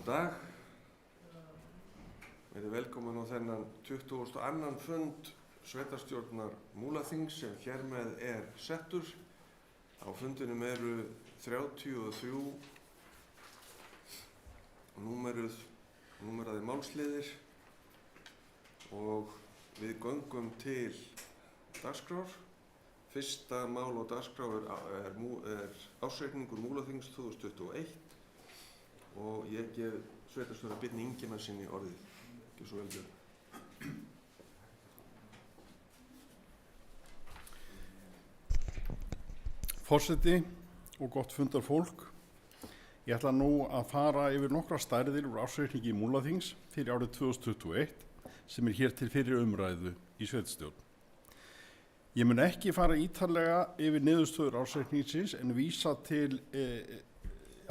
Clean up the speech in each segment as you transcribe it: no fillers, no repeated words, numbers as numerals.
Góðan dag. Verið velkomin á þennan 22. fund sveitarstjórnar Múlaþings sem hér með settur. Á fundinum eru 33 númeraði málsliðir og við göngum til dagskrár. Fyrsta mál á dagskrá er ársreikningur Múlaþings 2021 og ég gef sveitarstjóra Birni Ingimarssyni orðið. Ekki svo vel gjörðu. Forseti og gott fundarfólk. Ég ætla nú að fara yfir nokkra stærðir úr ársreikningi Múlaþings fyrir árið 2021 sem er hér til fyrir umræðu í sveitarstjórn. Ég mun ekki fara ítarlega yfir niðurstöður ársreikningsins en vísa til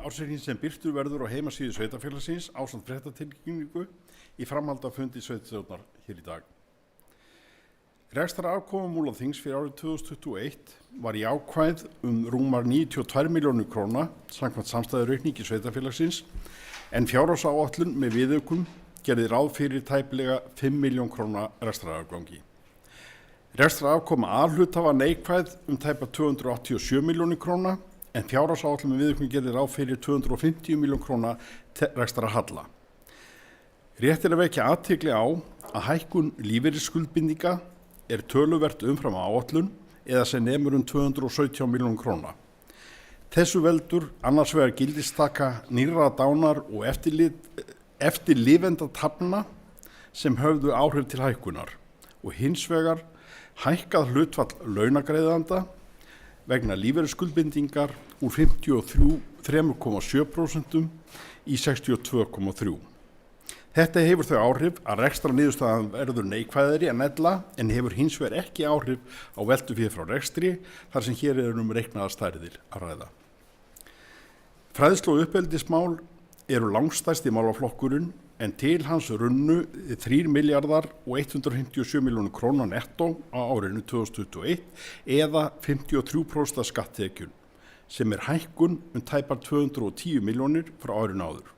ársreiknings sem birtur verður á heimasíðu sveitarfélagsins ásamt fréttatilkynningu í framhaldi af fundi sveitarstjórnar hér í dag. Rekstrarafkoma Múlaþings fyrir árið 2021 var jákvæð rúmar 92 milljónir króna samkvæmt samstæðureikningi sveitarfélagsins en fjárhagsáætlun með viðaukum gerði ráð fyrir tæplega 5 milljón króna rekstrarafgangi. Rekstrarafkoma A-hluta var neikvæð tæpa 287 milljónir króna en fjárhagsáætlun með viðaukum gerði ráð fyrir 250 milljón króna rekstrarhalla. Rétt er að vekja athygli á að hækkun lífeyrisskuldbindinga er töluvert umfram áætlun eða sem nemur 217 milljón króna. Þessu veldur annars vegar gildistaka nýrra dánar og eftirlifendataflna sem höfðu áhrif til hækkunar og hins vegar hækkað hlutfall launagreiðanda vegna lífeyrisskuldbindingar úr 53,7% í 62,3%. Þetta hefur þau áhrif að rekstrarniðurstaðan verður neikvæðari en ella en hefur hins vegar ekki áhrif á veltufé frá rekstri þar sem hér er reiknaðar stærðir að ræða. Fræðslu og uppeldismál eru langstærsti málaflokkurinn en til hans runnu 3 milljarðar og 157 milljónir króna nettó á árinu 2021 eða 53% af skatttekjum sem er hækkun tæpar 210 milljónir frá árinu áður.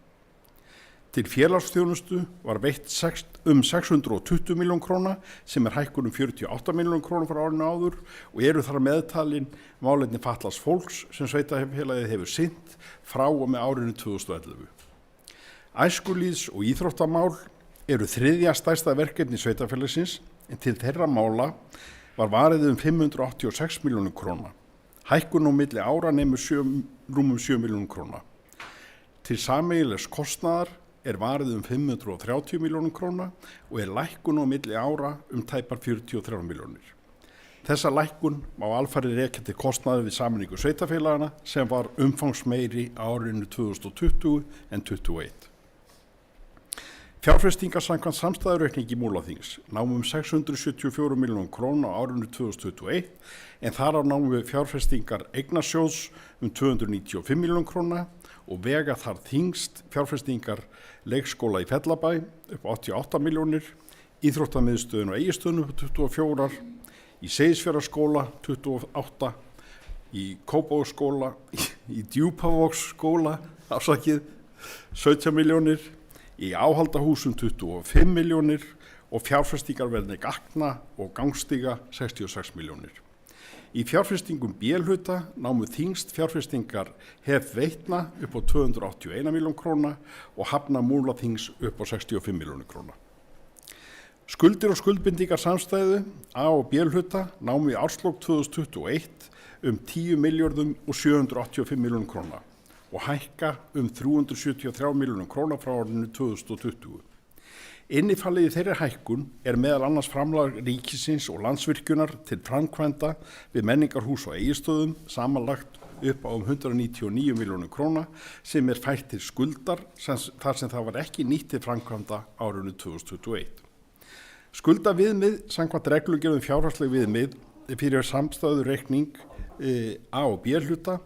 Til félagsþjónustu var veitt 620 milljón króna sem er hækkun 48 milljón króna frá árinu áður og eru þar meðtalin málefni fatlaðs fólks sem sveitarfélagið hefur sinnt frá og með árinu 2011. Æskulýðs- og íþróttamál eru þriðja stærsta verkefni sveitarfélagsins en til þeirra mála var varið 586 milljónir króna. Hækkun á milli ára nemur rúmum 7 milljónum króna. Til sameiginlegs kostnaðar er varið 530 milljónum króna og er lækkun á milli ára tæpar 43 milljónir. Þessa lækkun má alfarið rekja til kostnaði við sameiningu sveitarfélagana sem var umfangsmeiri á árinu 2020 en 2021. Fjárfestingar samkvæmt samstæðureikningi Múlaþings námu 674 milljónum króna á árinu 2021 en þar á námu fjárfestingar eignasjóðs 295 milljónum króna og vega þar þyngst fjárfestingar leikskóla í Fellabæ upp 88 milljónir, íþróttamiðstöðin á Egilsstöðum 24, í Seyðisfjarðarskóla 28, í Kópavogsskóla, í Djúpavogsskóla 17 milljónir, í áhaldahúsum 25 milljónir og fjárfestingar vegna gagna og gangstíga 66 milljónir. Í fjárfestingum B-hluta námu þyngst fjárfestingar Hef Veitna upp á 281 milljón króna og Hafna Múlaþings upp á 65 milljónir króna. Skuldir og skuldbindingar samstæðu A og B-hluta námu í árslok 2021 10 milljörðum og 785 milljónir króna og hækka 373 milljónir króna frá árinu 2020. Innifallið í þeirri hækkun er meðal annars framlag ríkisins og Landsvirkjunar til framkvæmda við menningarhús á Egilsstöðum samanlagt upp á 199 milljónir króna sem er fært til skuldar þar sem það var ekki nýtt til framkvæmda árinu 2021. Skuldaviðmið samkvæmt reglugerðum fjárhagsleg viðmið fyrir samstæðureikning A og B-hluta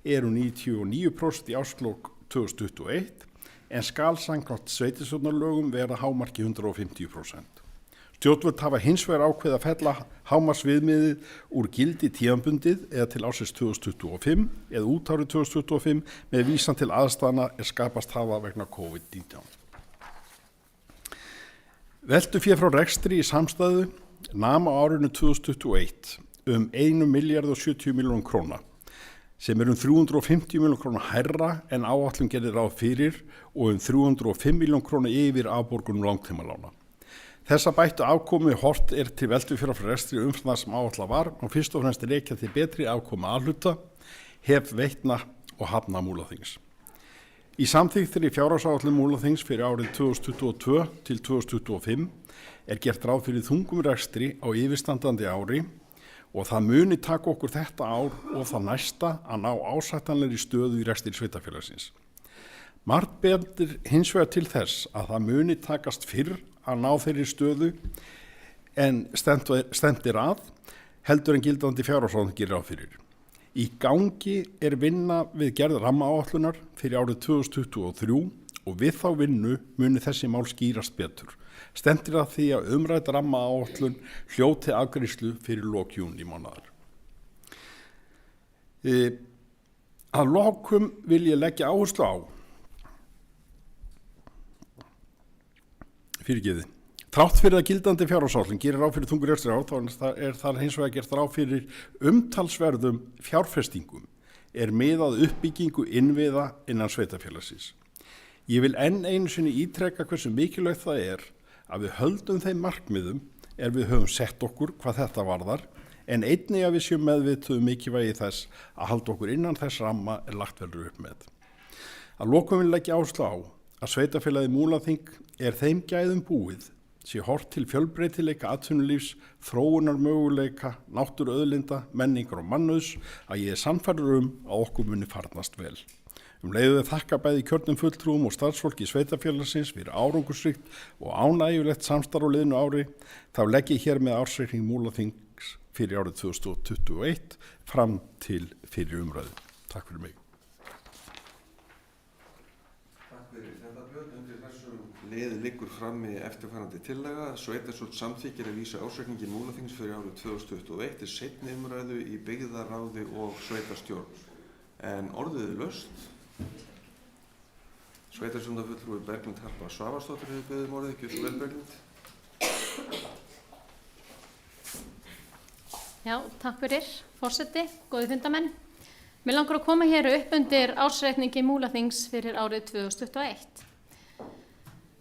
eru 99% í árslok 2021 en skal samkvæmt sveitarstjórnarlögum vera hámarki 150%. Stjórnvöld hafa hins vegar ákveðið að fella hámarksviðmiðið úr gildi tímabundið eða til ársins 2025 eða út árið 2025 með vísan til aðstæðna er skapast hafa vegna COVID-19. Veltufé frá rekstri í samstæðu nam á árinu 2021 1.070 milljónum króna sem er 350 milljónum króna hærra en áætlun gerði ráð fyrir og 305 milljónum króna yfir afborgunum langtímalána. Þessa bættu afkomu hort er til veltufjár frá rekstri umfram það sem áætlað var og fyrst og fremst rekja til betri afkomu A-hluta, Hef, Veitna og Hafna Múlaþings. Í samþykktri fjárhagsáætlun Múlaþings fyrir árið 2022 til 2025 er gert ráð fyrir þungum rekstri á yfirstandandi ári og það muni taka okkur þetta ár og það næsta að ná ásættanlegri stöðu í rekstri sveitarfélagsins. Margt bendir hins vegar til þess að það muni takast fyrr að ná þeirri stöðu en stefnir að heldur en gildandi fjárhagsáætlun gerir ráð fyrir. Í gangi er vinna við gerð rammaáætlunar fyrir árið 2023 og við þá vinnu muni þessi mál skýrast betur. Stefnir að því að umrædd rammaáætlun hljóti afgreiðslu fyrir lok júní mánaðar. Að lokum vil ég leggja áherslu á Þrátt fyrir að gildandi fjárhagsáætlun gerir ráð fyrir þungur rekstri ár, þá er það hins vegar gert ráð fyrir umtalsverðum fjárfestingum er miðað uppbyggingu innviða innan sveitarfélagsins. Ég vil enn einu sinni ítreka hversu mikilvægt það er að við höldum þeim markmiðum er við höfum sett okkur hvað þetta varðar, en einnig að við séum meðvituð mikilvægi þess að halda okkur innan þess ramma er lagt verður upp með. Að lokum vil leggja áherslu á að sveitarfélagið Múlaþing er þeim gæðum búið sé hort til fjölbreytileika atvinnulífs, þróunar möguleika, náttúruauðlinda, menningar og mannauðs að ég er sannfærður að okkur muni farnast vel. Leiðu þakka bæði kjörnum fulltrúum og starfsfólki sveitarfélagsins fyrir árangursríkt og ánægjulegt samstarf á liðnu ári, þá legg ég hér með ársreikning Múlaþings fyrir árið 2021 fram til fyrir umræðu. Takk fyrir mig. Lið liggur frammi eftirfarandi tillaga. Sveitarstjórn samþykkir að vísa ársreikningi Múlaþings fyrir árið 2021 til seinni umræðu í byggðarráði og sveitarstjórn. En orðið er laust. Sveitarstjórnarfulltrúi Berglind Harpa Svavarsdóttir hefur beðið orðið, ekki svo vel Berglind. Já, takk fyrir, forseti, góði fundamenn. Mér langar að koma hér upp undir ársreikningi Múlaþings fyrir árið 2021.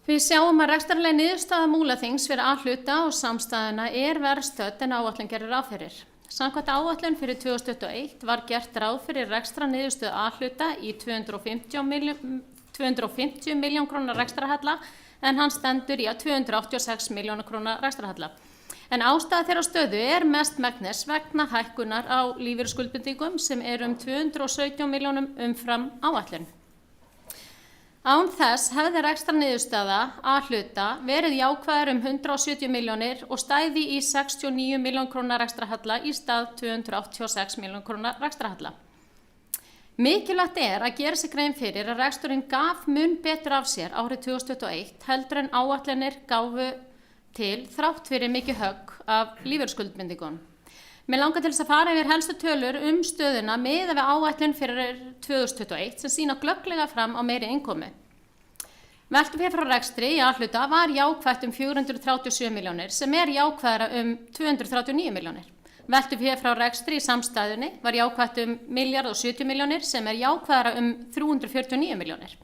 Við sjáum að rekstrarleg niðurstaða Múlaþings fyrir A-hluta og samstæðuna er verr stödd en áætlun gerir ráð fyrir. Samkvæmt áætlun fyrir 2021 var gert ráð fyrir rekstrarniðurstöðu A-hluta í 250 milljón króna rekstrarhalla en hann stendur í 286 miljóna króna rekstrarhalla. En ástæða þeirra stöðu er mest megnis vegna hækkunar á lífeyrisskuldbindingum sem er 217 milljónum umfram áætlun. Án þess hefði rekstrarniðurstaða A-hluta verið jákvæður 170 milljónir og stæði í 69 milljón króna rekstrarhalla í stað 286 milljón króna rekstrarhalla. Mikilvægt er að gera sig grein fyrir að reksturinn gaf mun betur af sér árið 2021 heldur en áætlanir gáfu til þrátt fyrir mikið högg af lífeyrisskuldbindingum. Mér langar til þess að fara yfir helstu tölur stöðuna miðað við áætlun fyrir 2021 sem sýna glögglega fram á meiri innkomu. Veltufé frá rekstri í A-hluta var jákvætt 437 milljónir sem er jákvæðara 239 milljónir. Veltufé frá rekstri í samstæðunni var jákvætt 1.070 milljónir sem er jákvæðara 349 milljónir.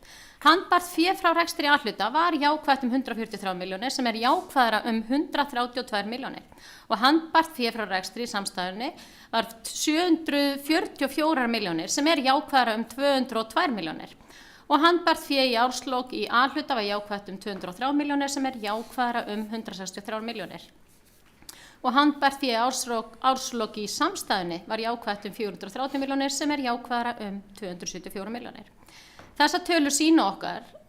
Handbært fé frá rekstri í A-hluta var jákvætt 143 milljónir sem er jákvæðara 132 milljónir og handbært fé frá rekstri í samstæðunni var 744 milljónir sem er jákvæðara 202 milljónir og handbært fé í árslok í A-hluta var jákvætt 203 milljónir sem er jákvæðara 163 milljónir og handbært fé í árslok í samstæðunni var jákvætt 430 milljónir sem er jákvæðara 274 milljónir. Þessar tölur sýna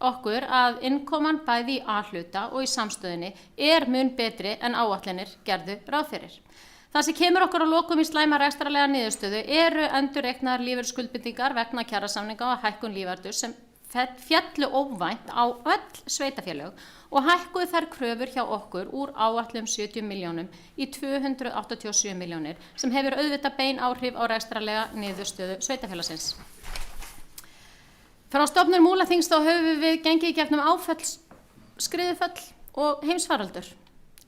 okkur að innkoman bæði í A-hluta og í samstöðunni er mun betri en áætlanir gerðu ráð fyrir. Það sem kemur okkur á lokum í slæma rekstrarlega niðurstöðu eru endurreiknaðar lífeyrisskuldbindingar vegna kjarasamninga og hækkun lífeyrisaldurs sem fjallu óvænt á öll sveitafélög og hækkuðu þær kröfur hjá okkur úr áætlum 70 milljónum í 287 milljónir sem hefur auðvitað bein áhrif á rekstrarlega niðurstöðu sveitafélagsins. Frá stofnun Múlaþings þá höfum við gengið í gegnum áföll, skriðuföll og heimsfaraldur.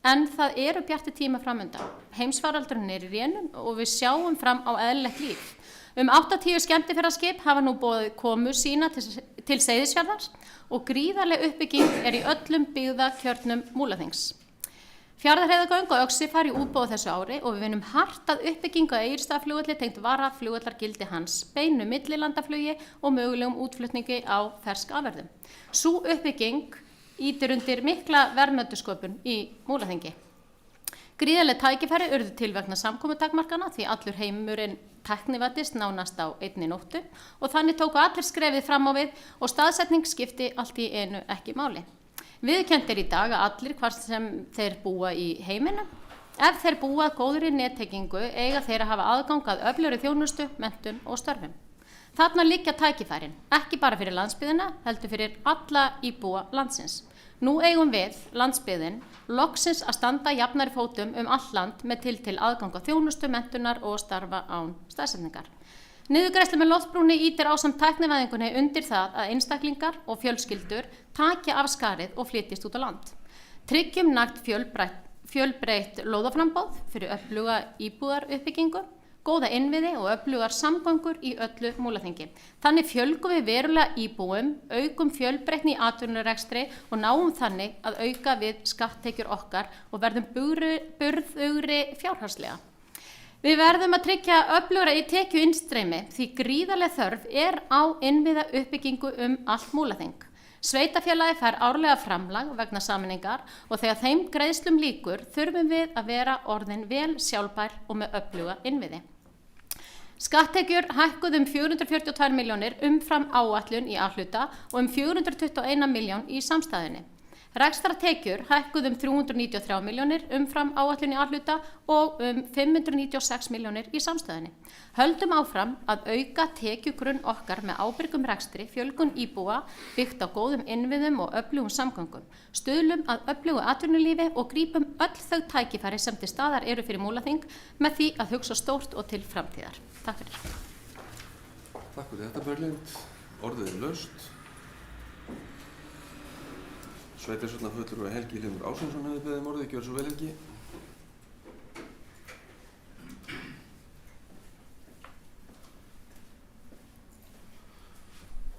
En það eru bjartir tíma framundan. Heimsfaraldurinn í rénum og við sjáum fram á eðlilegt líf. 80 skemmtiferðaskip hafa nú boðið komu sína til Seyðisfjarðar og gríðarleg uppbygging í öllum byggðakjörnum Múlaþings. Fjarðarheiðargöng og Öxi fara í útboð þessu ári og við vinnum hart að uppbyggingu á Egilsstaðaflugvelli tengt varaflugvallargildi hans, beinu millilandaflugi og mögulegum útflutningi á ferskafurðum. Sú uppbygging ýtir undir mikla verðmætasköpun í Múlaþingi. Gríðarleg tækifæri urðu til vegna samkomutakmarkana því allur heimurinn tæknivæddist nánast á einni nóttu og þannig tóku allir skrefið fram á við og staðsetning skipti allt í einu ekki máli. Viðurkennt í dag að allir hvar sem þeir búa í heiminum, ef þeir búa að góðri nettengingu eiga þeir að hafa aðgang að öflugri þjónustu, menntun og störfum. Þarna liggja tækifærin, ekki bara fyrir landsbyggðina, heldur fyrir alla íbúa landsins. Nú eigum við, landsbyggðin, loksins að standa jafnari fótum allt land með til aðgang að þjónustu, menntunar og starfa án staðsetningar. Niðurgreiðsla með loftbrúnni ýtir ásamt tæknivæðingunni undir það að einstaklingar og fjölskyldur taki af skarið og flytjist út á land. Tryggjum nægt fjölbreytt lóðaframboð fyrir öfluga íbúðaruppbyggingu, góða innviði og öflugar samgöngur í öllu Múlaþingi. Þannig fjölgum við verulega íbúum, aukum fjölbreytni í atvinnurekstri og náum þannig að auka við skatttekjur okkar og verðum burðugri fjárhagslega. Við verðum að tryggja öflugra í tekjuinnstreymi því gríðarleg þörf á innviða uppbyggingu allt Múlaþing. Sveitafélagið fær árlega framlag vegna sameiningar og þegar þeim greiðslum lýkur þurfum við að vera orðin vel sjálfbær og með öfluga innviði. Skatttekjur hækkuðu 442 milljónir umfram áætlun í A-hluta og 421 milljón í samstæðunni. Rekstrartekjur hækkuðu 393 milljónir umfram áætlun í A-hluta og 596 milljónir í samstæðunni. Höldum áfram að auka tekjugrunn okkar með ábyrgum rekstri, fjölgun íbúa, byggt á góðum innviðum og öflugum samgöngum. Stuðlum að öflugu atvinnulífi og grípum öll þau tækifæri sem til staðar eru fyrir Múlaþing með því að hugsa stórt og til framtíðar. Takk fyrir. Takk fyrir þetta, Berglind. Orðið laust. Sveitarstjórnarfulltrúi Helgi Hlynur Ásgeirsson hefði beðið orðið, gjörðu svo vel, Helgi.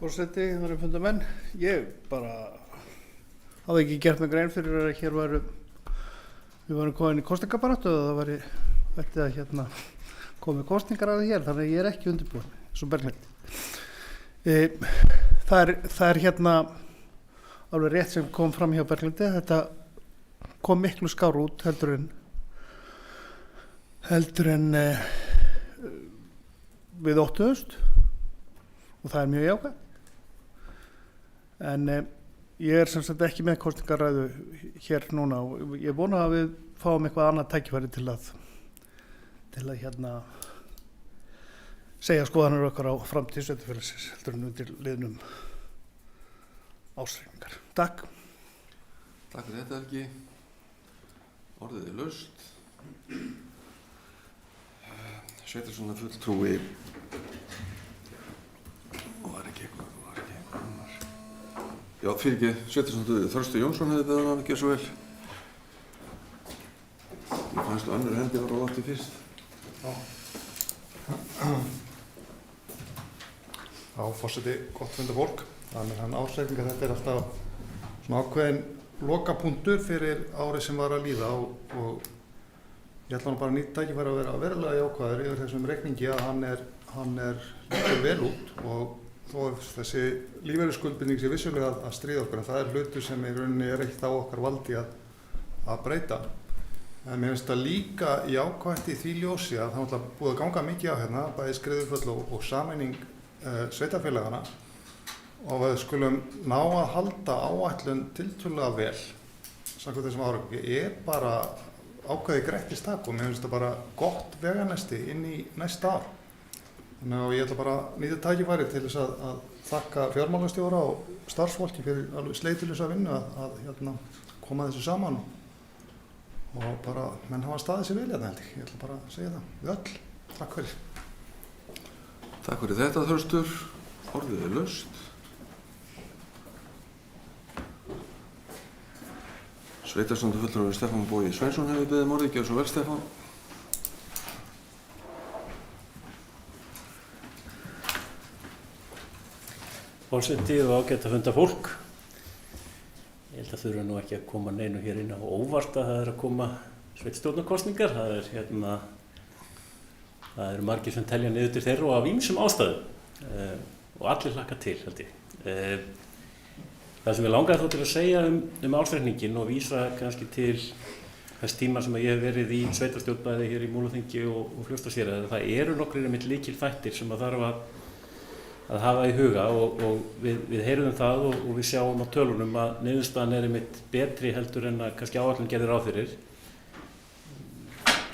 Forseti, það eru fundarmenn. Ég bara hafði ekki gert mig grein fyrir að hér við varum komin í kosningabaráttu og það ætti að komið kosningar að hér, þannig að ég er ekki undirbúinn, eins og Berglind. Það er alveg rétt sem kom fram hjá Berglindi, þetta kom miklu skár út heldur en við óttuðumst og það er mjög jákvætt. En ég er sem sagt ekki með kosningaræðu hér núna og ég vona að við fáum eitthvað annað tækifæri til að segja skoðanir okkar á framtíð sveitafélagsins heldur en undir liðnum ásreikningar. Takk. Takk fyrir þetta, Helgi. Orðið laust. Sveitarstjórnarfulltrúi Já, fyrir ekki, Sveitarstjórnarfulltrúi Þorsteinn Jónsson hefði beðið hann að gera svo vel. Ég fannst önnur hendi var á lofti fyrst. Já, forseti, gott fundafólk. Þannig að ársreikningar þetta er alltaf svona ákveðin lokapunktur fyrir árið sem var að líða og ég ætla bara nýtt tækifæri að vera verulega jákvæður yfir þessum reikningi að hann er lítur vel út og þó þessi lífeyrisskuldbinding sé vissulega að stríða okkur en það er hlutur sem í rauninni er ekkert á okkar valdi að breyta. En mér finnst það líka jákvætt í því ljósi að það er búið að ganga mikið á bæði skriðuföll og sameining sveitarfélagana og við skulum ná að halda áætlun tiltölulega vel samkvæmt þessum árangri er bara ákveðið greitt í stakk og mér finnst það bara gott veganesti inn í næsta ár Þannig að ég ætla bara að nýta tækifæri til þess að þakka fjármálastjóra og starfsfólki fyrir alveg sleitilösa vinnu að koma þessu saman og bara menn hafa staðið sér vel held ég. Ég ætla bara að segja það við öll. Takk fyrir. Takk fyrir þetta, Þröstur. Orðið er laust. Sveitarstjórnarfulltrúi Stefán Bogi Sveinsson hefur beðið orðið. Gjörðu svo vel, Stefán. Forseti og ágætt að funda fólk. Ég held að þurfa nú ekki að koma neinu hér inn á óvart að það er að koma sveitarstjórnarkosningar. Það eru margir sem telja niður til þeirra og af ýmsum ástæðum og allir hlakka til, held ég. Það sem ég langaði þó til að segja ársreikninginn og vísa kannski til þess tíma sem ég hef verið í sveitarstjórn bæði hér í Múlaþingi og Fljótsdalshéraði, það eru nokkrir lykilþættir sem að þarf að hafa í huga og við heyrum það og við sjáum á tölunum að niðurstaðan er einmitt betri heldur en að kannski áætlun gerði ráð fyrir.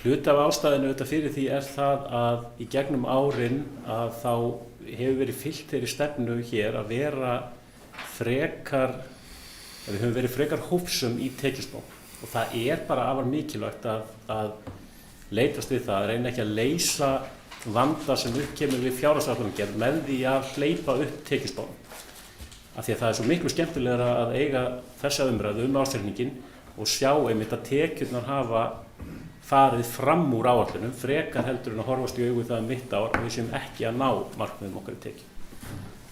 Hluti af ástæðinu auðvitað fyrir því er það að í gegnum árin að þá hefur verið fylgt þeirri stefnu hér að við höfum verið frekar hófsöm í tekjuspá og það er bara afar mikilvægt að leitast við það, að reyna ekki að leysa vanda sem uppkemur við fjárhagsáætlanagerð með því að hleypa upp tekjuspánum. Af því að það er svo miklu skemmtilegra að eiga þessa umræðu ársreikninginn og sjá einmitt að tekjurnar hafa farið fram úr áætlunum frekar heldur en að horfast í augu það mitt ár og við séum ekki að ná markmiðum okkar í tekjum.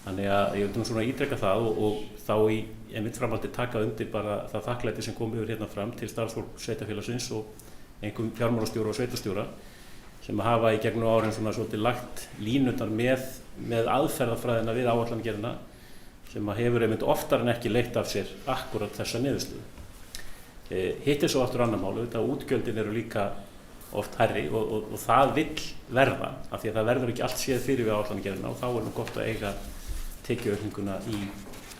Þannig að ég vil svona ítreka það og þá í einmitt framhaldi taka undir bara það þakklæti sem kom yfir hérna fram til starfsfólk sveitarfélagsins og einkum fjármálastjóra og sveitarstjóra sem hafa í gegnum árin svona svolítið lagt línurnar með aðferðafræðina við áætlanagerðina sem hefur einmitt oftar en ekki leitt af sér akkurat þessa niðurstöðu. Hitt er svo aftur annar mál, auðvitað útgjöldin eru líka oft hærri og það vill verða af því að það verður ekki allt séð fyrir við áætlanagerðina og þá er nú gott að eiga tekjuaukninguna í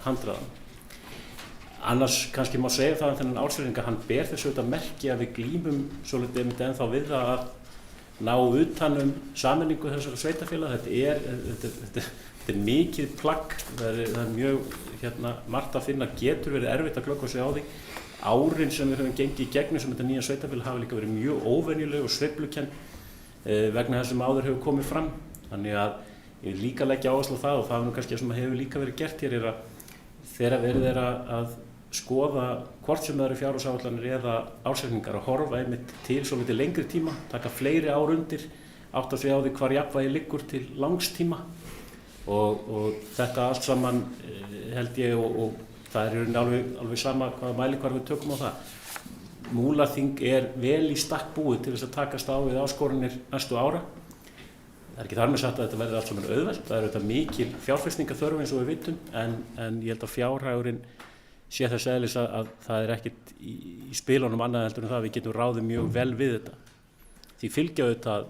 handraðan. Annars kannski má segja það að þennan ársreikninga hann ber þessu auðvitað merki að við glímum svolítið einmitt ennþá við það að ná utan sameiningu þessara sveitarfélaga. Þetta er mikið plagg, það er mjög margt að finna, getur verið erfitt að glöggva sig á því. Árin sem við höfum gengið í gegnum sem þetta nýja sveitarfélag hafa líka verið mjög óvenjuleg og sveiflukennd vegna þess sem áður hefur komið fram. Þannig að ég vil líka leggja áherslu á það og það kannski sem hefur líka verið gert hér er að þegar verið er að skoða hvort sem það eru fjárhagsáætlanir eða ársreikningar að horfa einmitt til svolítið lengri tíma, taka fleiri ár undir, átta sig á því hvar jafnvægi liggur til langs tíma og þetta allt saman held ég og það er alveg sama hvaða mælikvarða við tökum á það. Múlaþing er vel í stakk búið til þess að takast á við áskoranir næstu ára. Það er ekki þar með sagt að þetta verður allt saman auðvelt, það er auðvitað mikil fjárfestingaþörf eins og við vitum en ég held að fjárhagurinn sé þess eðlis að það er ekkert í spilunum annað heldur en það að við getum ráðið mjög vel við þetta. Því fylgja auðvitað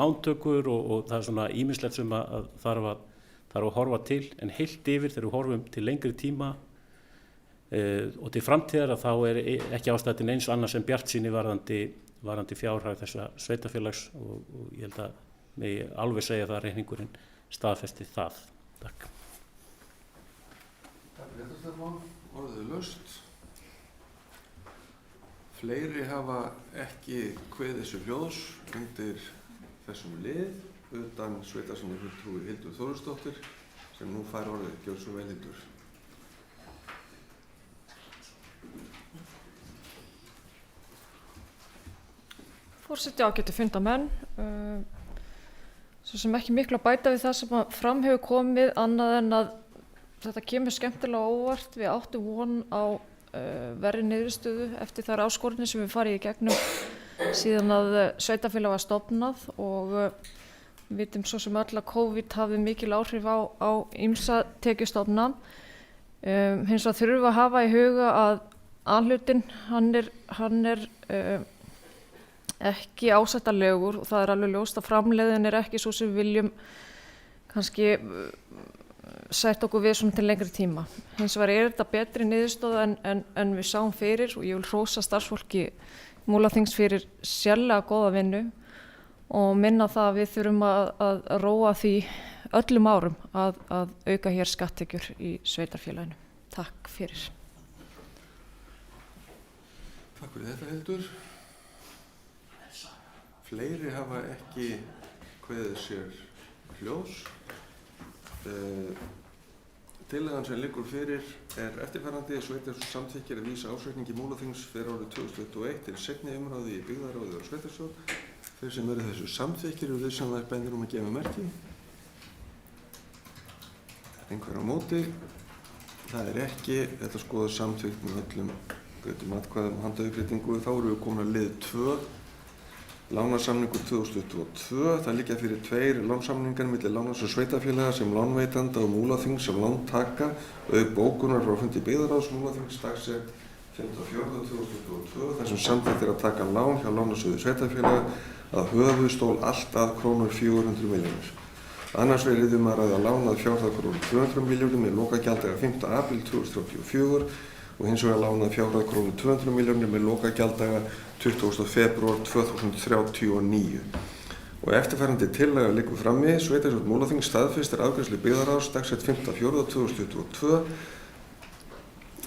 lántökur og það er svona ýmislegt sem að þarf að horfa til en heilt yfir þegar við horfum til lengri tíma og til framtíðar að þá er ekki ástæða til neins annars en bjartsýni varðandi fjárhag þessa sveitarfélags og ég held að mig alveg segja það að reikningurinn staðfesti það. Takk. Takk fyrir þetta, Stefán. Orðið er laust. Fleiri hafa ekki kveðið sér hljóðs undir þessum lið utan sveitarstjórnarfulltrúi Hildur Þórsdóttir sem nú fær orðið. Gjörðu svo vel, Hildur. Forseti, ágætu fundarmenn. Svo sem ekki miklu að bæta við það sem fram hefur komið annað en að þetta kemur skemmtilega óvart. Við áttum von á verri niðurstöðu eftir þær áskoranir sem við farið í gegnum síðan að sveitarfélag var stofnað og við vitum svo sem öll að COVID hafði mikil áhrif á ýmsa tekjustofna. Hins vegar þurfum við að hafa í huga að A-hlutinn hann er ekki ásættanlegur og það er alveg ljóst að framleiðin er ekki svo sem við viljum kannski sætta okkur við svona til lengri tíma. Hins vegar er þetta betri niðurstöða en við sáum fyrir og ég vil hrósa starfsfólki Múlaþings fyrir sérlega góða vinnu og minna það að við þurfum að róa því öllum árum að auka hér skatttekjur í sveitarfélaginu. Takk fyrir. Takk fyrir þetta, Hildur. Fleiri hafa ekki kveðið sér hljóðs. Tillagan sem liggur fyrir eftirfarandi: Sveitarstjórn samþykkir að vísa ársreikningi Múlaþings fyrir árið 2021 til seinni umræðu í byggðarráði og sveitarstjórn. Þeir sem eru þessu samþykkir eru viðsamlega bænir að gefa merki. Einhver á móti? Það ekki. Þetta skoða samþykkt með öllum greiddum atkvæðum og handauppréttingu. Þá erum við komin að lið 2. Lánasamningur 2022. Það liggja fyrir 2 lánsamningar milli lánas- og sveitarfélaga sem lánveitanda og Múlaþings sem lántaka, auk bókunar frá fundi byggðarráðs Múlaþings dagsett 5.4.2022 þar sem samþykkt að taka lán hjá lánasjóði sveitarfélaga að höfuðstól allt að krónur 400 milljónir. Annars verið að ræða lán að fjárhæð krónur 200 milljónir með lokagjalddaga 5. apríl 2034 og hins vegar lánað fjárhæð krónur 200 milljónir með lokagjalddaga 20. febrúar 2039. Og eftirfarandi tillaga liggur frammi: Sveitarstjórn Múlaþings staðfestir afgreiðslu byggðarráðs dagsett 5.4.2022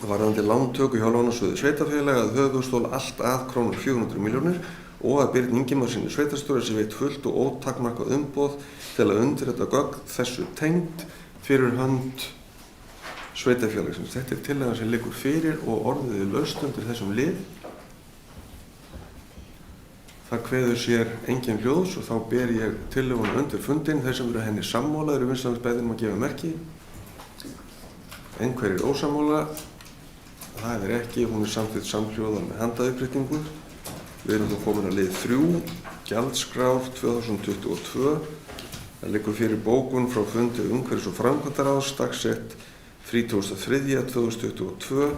varðandi lántöku hjá lánasjóði sveitarfélaga að höfuðstól allt að krónur 400 milljónir og að Birna Ingimarssyni sveitarstjóra sem veitt fullt og ótakmarkað umboð til að undirrita gögn þessu tengd fyrir hönd sveitarfélagsins. Þetta er tillagan sem liggur fyrir og orðið er laust undir þessum lið. Það kveður sér engin hljóðs og þá ber ég tillöguna undir fundinn. Þeir sem eru henni sammála eru vinsamlegast beðin að gefa merki. Einhverjir ósammála? Það er ekki. Hún er samþykkt samhljóða með handauppréttingu. Við erum þá komin að lið 3, gjaldskrár 2022. Það liggur fyrir bókun frá fundi umhverfis- og framkvæmdaráðs dagsett 30.3.2022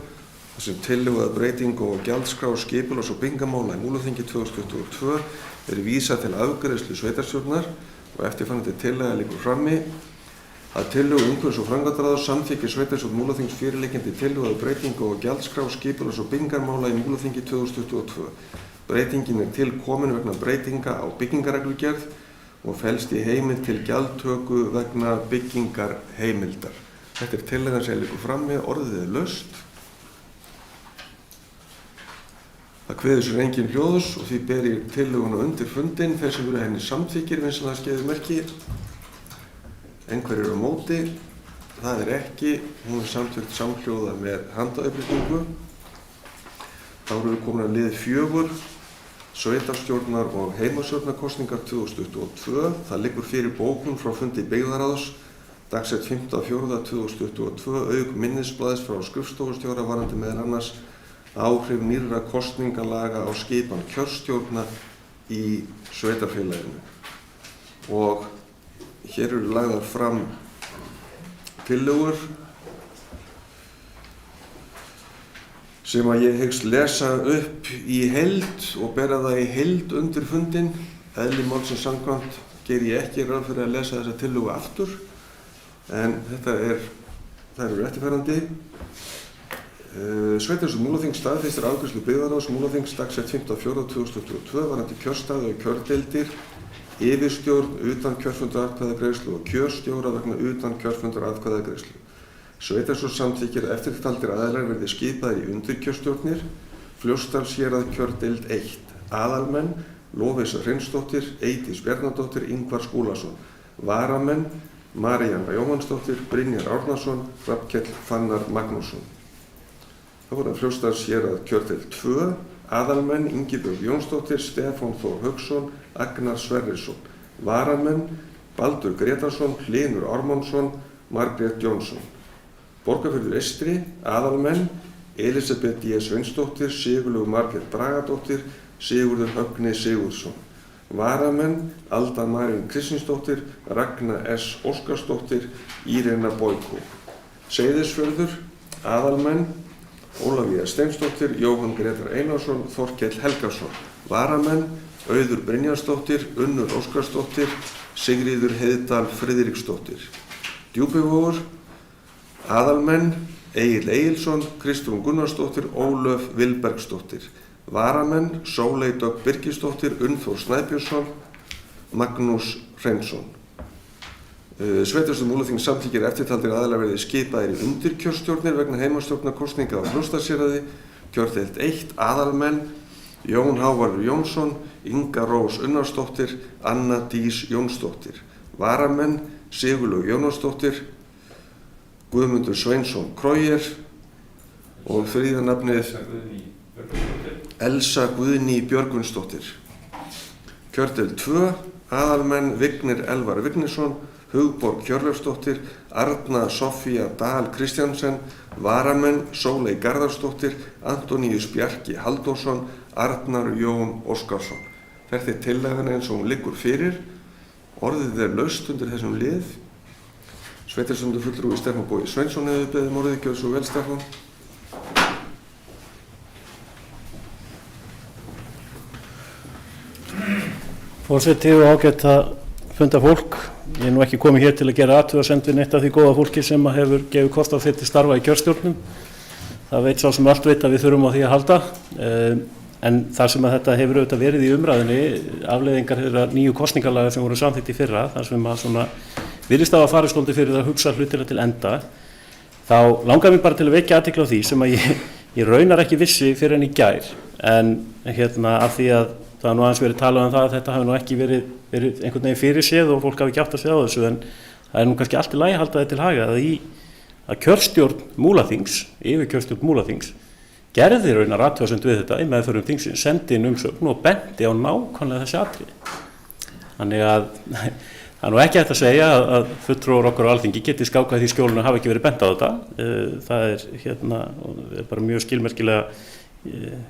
þar sem tillögu að breytingu og gjaldskrá skipulags- og byggingamála í Múlaþingi 2022 er vísað til afgreiðslu sveitarstjórnar og eftirfarandi tillaga liggur frammi: að tillögu umhverfis- og framkvæmdaráðs samþykkir sveitarstjórn Múlaþings fyrirliggjandi tillögu að breytingu og gjaldskrá skipulags- og byggingamála í Múlaþingi 2022. Breytingin er til komin vegna breytinga á byggingarreglugerð og felst í heimild til gjaldtöku vegna byggingarheimildar. Þetta er tillagan sem liggur frammi, orðið er laust. Það kveður sér engin hljóðs og því ber ég tillöguna undir fundinn. Þeir sem eru henni samþykkir vinsamlegast gefið merki. Einhverjir á móti? Það er ekki. Hún er samþykkt samhljóða með handauppréttingu. Þá erum við komin að lið 4, sveitarstjórnar og heimastjórnarkosningar 2022. Það liggur fyrir bókun frá fundi byggðarráðs dagsett 5.4.2022 auk minnisblaðs frá skrifstofustjóra varðandi meðal annars áhrif nýrra kosningalaga á skipan kjörstjórna í sveitarfélaginu. Og hér eru lagðar fram tillögur sem að ég hyggst lesa upp í heild og bera það í heild undir fundinn. Eðli málsins samkvæmt geri ég ekki ráð fyrir að lesa þessa tillögu aftur, en það eru eftirfarandi. Sveitarstjórn Múlaþings staðfestir afgreiðslu byggðarráðs Múlaþings dagsett 5.4.2022 varðandi kjörstaði og kjördeildir, yfirstjórn utan kjörfundaratkvæðagreiðslu og kjörstjóra vegna utan kjörfundaratkvæðagreiðslu. Sveitarstjórn samþykkir að eftirtaldir aðilar verði skipaðir í undirkjörstjórnir: Fljótsdalshérað kjördeild 1. Aðalmenn: Lovísa Hreinsdóttir, Eydís Bjarnadóttir, Ingvar Skúlason. Varamenn: Maríanna Jóhannsdóttir, Brynjar Árnason, Hrafnkell Fannar Magnússon. Þá voru Fljótsdalshérað kjördeild 2. Aðalmenn: Ingibjörg Jónsdóttir, Stefán Þór Hauksson, Agnar Sverrisson. Varamenn: Baldur Gretarsson, Hlynur Ármannsson, Margrét Jónsson. Borgarfjörður Eystri: Aðalmenn: Elísabet D. Sveinsdóttir, Sigurlaug Margrét Bragadóttir, Sigurður Högni Sigurðsson. Varamenn: Alda Marín Kristinsdóttir, Ragna S. Óskarsdóttir, Írena Boyko. Seyðisfjörður: Aðalmenn: Ólafía Steinsdóttir, Jóhann Grétar Einarsson, Þorkell Helgason. Varamenn: Auður Brynjarsdóttir, Unnur Óskarsdóttir, Sigríður Heiðdal Friðriksdóttir. Djúpivogur: Aðalmenn: Egill Egilsson, Kristrún Gunnarsdóttir, Ólöf Vilbergsdóttir. Varamenn: Sóley Dögg Birgisdóttir, Unnþór Snæbjörnsson. Magnús Hreinsson. Sveitarstjórn Múlaþings samþykkir eftirtaldir aðilar verði skipaðir í undirkjörstjórnir vegna heimastjórnarkosninga á Fljótsdalshéraði. Kjördeild 1 aðalmenn Jón Hávarður Jónsson, Inga Rós Unnarsdóttir, Anna Dís Jónsdóttir. Varamenn Sigurlaug Jónasdóttir, Guðmundur Sveinsson Króier og þriðja nafnið Elsa Guðný Björgvinsdóttir. Kjördeild 2 aðalmenn Vignir Elvar Vignisson, Hugborg Hjörleifsdóttir, Arna Sofía Dahl Kristjansen. Varamenn Sóley Garðarsdóttir, Antoníus Bjarki Halldórsson, Arnar Jón Óskarsson. Þetta tillagan eins og hún liggur fyrir. Orðið laust undir þessum lið. Sveitarstjórnarfulltrúi Stefán Bogi Sveinsson hefur beðið orðið, gjörðu svo vel, Stefán. Forseti og ágætt að funda fólk. Ég er nú ekki komið hér til að gera athugasemd við neitt af því góða fólki sem hefur gefið kost á því til starfa í kjörstjórnum. Það veit sá sem allt veit að við þurfum á því að halda. En þar sem að þetta hefur auðvitað verið í umræðinni, afleiðingar þeirra nýju kosningalaga sem voru samþykkt í fyrra, þar sem að svona virðist að fara svolítið fyrir að hugsa hlutina til enda, þá langar mér bara til að vekja athygli á því sem að ég raunar ekki vissi fyrir en í gær. En af því að það har nú aðeins verið talað um það að þetta hafi nú ekki verið einhvern veginn fyrir séð og fólk hafi ekki átt að segja á þessu, en það er nú kannski allt í lagi að halda þetta til haga að kjörstjórn Múlaþings, yfirkjörstjórn Múlaþings, gerði raunar athugasemd við þetta í meðförum þingsins, sendi inn umsögn og benti á nákvæmlega þessi atriði. Þannig að það er nú ekki hægt að segja að fulltrúar okkar á Alþingi geti skákað því skjólinu hafi ekki verið bent á þetta. Það er bara mjög skilmerkilega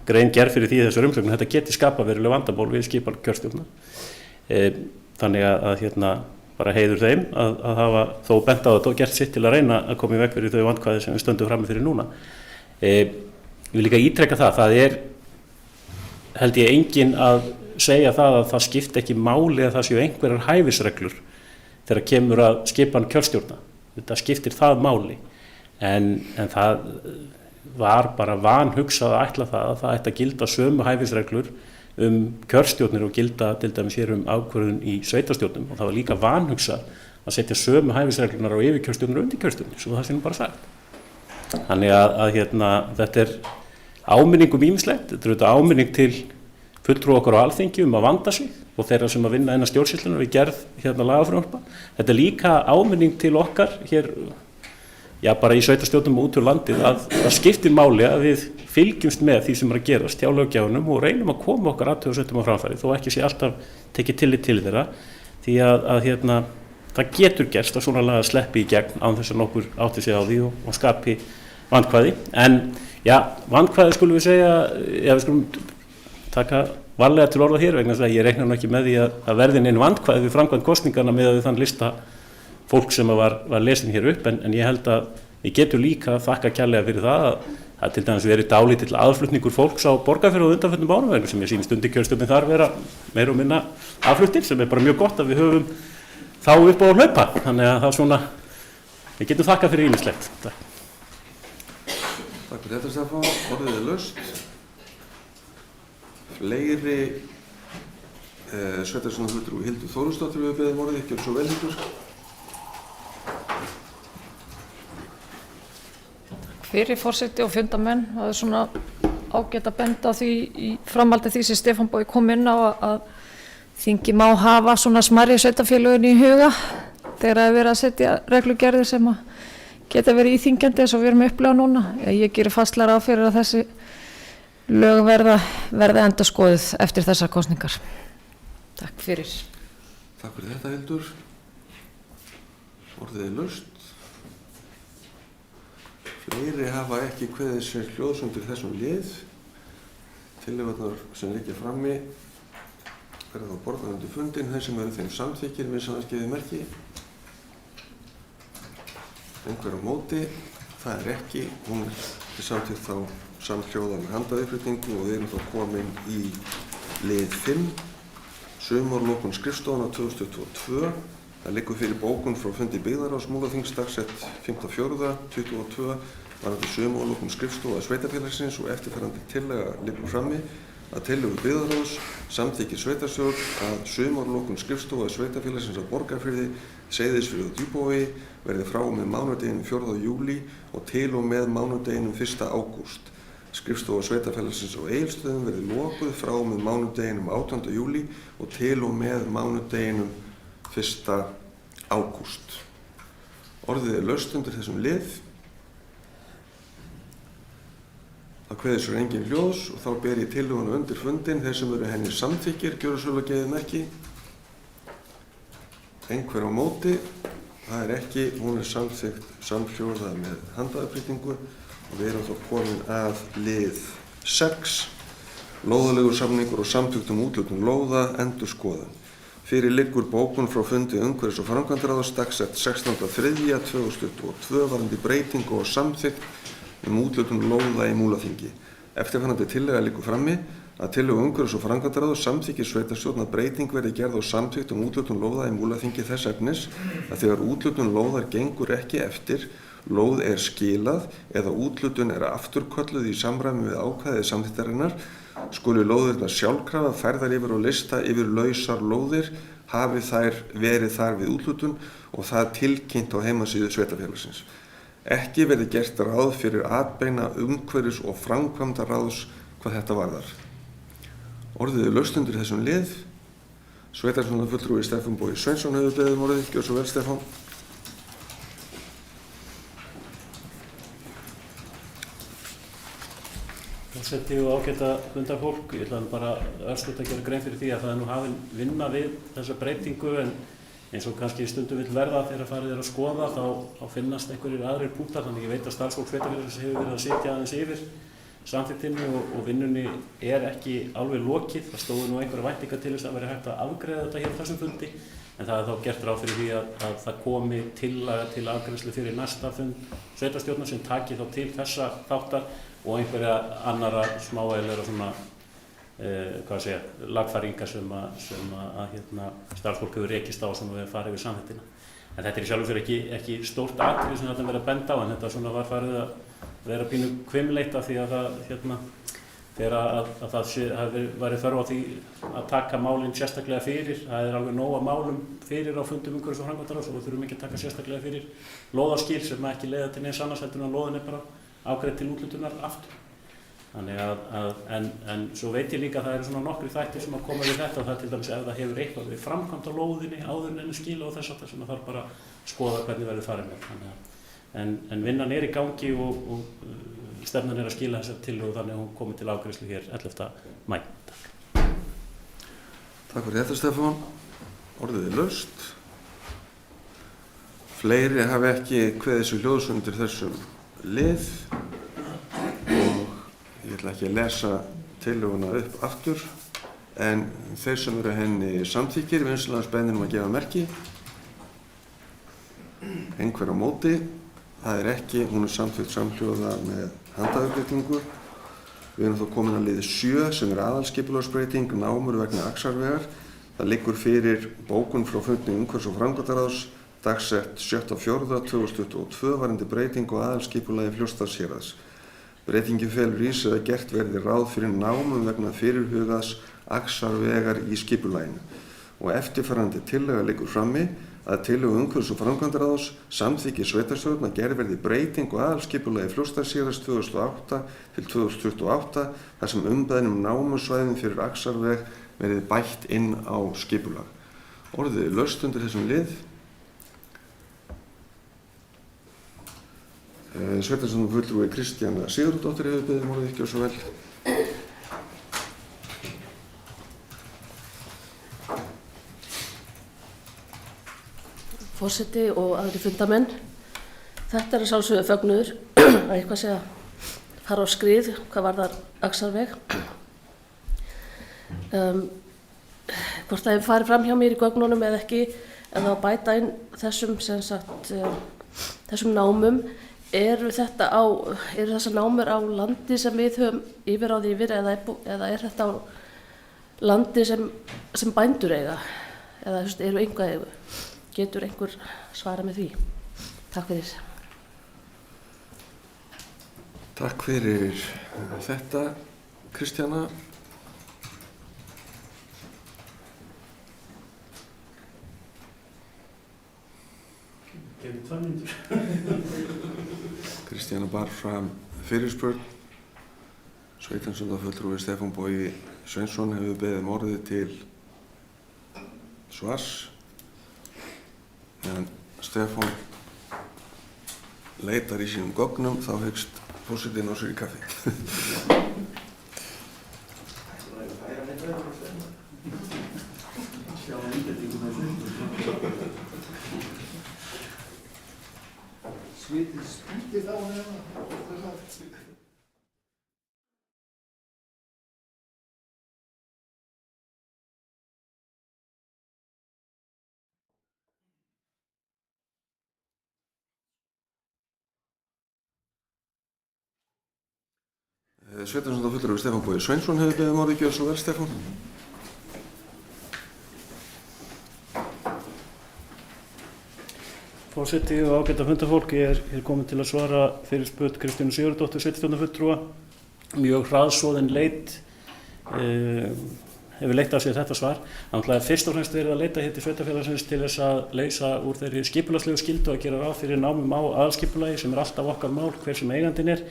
grein gerð fyrir því þessar umsögn, þetta geti skapa veruleg vandamál við skipan kjörstjórnar. Þannig að bara heiður þeim að hafa þó bent á þetta og gert sitt til að reyna að koma í veg fyrir þau vandkvæði sem við stöndum frammi fyrir núna. Ég vil líka ítreka það held ég enginn að segja það að það skipti ekki máli að það séu einhverjar hæfisreglur þegar kemur að skipan kjörstjórna. Þetta skiptir það máli, en það var bara vanhugsað að ætla það að það ætti að gilda sömu hæfisreglur kjörstjórnir og gilda til dæmis hér ákvörðun í sveitarstjórnum, og það var líka vanhugsað að setja sömu hæfisreglunar á yfirkjörstjórnir og undirkjörstjórnir, svo það sé nú bara sagt. Þannig að þetta er áminning ýmislegt, þetta er auðvitað áminning til fulltrúa okkar á Alþingi að vanda sig og þeirra sem að vinna innan stjórnsýslunnar við gerð lagafrumvarpa. Þetta er líka áminning til okkar hér, bara í sveitarstjórnum og út úr landið, að það skiptir máli að við fylgjumst með því sem er að gerast hjá löggjafanum og reynum að koma okkar athugasemdum á framfæri, þó ekki sé alltaf tekið tillit til þeirra, því að það getur gerst að svona laga sleppi í gegn án þess að nokkur átti sig á því og skapi vandkvæði. En vandkvæði skulum við segja, við skulum taka varlega til orða hér, vegna þess að ég reikna nú ekki með því að verði nein vandkvæði við framkvæmd kosninganna miðað við þann lista fólk sem var lesin hér upp, en ég held að við getum líka að þakka kærlega fyrir það að til dæmis verið dálítill aðflutningur fólks á Borgarfirði á undanförnum árum, sem ég sýnist undirkjörstjórnin þar vera meira og minna aðfluttir, sem er bara mjög gott að við höfum þá upp á að hlaupa. Þannig að það svona, við getum þakkað fyrir ýmislegt. Takk fyrir þetta, Stefán. Orðið er laust. Fleiri sveitarstjórnarfulltrúi Hildur Þórusdóttir við beðum orðið, gjörðu svo vel, Hildur. Fyrir forseti og fundamenn, það er svona ágætt að benda því í framhaldi því sem Stefán Bogi kom inn á að þingi má hafa svona smærri sveitarfélögin í huga þegar það er verið að setja reglugerðir sem að geta verið íþyngjandi eins og við erum að upplifa núna. Ég gerir fastlega ráð fyrir að þessi lög verða endurskoðuð eftir þessar kosningar. Takk fyrir. Takk fyrir þetta, Hildur. Orðið er laust. Fleiri hafa ekki kveðið sér hljóðs undir þessum lið. Tillögurnar sem liggja frammi verða þá borðnar undir fundinn. Þeir sem eru þeim samþykkir við samþykkið merki. Einhver á móti, það er ekki. Hún er samþykkt þá samhljóða með handauppflytningu og við erum þá komin í lið 5. Sumarlokun skrifstofuna 2022. Það liggur fyrir bókun frá fundi byggðarráðs Múlaþings dagsett 5.4.22 varðandi sumarlokun skrifstofa sveitarfélagsins og eftirfarandi tillaga liggur frammi. að tillögu byggðarráðs samþykkir sveitarstjórn að sumarlokun skrifstofa sveitarfélagsins á Borgarfirði, Seyðisfirði og Djúpavogi verði frá og með mánudeginum 4. júlí og til og með mánudeginum 1. ágúst. Skrifstofa sveitarfélagsins á Egilsstöðum verði lokuð frá og með mánudeginum 18. júlí og til og með mánudeginum 1. ágúst. Orðið laust undir þessum lið. Það kveður sér engin hljóðs og þá ber ég tillöguna undir fundinn. Þeir sem eru henni samþykkir, gjöra svo geðið merki. Einhver á móti, það ekki, hún samþykkt samhljóða með handaðarbyggingu og við erum þá komin að lið 6, lóðalegur samningur og samþykktum úthlutun lóða, endurskoðun. Fyrir liggur bókun frá fundi umhverfis- og framkvæmdaráðs dagsett 16.3.2022 varðandi breytingu og samþykkt úthlutun lóða í Múlaþingi. Eftirfarandi tillaga liggur frammi að tillögu umhverfis- og framkvæmdaráðs samþykkir sveitarstjórn að breyting verði gerð á samþykkt úthlutun lóða í Múlaþingi þess efnis að þegar úthlutun lóðar gengur ekki eftir, lóð er skilað eða úthlutun er afturkölluð í samræmi við ákvæði samþykktarinnar, skuli lóðirnar sjálfkrafa færðar yfir á lista yfir lausar lóðir hafi þær verið þar við úthlutun og það tilkynnt á heimasíðu sveitarfélagsins. Ekki verði gert ráð fyrir atbeina umhverfis- og framkvæmdaráðs hvað þetta varðar. Orðið laust undir þessum lið. Sveitarstjórnarfulltrúi Stefán Bogi Sveinsson hefur beðið orðið. Gjörðu svo vel, Stefán. Forseti og ágæta fundarfólk, ég ætla bara örstutt að gera grein fyrir því að það er nú hafin vinna við þessa breytingu en eins og kannski stundum vill verða þegar farið að skoða þá finnast einhverjir aðrir punktar, þannig ég veit að starfsfólk sveitarfélagsins hefur verið að sitja aðeins yfir samþykktinni og vinnunni er ekki alveg lokið. Það stóðu nú einhverja væntingar til þess að vera hægt að afgreiða þetta hér á þessum fundi en það er þá gert ráð fyrir því að það komi tillaga til afgreiðslu fyrir næsta fund sveitarstjórnar sem taki þá til þessa þáttar og einhverja annara smávægilegra svona lagfæringar sem starfsfólk hefur rekist á sem við farið við samþykktina. En þetta er í sjálfu fyrir ekki stórt atriði sem þetta verið að benda á en þetta svona var farið að vera pínu hvimleitt af því að þegar það væri þörf á því að taka málinn sérstaklega fyrir. Það er alveg nóg af málum fyrir á fundum umhverfis- og framkvæmdaráðs og við þurfum ekki að taka sérstaklega fyrir lóðarskil sem ekki leiða til neins annars heldur en að lóðin er bara afgreidd til úthlutunar aftur. Þannig en svo veit ég líka að það eru svona nokkri þættir sem að koma við þetta og það til dæmis ef það hefur eitthvað við framkvæmt á lóðinni áður en enn skila og þess aftur sem þarf bara að skoða hvernig verður farið með. En vinnan er í gangi og stefnan er að skila þessar tillögu þannig að hún komi til afgreiðslu hér 11. maí. Takk fyrir þetta, Stefán. Orðið er laust. Fleiri hafi ekki kveðið sér hljóðs undir þessum lið og ég ætla ekki að lesa tillöguna upp aftur en þeir sem eru henni samþykkir vinsamlegast beðnir að gefa merki. Einhver á móti. Það er ekki, hún er samþykkt samhljóða með handaðarbyggingu. Við erum þá komin að liði 7 sem er aðalskipulagsbreyting, námur vegna Axarvegar. Það liggur fyrir bókun frá fundi umhverfis- og framkvæmdaráðs dagsett 7.4.2022 varðandi breytingu á aðalskipulagi Fljótsdalshéraðs. Breytingin felur í sér að gert verði ráð fyrir námum vegna fyrirhugaðs Axarvegar í skipulaginu og eftirfarandi tillaga liggur frammi að tillögu umhverfis- og framkvæmdaráðs samþykki sveitarstjórn að gerð verði breytingu á aðalskipulagi Fljótsdalshéraðs 2008 til 2028 þar sem umbeðnum námusvæðum fyrir Axarveg verði bætt inn á skipulag. Orðið er laust undir þessum lið. Sveitarstjórnarfulltrúi Kristjana Sigurðardóttir hefur beðið orðið. Ekki og svo vel. Forseti og aðri fundamenn. Þetta er að sjálfsögðu fögnuður að eitthvað sé að fara á skrið hvað varðar Axarveg. Hvort það hefur farið fram hjá mér í gögnunum eða ekki, eða að bæta inn þessum námum, eru þessar námur á landi sem við höfum yfirráð yfir eða er þetta á landi sem bændur eiga eða eru einhvað eigu? Getur einhver svara með því? Takk fyrir. Takk fyrir þetta, Kristjana. 2 mínútur. Kristjana bar fram fyrirspurn. Sveitarstjórnarfulltrúi Stefán Bogi Sveinsson hefur beðið orðið til svars. Meðan Stefán leitar í sínum gögnum þá hyggst forsetinn á sér í kaffi. Svitið spýtið á hérna. Sveitarstjórnarfulltrúi Stefán Bogi Sveinsson hefur beðið orðið. Gjörðu svo vel, Stefán. Forseti og ágæta fundarfólk, ég er komin til að svara fyrirspurn Kristínu Sigurðardóttur sveitarstjórnarfulltrúa. Mjög hraðsoðin leit hefur leitt af sér þetta svar. Náttúrulega er fyrst og fremst verið að leita hér til sveitarfélagsins til þess að leysa úr þeirri skipulagslegu skyldu að gera ráð fyrir námum á aðalskipulagi sem er alltaf okkar mál hver sem eigandinn er.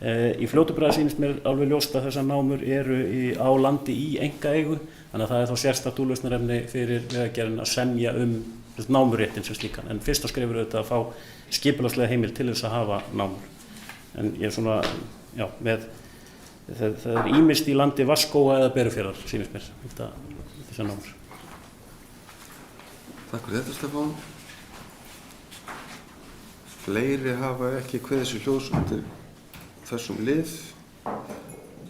Í fljótu bragði sýnist mér alveg ljóst að þessar námur eru á landi í einkaeigu, þannig að það er þá sérstakt úrlausnarefni fyrir Vegagerðina að semja námuréttin sem slíkan. En fyrsta skrefur auðvitað að fá skipulagslega heimild til þess að hafa námur. En ég er svona, já, það er ýmist í landi Vatnsskóga eða Berufjarðar, sýnist mér, þessar námur. Takk fyrir þetta, Stefán. Fleiri hafa ekki kveðið sér hljóðs undir þessum lið.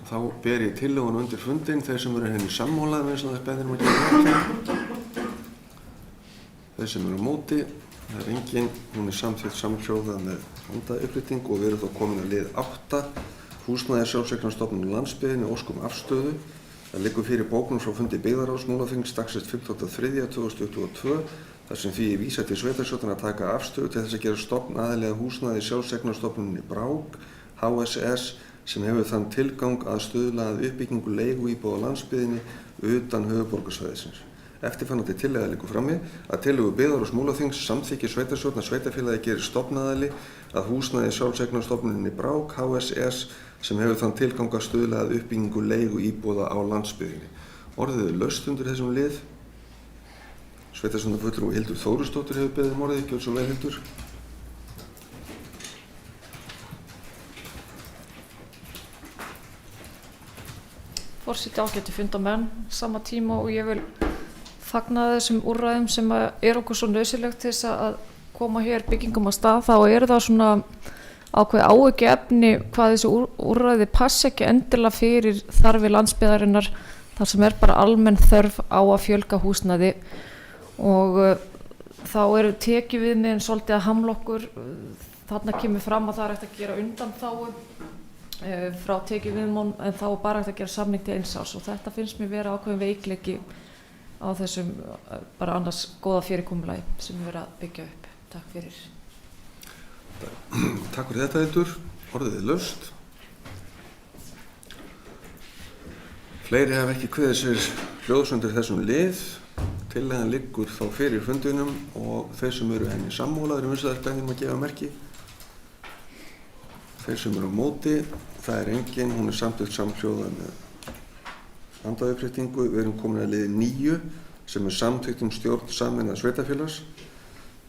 Þá ber ég tillögun undir fundinn. Þeir sem eru henni sammála með þess að þess beðir að gera þetta. Þeir sem eru á móti, það er engin, hún er samþykkt samhljóða með handaupplyfting og við erum þá komin að lið 8. Húsnæði sjálfseignarstofnun á landsbyggðinni óskum afstöðu. Það liggur fyrir bókun frá fundi byggðarráðs Múlaþings dagsett 15.3.2022 þar sem því er vísað til sveitarstjórnar að taka afstöðu til þess að gera stofnaðilega húsnæði sjálfseignarstofnuninni Brák HSS sem hefur þann tilgang að stuðla að uppbyggingu leiguíbúða á landsbyggðinni utan höfuðborgarsvæðisins. Eftirfarandi tillaga liggur frammi að tillögu byggðarráðs Múlaþings samþykki sveitarstjórn að sveitarfélagið gerir stofnaðili að húsnæði sjálfseignarstofnuninni Brák HSS sem hefur þann tilgang að stuðla að uppbyggingu leiguíbúða á landsbyggðinni. Orðið er laust undir þessum lið. Sveitarstjórnarfulltrúi Hildur Þórusdóttir hefur beðið orðið. Gjörðu svo vel, Hildur. Forseti, ágætu fundarmenn, sama tíma og ég vil fagna þessum úrræðum sem er okkur svo nauðsynlegt til þess að koma hér byggingum á stað, þá er það svona ákveðið áhyggjuefni hvað þessi úrræði passi ekki endilega fyrir þarfir landsbyggðarinnar þar sem er bara almenn þörf á að fjölga húsnæði og þá eru tekjuviðmiðin svolítið að hamla okkur. Þarna kemur fram að það er hægt að gera undanþágu frá tekjuviðmiðum en þá er bara hægt að gera samning til 1 árs og þetta finnst mér vera ákveðin veikleiki á þessum bara annars góða fyrirkomulagi sem við verðum að byggja upp. Takk fyrir. Takk fyrir þetta, Hildur. Orðið er laust. Fleiri hafa ekki kveðið sér hljóðs undir þessum lið. Tillagan liggur þá fyrir fundinum og þeir sem eru henni sammála eru beðnir að gefa merki. Þeir sem eru á móti, það er engin, hún er samþykkt samhljóða með handaupplyftingu. Við erum komin að liði 9 sem er samþykkt stjórn sameinaðs sveitarfélags.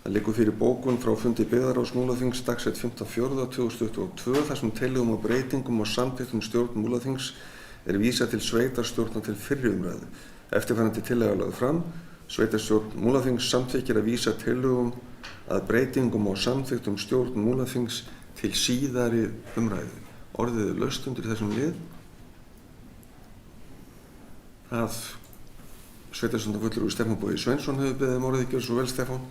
Það liggur fyrir bókun frá fundi byggðarráðs Múlaþings dagsett 15.4.2022 þar sem tillögum og breytingum og samþykktum stjórn Múlaþings er vísað til sveitarstjórnar til fyrri umræðu. Eftirfarandi tillaga lögð fram. Sveitarstjórn Múlaþings samþykkir að vísa tillögum að breytingum og samþykktum stjórn Múlaþings til síðari umræðu. Orðið er laust undir þessum lið. Það sveitarstjórnarfulltrúi Stefán Bogi Sveinsson hefur beðið orðið. Gjörðu svo vel, Stefán.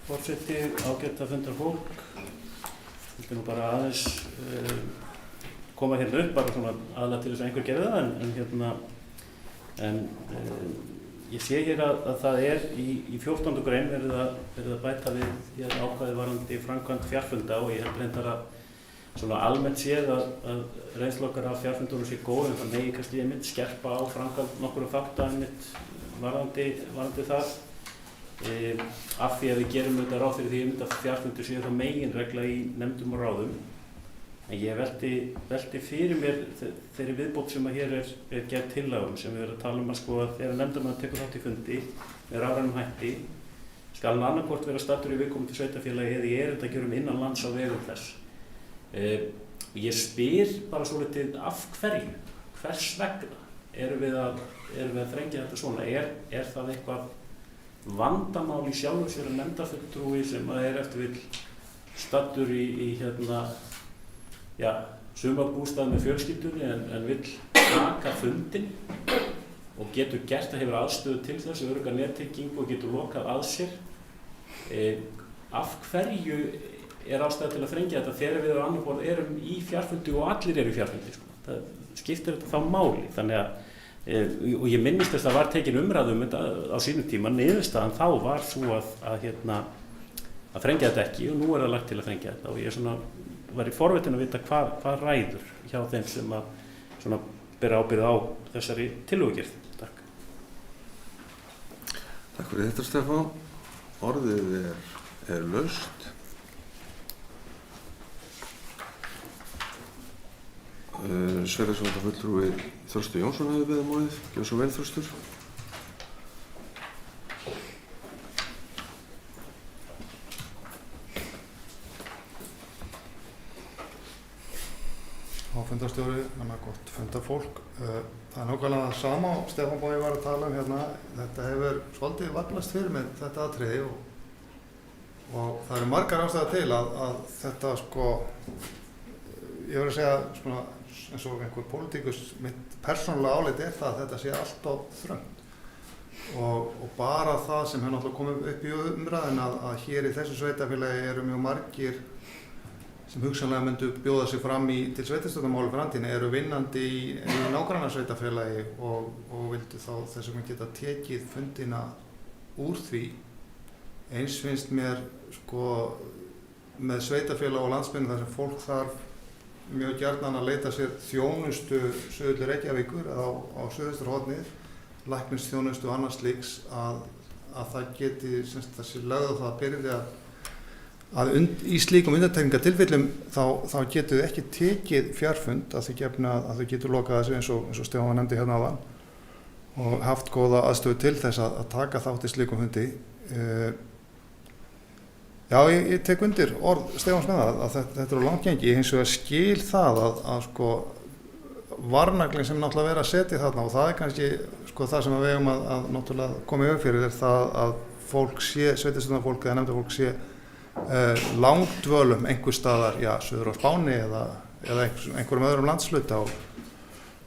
Forseti, ágæta fundarfólk, ég vil nú bara aðeins koma hérna upp, bara svona aðlega til þess að einhver gerði það, en ég sé hér að það er í 14. grein verið að bæta við ákvæði varðandi framkvæmd fjarfunda og ég held reyndar svona almennt séð að reynsla okkar af fjarfundunum sé góð, en það megi kannski einmitt skerpa á framkvæmd nokkurra þátta einmitt varðandi það. Af því að við gerum þetta ráð fyrir því einmitt að fjarfundur séu þá meginregla í nefndum og ráðum. En ég velti fyrir mér þeirri viðbót sem að hér er gerð tillögum, sem við erum að tala að sko að þegar nefndarmaður tekur þátt í fundi með rafrænum hætti, skal hann annarkvort vera staddur í viðkomandi sveitarfélagi eða í erindagjörðum innan lands á vegum þess. Ég spyr bara svolítið af hverju, hvers vegna erum við að þrengja þetta svona? Er það eitthvað vandamál í sjálfu sér að nefndarfulltrúi sem að eftir vill staddur í sumarbústað með fjölskyldunni en vill taka fundin og getur gert að hefur aðstöðu til þess, örugga nettengingu og getur lokað að sér. Af hverju er ástæða til að þrengja þetta þegar við á annar borð erum í fjarfundi og allir eru í fjarfundi? Það skiptir þetta þá máli. Þannig að, og ég minnist þess að það var tekin umræðu um þetta á sínum tíma, niðurstaðan þá var svo að þrengja þetta ekki, og nú er það lagt til að þrengja þetta, og ég var í forvitin að vita hvað ræður hjá þeim sem að bera ábyrgð á þessari tillögugerð. Takk. Takk fyrir þetta, Stefán. Orðið er laust. Sveitarstjórnarfulltrúi Þröstur Jónsson hefur beðið um orðið. Gjörðu svo vel, Þröstur. Fundarstjóri, gott fundarfólk. Það nákvæmlega það sama og Stefán Bogi var að tala um hérna. Þetta hefur svolítið vaglast fyrir mig, þetta atriði, og það eru margar ástæður til að þetta ég verður að segja eins og einhver pólitíkus, mitt persónulega álit það að þetta sé allt á þröngt. Og bara það sem hefur náttúrulega komið upp í umræðin að hér í þessu sveitarfélagi eru mjög margir sem hugsanlega myndu bjóða sig fram til sveitarstjórnarmála í framtíðinni, eru vinnandi í nágrannasveitarfélagi og vildu þá þess vegna geta tekið fundina úr því. Eins finnst mér með sveitarfélag og landsbyggðum þar sem fólk þarf mjög gjarnan að leita sér þjónustu suður til Reykjavíkur á suðausturhornið, læknisþjónustu og annars slíks, að það geti þessi lögð á það að byrja að í slíkum undantekningartilfellum þá getur þau ekki tekið fjarfund að þau getur lokað þessu eins og Stefán nefndi hérna áðan og haft góða aðstöðu til þess að taka þátt í slíkum fundi. Já, ég tek undir orð Stefáns með að þetta eru langgengi. Ég hins vegar skil það að varnagling sem náttúrulega verið að setja þarna, og það kannski það sem við eigum að náttúrulega koma í fyrir það að fólk sé, sveitarstjórnarfólk eða nefndarfólk sé langdvölum einhver staðar, suður á Spáni eða einhverjum öðrum landshluta og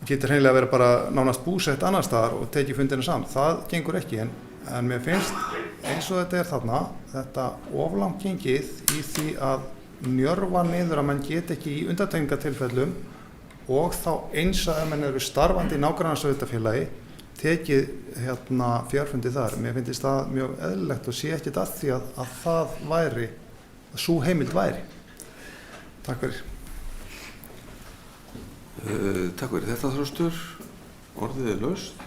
getur hreinlega verið bara nánast búsett annar staðar og tekið fundina saman. Það gengur ekki, en mér finnst eins og þetta þarna, þetta oflangt gengið í því að njörfa niður að mann get ekki í undantekningartilfellum og þá eins að menn eru starfandi í nágrannasveitarfélagi tekið fjarfundi þar. Mér finnst það mjög eðlilegt og sé ekkert að því að það væri, að sú heimild væri. Takk fyrir. Takk fyrir þetta, Þröstur. Orðið er laust.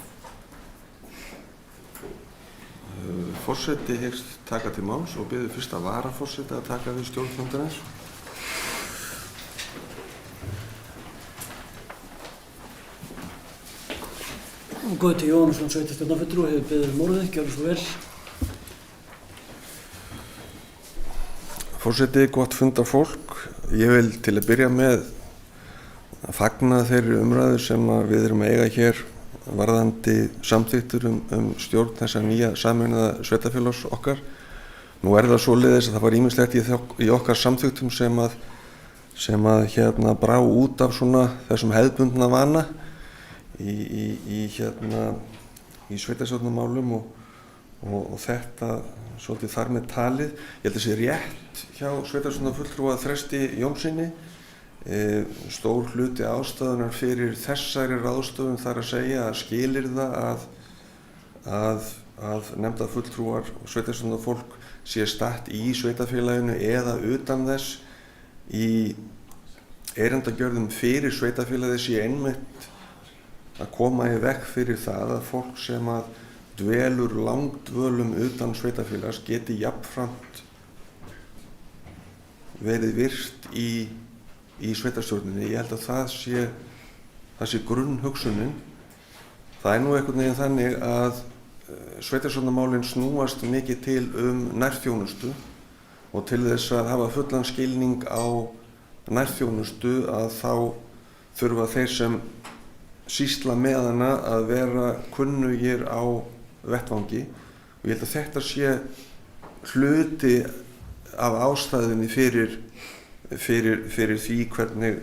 Forseti hyggst taka til máls og biður fyrsta varaforseta að taka við stjórn fundarins. Gauti Jóhannesson, sveitarstjórnarfulltrúi, hefur beðið um orðið. Gjörðu svo vel. Forseti, gott fundarfólk. Ég vil til að byrja með að fagna þeirri umræðu sem við erum að eiga hér varðandi samþykktur stjórn þessa nýja sameinaða sveitarfélags okkar. Nú er það svoleiðis að það var ýmislegt í okkar samþykktum sem að brá út af þessum hefðbundna vana í sveitarstjórnarmálum og þetta svolítið þar með talið. Ég held að sé rétt hjá sveitarstjórnarfulltrúa Þresti Jónssoni. Stór hluti ástæðunar fyrir þessari ráðstöfun þar að segja að skilyrða að nefndarfulltrúar og sveitarstjórnarfólk sé statt í sveitarfélaginu eða utan þess í erindagjörðum fyrir sveitarfélagið sé einmitt að koma í veg fyrir það að fólk sem að dvelur langdvölum utan sveitarfélags geti jafnframt verið virt í sveitarstjórninni. Ég held að það sé grunnhugsunin. Það er nú einhvern veginn þannig að sveitarstjórnarmálin snúast mikið til nærþjónustu og til þess að hafa fullan skilning á nærþjónustu að þá þurfa þeir sem sýsla með hana að vera kunnugir á vettvangi og ég held að þetta sé hluti af ástæðunni fyrir því hvernig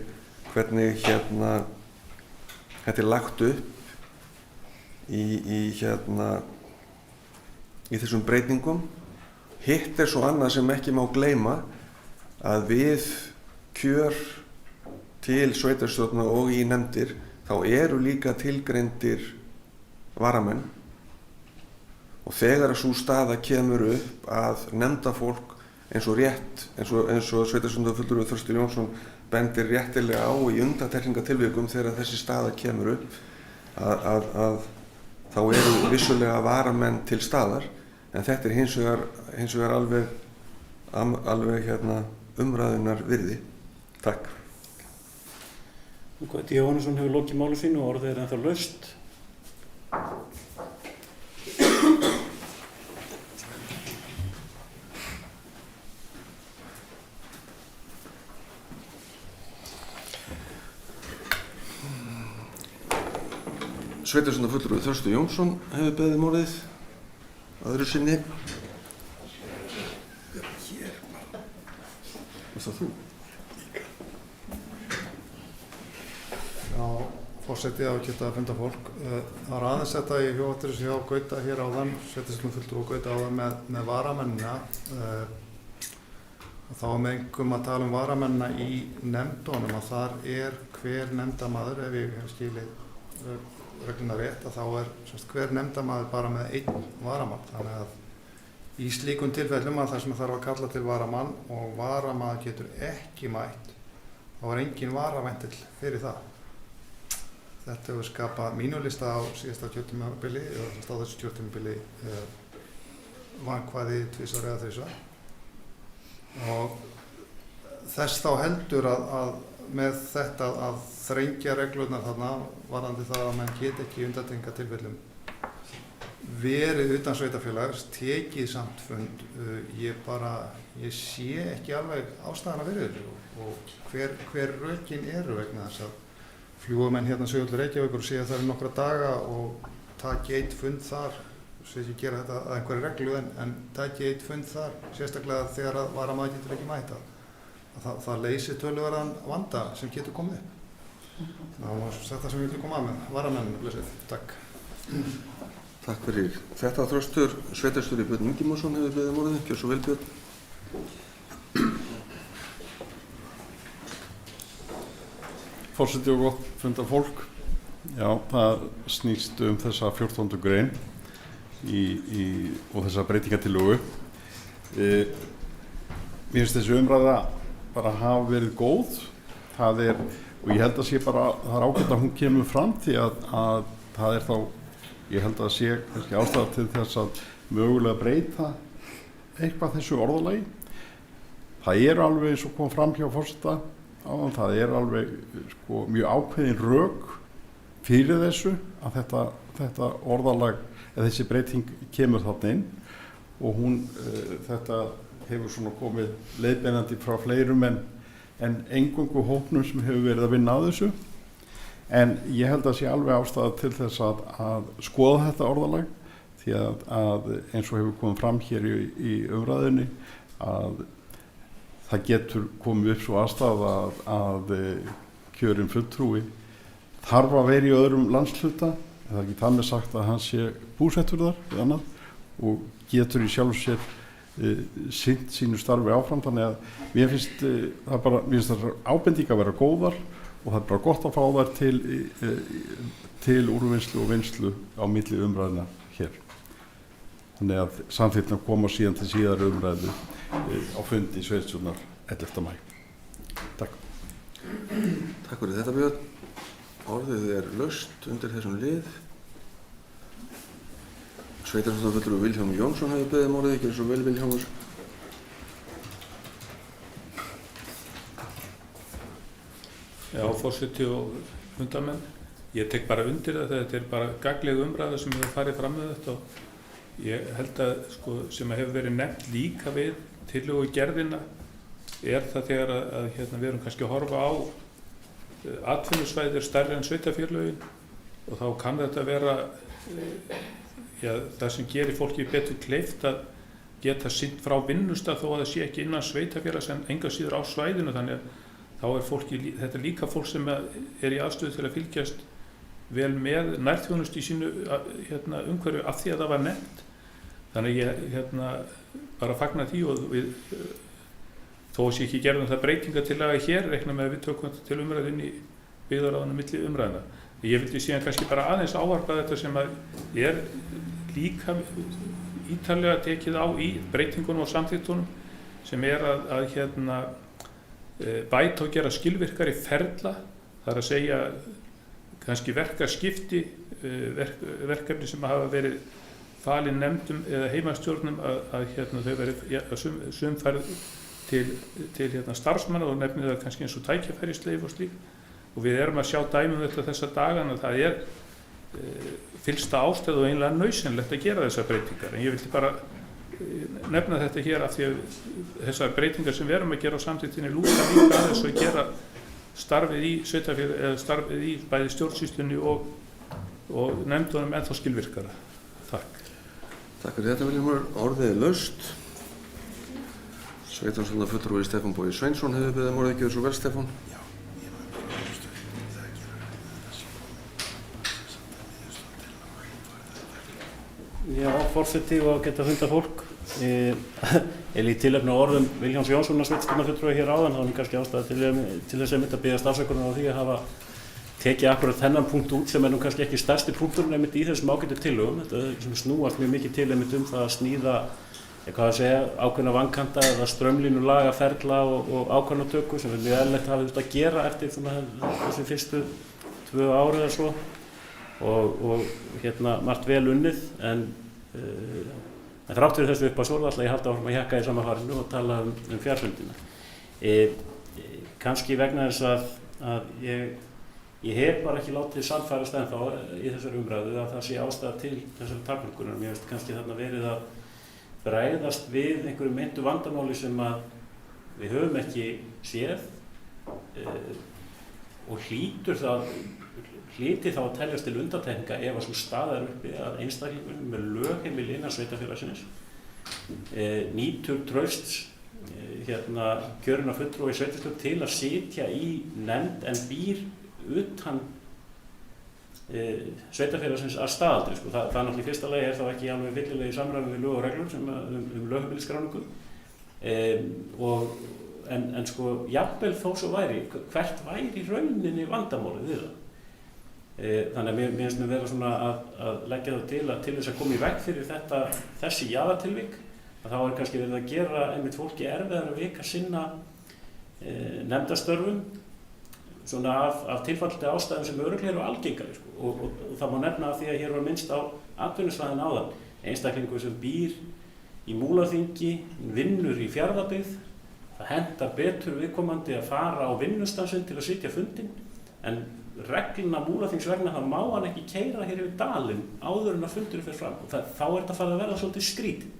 þetta er lagt upp í þessum breytingum. Hitt er svo annað sem ekki má gleyma að við kjör til sveitarstjórna og í nefndir þá eru líka tilgreindir varamenn og þegar að sú staða kemur upp að nefndafólk eins og sveitarstjórnarfulltrúi Þröstur Jónsson bendir réttilega á í undantekningatilvikum þegar þessi staða kemur upp að þá eru vissulega varamenn til staðar en þetta er hins vegar alveg umræðunar virði. Takk. Gauti Jóhannesson hefur lokið máli sínu og orðið ennþá laust. Sveitarstjórnarfulltrúi Þröstur Jónsson hefur beðið orðið öðru sinni. Og það þú? Já, forseti ágæta fundafólk. Það var aðeins þetta í hjá Gauta hér áðan, sveitarstjórnarfulltrúi Gauta áðan með varamennina. Þá var með einhverjum að tala varamennina í nefndunum að þar hver nefndamaður, ef ég hef skilið regluna rétt, að þá hver nefndamaður bara með einn varamann. Þannig að í slíkum tilfellum að það sem þarf að kalla til varamann og varamaður getur ekki mætt, þá er engin varaventill fyrir það. Þetta hefur skapað mínulista á síðasta kjörtímabili, eða á þessu kjörtímabili vankvæði tvisvar eða þrisvar. Og þess þá heldur að með þetta að þrengja reglurnar þarna varðandi það að mann get ekki í undantekningatilfellum verið utan sveitarfélags, tekið samt fund. Ég sé ekki alveg ástæðana fyrir þessu og hver rökin eru vegna þess að fljúgamenn hérna Suðurlands Reykjavíkur og sé að það eru nokkra daga og taki eitt fund þar, svo ekki gera þetta að einhverju reglu en taki eitt fund þar, sérstaklega þegar að varamaður getur ekki mæta. Það leysir töluverðan vanda sem getur komið upp. Það var þetta sem við viljum koma að með varamenninu, blessið. Takk. Takk fyrir. Þetta Þröstur, sveitarstjóri Björn Ingimarsson hefur beðið orðið. Gjör svo vel, Björn. Forseti og gott fundafólk. Já, það snýst þessa 14. grein og þessa breytingatillögu. Mér finnst þessi umræða bara hafa verið góð. Og ég held að sé bara, það er ágætt að hún kemur fram því að það er þá, ég held að sé kannski ástæða til þess að mögulega breyta eitthvað þessu orðalagi. Það eru alveg, eins og kom fram hjá forseta áðan, það eru alveg mjög ákveðin rök fyrir þessu að þetta orðalag, eða þessi breyting kemur þarna inn og þetta hefur svona komið leiðbeinandi frá fleirum en eingöngu hópnum sem hefur verið að vinna að þessu. En ég held að sé alveg ástæða til þess að skoða þetta orðalag því að eins og hefur komið fram hér í umræðinni að það getur komið upp svo aðstæða að kjörinn fulltrúi þarf að vera í öðrum landshluta, það er ekki þannig sagt að hann sé búsettur þar eða annað og getur í sjálf sér sinnt sínu starfi áfram, þannig að mér finnst það ábending að vera góðar og það er bara gott að fá þær til úrvinnslu og vinnslu á milli umræðina hér. Þannig að samþykktin koma síðan til síðari umræðu á fundi sveitarstjórnar 11. maí. Takk. Takk fyrir þetta, Björn. Orðið laust undir þessum lið. Sveitarstjórnarfulltrúi Vilhjálmur Jónsson hefur beðið orðið. Gjörðu svo vel, Vilhjálmur. Já, forseti og fundarmenn. Ég tek bara undir þetta er bara gagnleg umræða sem hefur farið fram með þetta og ég held að sem hefur verið nefnt líka við tillögugerðina það þegar að við erum kannski að horfa á atvinnusvæðir stærri en sveitarfélögin og þá kann þetta vera það sem gerir fólki betur kleift að geta sinnt frá vinnustað þó að það sé ekki innan sveitarfélags en enga síður á svæðinu, þannig að þá þetta líka fólk sem er í aðstöðu til að fylgjast vel með nærþjónustu í sínu umhverfi af því að það var nefnt. Þannig ég bara fagna því og við þó að sé ekki gerðum það breytingatillaga hér, reikna með að við tökum þetta til umræðu inn í byggðarráðinu milli umræðuna. Ég vildi síðan kannski bara aðeins ávarpa þetta sem er líka ítarlega tekið á í breytingunum og samþykktunum sem að bæta og gera skilvirkari ferla, þar að segja kannski verkaskipti, verkefni sem hafa verið falin nefndum eða heimastjórnum að þau verið sumfærð til starfsmanna og nefnir það kannski eins og tækjafærisleif og slík og við erum að sjá dæmum þetta þessa dagana að það fyllsta ástæðu og einlega nauðsynlegt að gera þessar breytingar en ég vildi bara nefna þetta hér af því að þessar breytingar sem við erum að gera á samþykktinni lúta líka að þess að gera starfið í sveitarfélagi eða starfið í bæði stjórnsýslunni og nefndunum ennþá skilvirkara. Takk. Takk fyrir þetta, Vilhjálmur. Orðið laust. Sveitarstjórnarfulltrúi Stefán Bogi Sveinsson hefur beðið orðið. Gjörðu svo vel, Stefán. Já, forseti og geta fundafólk. Ég lít tilefni á orðum Vilhjálms Jónssonar sveitarstjórnarfulltrúa hér áðan, þá er kannski ástæða til þess að biðjast afsökunar á því að hafa tekið akkurat þennan punkt út sem nú kannski ekki stærsti punkturinn einmitt í þessum ágætu tillögum. Þetta sem snúast mjög mikið til einmitt það að sníða ákveðna vankanta eða strömlínulaga ferla og ákvarðanatöku sem við eðlilegt hafa þurft að gera eftir þessi fyrstu 2 ár eða svo og margt vel unnið en þrátt fyrir þessu uppásvörð ætla ég halda áfram að hjakka í sama farinu og tala fjarfundina. Kannski vegna þess að ég hef bara ekki látið sannfærast ennþá í þessari umræðu að það sé ástæða til þessari takmörkunar. Mér finnst kannski þarna verið að bregðast við einhverju meintu vandamáli sem að við höfum ekki séð og hlyti þá að teljast til undantekninga ef að sú staða uppi að einstaklingur með lögheimili innan sveitarfélagsins nýtur trausts kjörinna fulltrúa í sveitarstjórn til að sitja í nefnd en býr utan sveitarfélagsins að staðaldri. Það náttúrulega í fyrsta lagi þá ekki alveg villilega í samræmi við lög og reglur sem lögheimilisskráningu en jafnvel þó svo væri, hvert væri í rauninni vandamálið við það? Þannig að mér finnst mér vera svona að leggja það til þess að koma í veg fyrir þessi jaðartilvik að þá kannski verið að gera einmitt fólki erfiðara vik að sinna nefndastörfum svona af tilfallandi ástæðum sem örugglega eru algengari og það má nefna af því að hér var minnst á atvinnusvæðin áðan. Einstaklingur sem býr í Múlaþingi, vinnur í Fjarðabyggð, það hentar betur viðkomandi að fara á vinnustansinn til að sitja fundinn en regluna Múlaþings vegna þá má hann ekki keyra hér yfir dalinn áður en að fundurinn fer fram og þá þetta farið að verða svolítið skrítið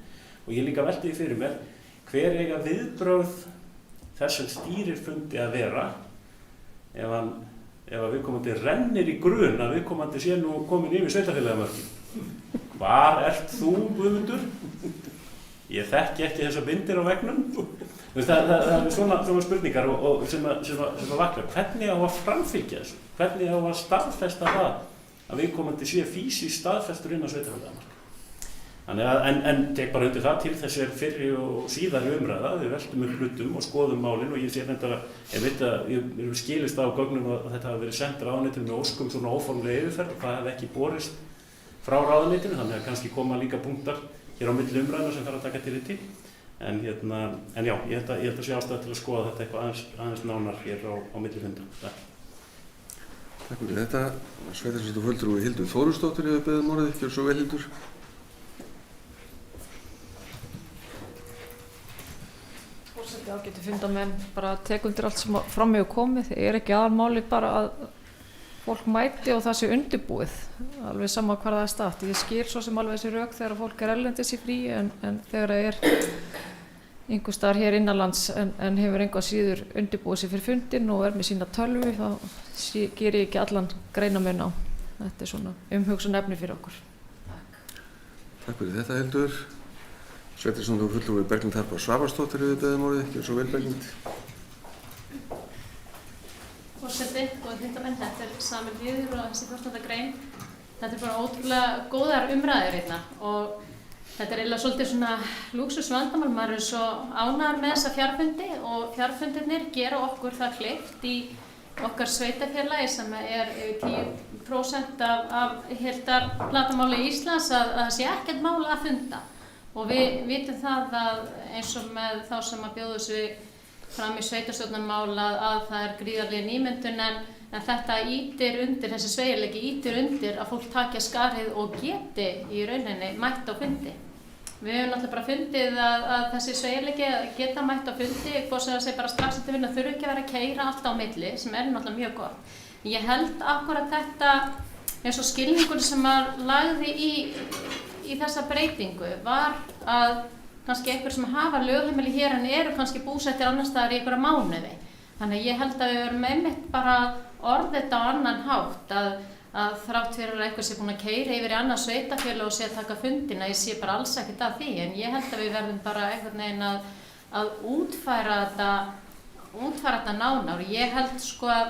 og ég líka velti því fyrir mér hver eiga viðbrögð þess sem stýrir fundi að vera ef að viðkomandi rennir í grun að viðkomandi sé nú komin yfir sveitarfélagamörkin. Hvar ert þú, Guðmundur? Ég þekki ekki þessa bindir á veggnum. Það er svona spurningar og sem að vakna. Hvernig á að framfylgja þessu? Hvernig á að staðfesta það að viðkomandi sé fýsískt staðfestur inn á sveitarfélagamörkin? En tek bara undir það til þess fyrri og síðari umræða, við veltum upp hlutum og skoðum málin og ég sé þetta ég skilist á gögnum að þetta hafi verið sent ráðuneytinu með óskum svona óformlega yfirferð og það hefði ekki borist frá ráðuneytinu þannig að kannski koma líka punktar hér á milli umræðna sem þarf að taka til. En já, ég held að sé ástæða til að skoða þetta eitthvað aðeins nánar hér á milli funda. Takk fyrir þetta. Sveitarstjórnarfulltrúi Hildur Þórusdóttir hefur beðið orðið, gjörðu svo vel, Hildur. Forseti, ágætu fundamenn, bara tek undir allt sem fram hefur komið. Það er ekki aðalmáli bara að fólk mæti og það sé undirbúið, alveg sama hvar það er statt. Ég skil svo sem alveg þessi rök þegar fólk er erlendis í frí en þegar það er einhvers staðar hér innanlands en hefur engu að síður undirbúið sér fyrir fundin og er með sína tölvu, þá ger ég ekki allan greinamun á. Þetta er svona umhugsun efni fyrir okkur. Takk fyrir þetta, Hildur. Sveitarstjórnarfulltrúi Berglind Harpa Svavarsdóttir hefur beðið orðið, gjörðu svo vel, Berglind. Forseti, góðir fundamenn, þetta er sami liður og þessi 14. grein. Þetta er bara ótrúlega góðar umræður hérna og þetta er eiginlega svolítið svona lúxusvandamál. Maður er svo ánægður með þessa fjarfundi og fjarfundirnir gera okkur það kleift í okkar sveitarfélagi sem er 10% af heildarplatamáli Íslands að það sé ekkert mál að funda. Og við vitum það að eins og með þá sem að bjóðu sig fram í sveitarstjórnarmál að það er gríðarleg nýmyndun en þetta ítir undir, þessi sveigjanleiki ítir undir að fólk taki skarið og geti í rauninni mætt á fundi. Við höfum náttúrulega bara fundið að þessi sveigjanleiki geta mætt á fundi, hvort sem það sé bara strax eftir vinna þurfi ekki að vera að keyra allt á milli sem er náttúrulega mjög gott. Ég held akkurat þetta eins og skilningur sem maður lagði í þessa breytingu var að kannski einhver sem hafa lögheimili hér en eru kannski búsettir annars staðar í einhverja mánuði. Þannig að ég held að við verum einmitt bara orðið þetta á annan hátt að þrátt fyrir að einhver sé búin að keyra yfir í annað sveitarfélag og sé að taka fundina, ég sé bara alls ekkert af því en ég held að við verðum bara einhvern veginn að útfæra þetta nánar og ég held sko að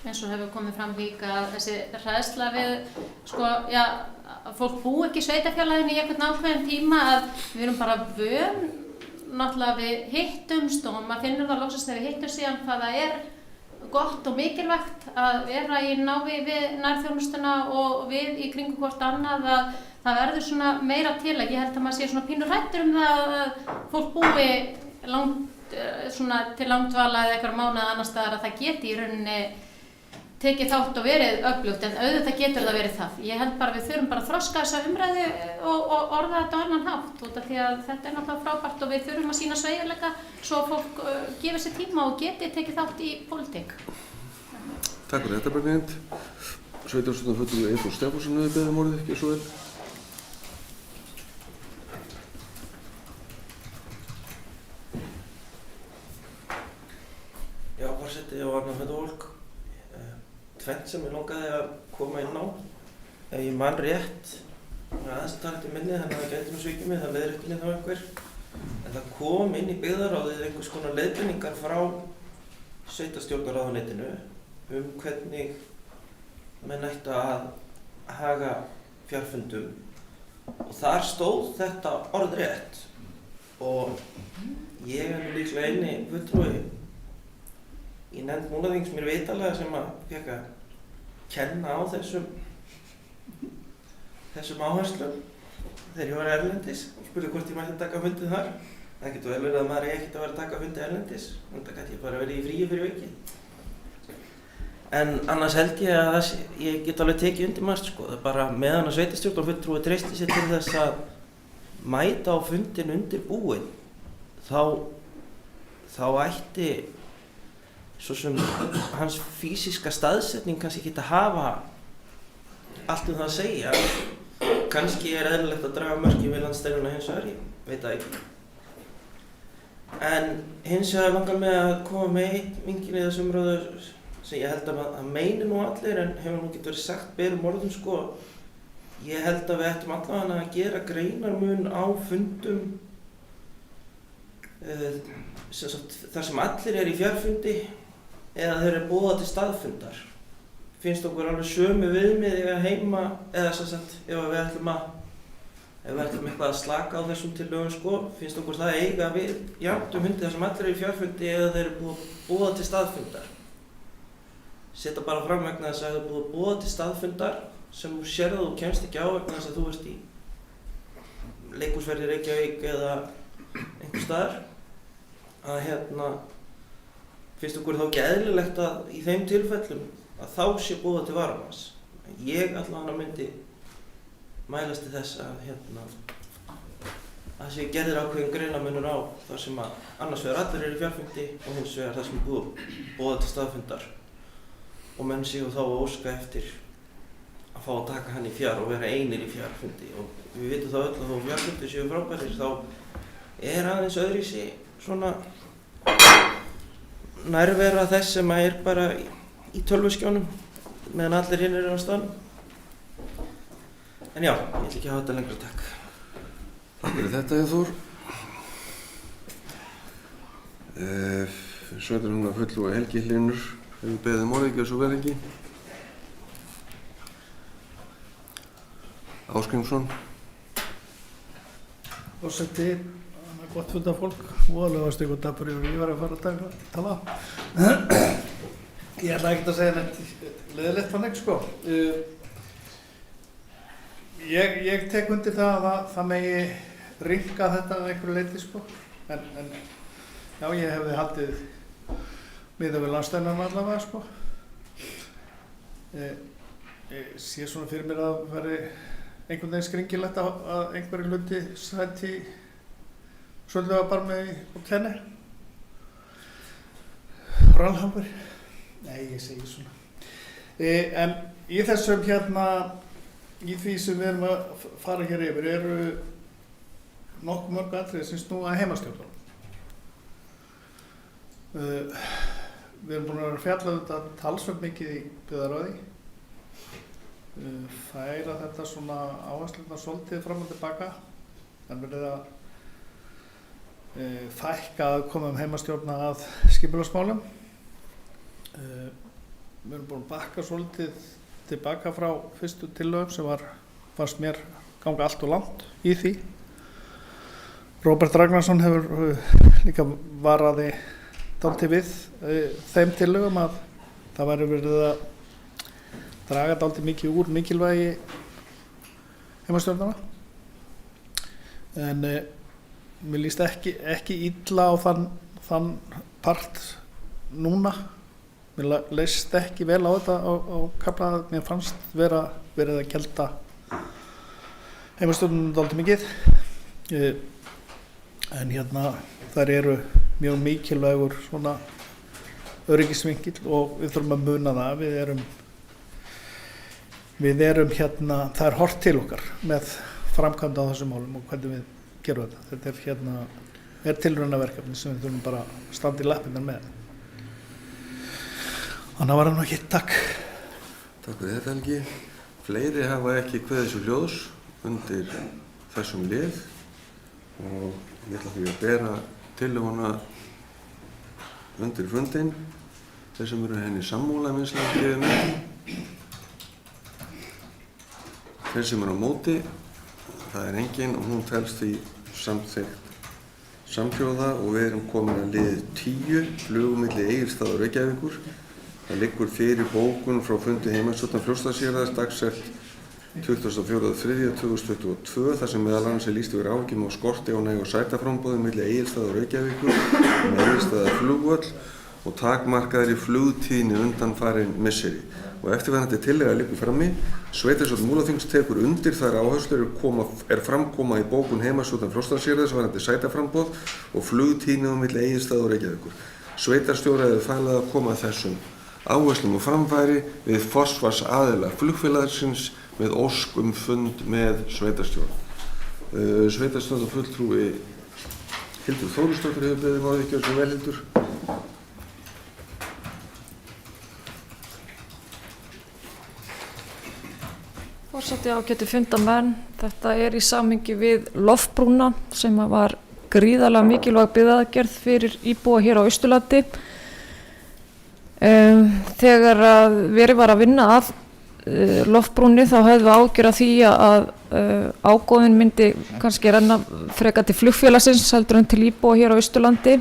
eins og hefur komið fram líka að þessi hræðsla við sko, já, að fólk búi ekki í sveitarfélaginu í einhvern ákveðin tíma að við erum bara vön náttúrulega við hittumst og maður finnur það loksast þegar við hittumst síðan hvað það er gott og mikilvægt að vera í návi við nærþjónustuna og við í kringu hvort annað að það verður svona meira til að ég held að maður sé svona pínur hrættur það að fólk búi svona til langdvala eða einhverja mánuði annars staðar að það geti í rauninni tekið þátt og verið öflugt en auðvitað getur það verið það. Ég held bara við þurfum bara að þroska þessa umræðu og orða þetta á annan hátt út af því að þetta er náttúrulega frábært og við þurfum að sýna sveigjanleika svo að fólk gefur sér tíma og geti tekið þátt í pólitík. Takk fyrir þetta, Berglind. Sveitarstjórnarfulltrúi Eyþór Stefánsson hefur beðið orðið, gjörðu svo vel. Já, forseti og annað fundafólk. Tvennt sem ég langaði að koma inn á. Ef ég man rétt, aðeins að tala eftir minni þannig að það gæti svikið mig, það leiðrétti mig þá einhver. En það kom inn í byggðarráðið einhvers konar leiðbeiningar frá sveitarstjórnarráðuneytinu hvernig menn ættu að haga fjarfundum. Og þar stóð þetta orðrétt. Og ég er líklega eini fulltrúi í nefnd Múlaþings mér vitalega sem að fékk að kenna á þessum áherslum þegar ég var erlendis og spurði hvort ég mætti taka fundið þar. Það getur vel verið að maður ekki að vera að taka fundið erlendis, en það gæti ég bara verið í fríi fyrir vikið. En annars held ég að ég get alveg tekið undir margt sko, það bara meðan að sveitarstjórnarfulltrúi treysti sér til þess að mæta á fundin undir búin, þá ætti svo sem hans físiska staðsetning kannski geta að hafa allt það að segja. Kannski er eðlilegt að draga mörkin við landsteinuna hins vegar, ég veit það ekki. En hins vegar langar mig að koma með eitt vinkil í þessu umræðu sem ég held að meini nú allir en hefur nú getur verið sagt berum orðum sko. Ég held að við ættum allavega að gera greinarmun á fundum þar sem allir er í fjarfundi eða þeir eru boðað til staðfundar. Finnst okkur alveg sömu viðmið eða heima eða sem sagt ef við ætlum eitthvað að slaka á þessum tillögum sko, finnst okkur það eiga við jafnt hundi þar sem allir eru í fjarfundi eða þeir eru boðað til staðfundar. Setja bara fram vegna þess að það er boðað til staðfundar sem þú sérð að þú kemst ekki á vegna þess að þú ert í leikhúsferð í Reykjavík einhvers staðar, að finnst okkur þá ekki eðlilegt að í þeim tilfellum að þá sé boðað til varamanns. Ég allavega myndi mælast til þess að sé gerðir ákveðin greinarmunur á þar sem að annars vegar allir eru í fjarfundi og hins vegar það sem boðað til staðfundar og menn séu þá að óska eftir að fá að taka hann í fjár og vera einir í fjarfundi og við vitum þá öll að þó fjarfundi séu frábærir þá aðeins öðruvísi svona nærvera þess sem að bara í tölvuskjánum meðan allir hinn eru á staðnum. En já, ég ætla ekki að hafa þetta lengra, takk. Takk fyrir þetta, Þór. Sveitarstjórnar fulltrúi Helgi Hlynur hefur beðið morðingja svo vel ekki. Ásgrímsson. Forseti, gott fundafólk, voðalega varstu ykkur dapur yfir ég var að fara að tala. Ég ætla ekkert að segja neitt leiðilegt þannig, sko. Ég tek undir það að það megi rýmka þetta að einhverju leyti, sko. En já, ég hefði haldið miðað við landsteinana allavega, sko. Ég sé svona fyrir mér að það veri einhvern veginn skringilegt að einhverju hluti sæti Sölvheiðarbarmi og Kenni. Rallhammer. Nei, ég segi svona. En í þessum í því sem við erum að fara hér yfir eru nokkuð mörg atriði sem snúa að heimastjórnum. Við erum búin að vera að fjalla þetta talsvert mikið í byggðarráði. Færa þetta svona áherslurnar svolítið fram og tilbaka. En verið að fækka að koma heimastjórna að skipulagsmálum. Við erum búin að bakka svolítið tilbaka frá fyrstu tillögum sem fannst mér ganga allt og langt í því. Róbert Ragnarsson hefur líka varaði dálítið við þeim tillögum að það væri verið að draga dálítið mikið úr mikilvægi heimastjórnarna. En mér líst ekki illa á þann part núna. Mér leist ekki vel á þetta á kafla að mér fannst verið að gelda heimastjórnum dálítið mikið. En þær eru mjög mikilvægur svona öryggisvinkill og við þurfum að muna það. Við erum það er horft til okkar með framkvæmd á þessum málum og hvernig við gerum þetta. Þetta er tilraunaverkefni sem við þurfum bara að standa í lappirnar með. Þannig var hann ekki, takk. Takk fyrir þetta, Helgi. Fleiri hafa ekki kveðið svo ljós undir þessum lið og ég ætla því að bera tillöguna undir fundinn. Þeir sem eru henni sammála minnslega gefið með. Þeir sem eru á móti, það er engin og hún telst því samþykkt samhljóða og við erum komin að lið 10, flugum milli Egilsstaða og Reykjavíkur. Það liggur fyrir bókun frá fundi heimastjórnar Fljótsdalshéraðs dagsett 24.3.2022 þar sem meðal annars lýst yfir áhyggjum á skorti á nægu sætaframboði milli Egilsstaða og Reykjavíkur með Egilsstaða flugvöll og takmarkaðri flugtíðni undanfarin misseri. Og eftirfarandi tillaga liggur frammi. Sveitarstjórn Múlaþings tekur undir þær áherslur er framkoma í bókun heimastjórnar Fljótsdalshéraðs varðandi sætaframboð og flugtíðni á milli Egilsstaða og Reykjavíkur. Sveitarstjóra hefur falið að koma þessum áherslum og framfæri við forsvarsaðila flugfélagsins með ósk fund með sveitarstjórn. Sveitarstjórnar fulltrúi Hildur Þórisdóttir hefur beðið morðingja sem vel, Hildur. Forseti ágætu fundamenn, þetta er í samhengi við loftbrúna sem var gríðarlega mikilvæg byggðaaðgerð fyrir íbúa hér á Austurlandi. Þegar verið var að vinna að loftbrúnni þá höfðum við ágjör af því að ágóðin myndi kannski renna frekar til flugfélagsins heldur en til íbúa hér á Austurlandi.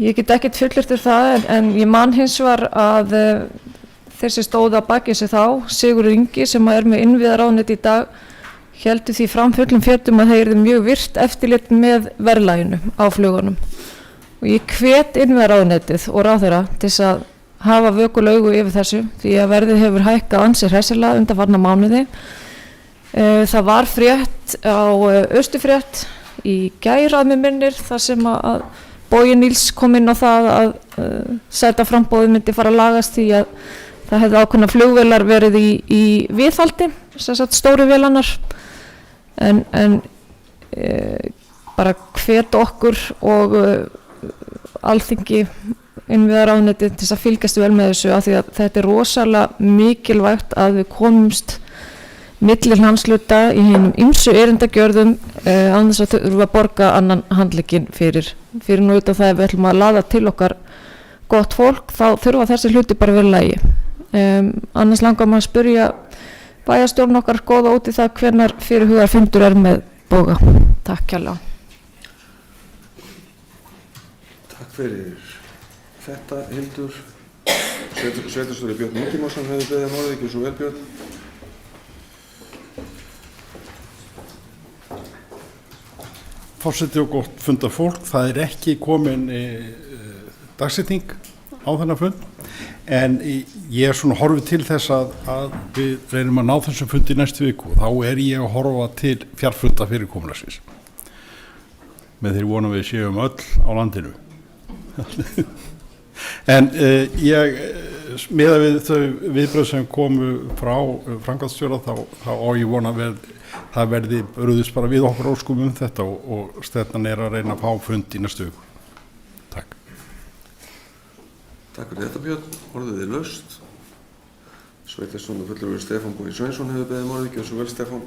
Ég get ekkert fullyrt það en ég man hins vegar að þeir sem stóðu að baki sig þá, Sigurður Ingi sem er með innviðaráðuneyti í dag, héldu því fram fullum fjötum að þeir eru mjög virt eftirlit með verðlaginu á flugunum. Og ég hvet innviðaráðuneytið og ráðherra til þess að hafa vökul augu yfir þessu því að verðið hefur hækkað ansi hressilega undanfarna mánuði. Það var frétt á Austurfrétt í gær að mig minnir þar sem að Bogi Níls kom inn á það að sætaframboðið myndi fara að lagast því að það hefði ákveðna flugvélar verið í viðhaldi, sem sagt stóru vélarnar, en bara hvet okkur og Alþingi innviðaráðuneytið til þess að fylgjast vel með þessu af því að þetta rosalega mikilvægt að við komumst milli hlandsluta í hinum ýmsu erindagjörðum án þess að þurfa að borga annan handlegginn fyrir nú utan það ef við ætlum að laða til okkar gott fólk þá þurfa þessi hluti bara að vera í lagi. Annars langar maður að spyrja bæjarstjórn okkar góða út í það hvenær fyrirhugaður fundur með Boga. Takk kærlega. Takk fyrir þetta, Hildur. Sveitarstjóri Björn Ingimarsson hefur beðið orðið, ekki svo vel, Björn. Forseti og gott fundafólk, það ekki komin dagsetning á þennan fund, en ég svona horfið til þess að við reynum að ná þessum fundi næstu viku og þá ég að horfa til fjarfunda fyrirkomulagsins með þeirri vonum við séum öll á landinu. En ég miðað við þau viðbrögð sem komu frá framkvæmdastjóra þá á ég vona það verði brugðist bara við okkur óskum þetta og stefnan að reyna að fá fund í næstu viku. Takk. Takk fyrir þetta, Björn. Orðið laust. Sveitarstjórnar fulltrúi Stefán Bogi Sveinsson hefur beðið orðið, ekki svo vel, Stefán.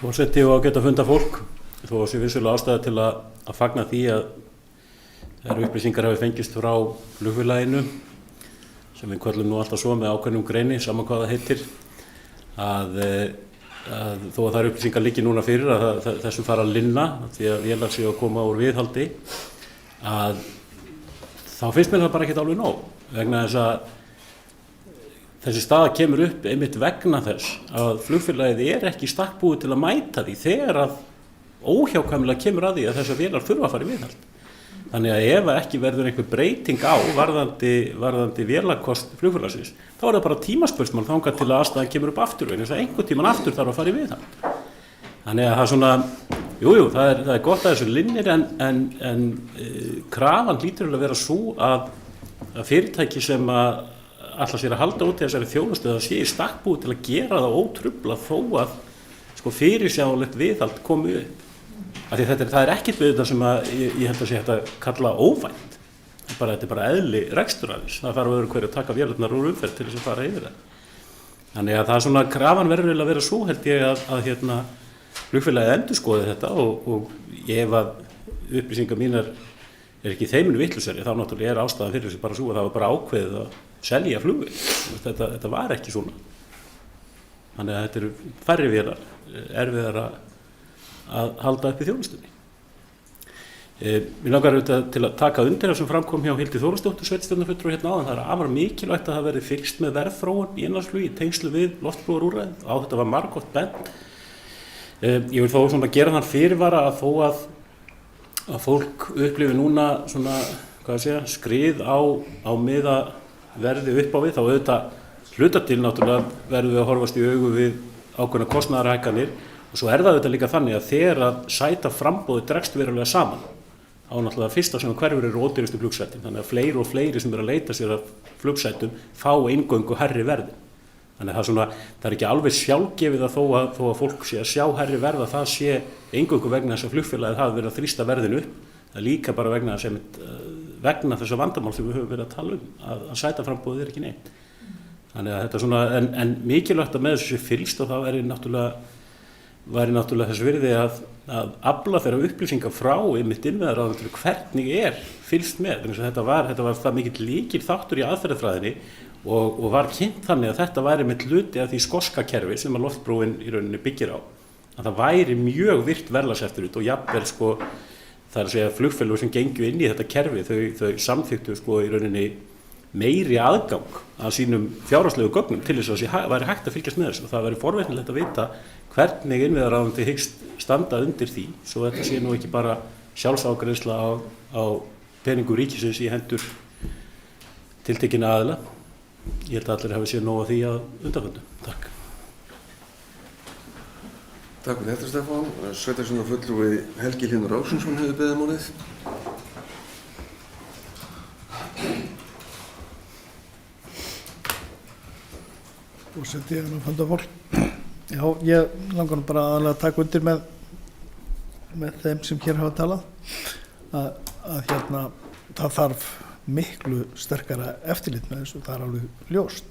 Forseti og ágæta fundafólk, þó sé vissulega ástæða til að fagna því að þær upplýsingar hafi fengist frá flugfélaginu sem við köllum nú alltaf svo með ákveðnum greini, saman hvað það heitir, að þó að þær upplýsingar liggi núna fyrir að þessum fara að linna, því að vélar séu að koma úr viðhaldi, að þá finnst mér það bara ekkert alveg nóg, vegna þess að þessi staða kemur upp einmitt vegna þess að flugfélagið ekki stakkbúið til að mæta því þegar að óhjákvæmilega kemur að því að þessar vélar þurfa að fara í viðhald. Þannig að ef ekki verður einhver breyting á varðandi vélakost flugfélagsins, þá það bara tímaspursmál þangað til að aðstæðan kemur upp aftur, vegna þess að einhvern tímann aftur þarf að fara í viðhald. Þannig að það svona, það er gott að þessu linnir en krafan hlýtur að vera svo að fyrirtæki sem að ætla sér að halda út í þessari þjónustu að sé í stakkbúið til að gera það ótruflað þó að fyrirsjáanlegt viðhald komi upp. Af því það ekkert við þetta sem ég held að sé hægt að kalla óvænt. Þetta er bara eðli reksturaðis. Það þarf að vera hverju að taka vélarnar úr umferð til þess að fara yfir það. Þannig að það svona krafan verður að vera svo held ég að flugfélagið endurskoði þetta og ef að upplýsingar mínar ekki þeiminu vittlusari þá náttúrulega ástæðan fyrir þessu bara svo að það var bara ákveðið að selja flugvél. Þetta var ekki svona. Þannig að þetta eru færri vélar, erfiðar að halda upp í þjónustunni. Mér langar til að taka undir það sem framkom hjá Hildi Þórðardóttur sveitarstjórnarfulltrúa hérna áðan. Það er afar mikilvægt að það verði fylgst með verðþróun í innanlandsflugi í tengslu við loftbrúarúrræðið. Á þetta var margoft bent. Ég vil þó svona gera þann fyrirvara að þó að fólk upplifi núna svona, skrið á miðaverði upp á við, þá auðvitað hluta til náttúrulega verðum við að horfast í augu við ákveðna kostnaðarhækkanir og svo það auðvitað líka þannig að þegar að sæta framboði dregst verulega saman á náttúrulega fyrsta sem hverfur eru ódýrustu flugsætin, þannig að fleiri og fleiri sem eru að leita sér af flugsætum fá eingöngu hærri verði. Þannig að það ekki alveg sjálfgefið að þó að fólk sé að sjá hærri verð að það sé eingöngu vegna þess að flugfélagið hafi verið að þrýsta verðinu upp, það er líka bara vegna þess að vandamál sem við höfum verið að tala að sæta framboðið ekki neitt. Þannig að þetta svona, en mikilvægt að með þessu sé fylgst og það væri náttúrulega þess virði að afla þeirra upplýsingar frá einmitt innviðaráðuneytinu hvernig fylgst með. Þannig að þetta var það mikill lykil þáttur í aðferðafræðinni og var kynnt þannig að þetta væri með hluti af því skoska kerfi sem að loftbrúin í rauninni byggir á. Að það væri mjög virt verðlagseftirlit og jafnvel það er að segja flugfélög sem gengju inn í þetta kerfi, þau samþyktu í rauninni meiri aðgang að sínum fjárhagslegu gögnum til þess að það væri hægt að fylgjast með þessu og það væri forvitnilegt að vita hvernig innviðaráðuneytið hyggst standa undir því svo þetta sé nú ekki bara sjálfsafgreiðsla á peningum ríkisins í hendur tiltekinna aðila. Ég held að allir hafi séð nóg af því að undanförnu. Takk. Takk fyrir þetta, Stefán. Sveitarstjórnarfulltrúi Helgi Hlynur Ásgrímsson hefur beðið málið. Forseti og fundafólk. Já, ég langar bara aðalega að taka undir með þeim sem hér hafa talað að það þarf miklu sterkara eftirlit með þessu, það alveg ljóst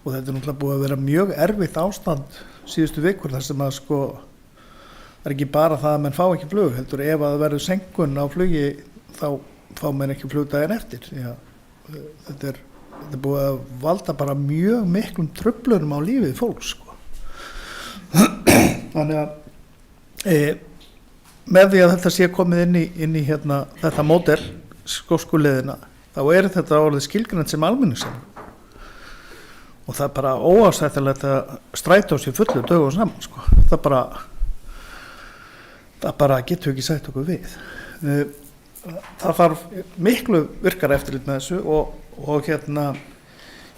og þetta náttúrulega búið að vera mjög erfitt ástand síðustu vikur þar sem að það ekki bara það að menn fá ekki flug heldur ef að það verður senkun á flugi þá fá menn ekki flugdaginn eftir þetta er búið að valda bara mjög miklum truflunum á lífið fólks þannig að með því að þetta sé komið inn í þetta módel skóskuleiðina þá þetta orðið skilgrænt sem almenningssamgöngur og það er bara óásættilegt að strætó sér fullu dögum saman það bara getur ekki sætt okkur við það þarf miklu virkara eftirlit með þessu og í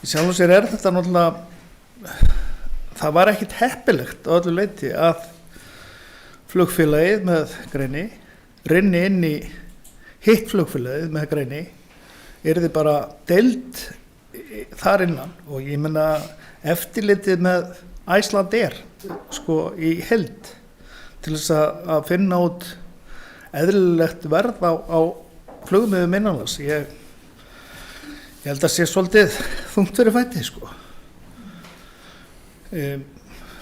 sjálfu sér þetta náttúrulega það var ekkit heppilegt á öllu leyti að flugfélagið með Greini rynni inn í hitt flugfélagið með Greini yrði bara deild þar innan og ég meina eftirlitið með Icelandair í heild til þess að finna út eðlilegt verð á flugmiðum innanlands ég held að sé svolítið þungt fyrir fæti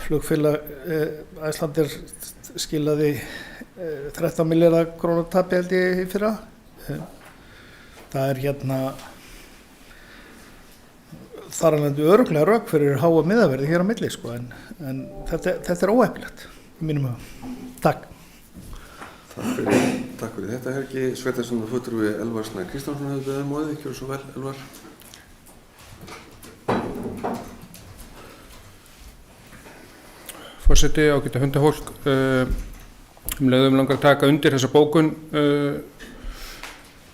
flugfélag Icelandair skilaði 13 milljarða króna tapi held ég í fyrra það er þar alveg örugglega rök fyrir háa miðaverði hér á milli en þetta er óheppilegt í mínum huga. Takk. Takk fyrir þetta Helgi. Sveitarstjórnarfulltrúi Elvar Snær Kristjánsson hefur beðið málið. Gjörðu svo vel, Elvar. Forseti, ágæta hundafólk, leiðum langar að taka undir þessa bókun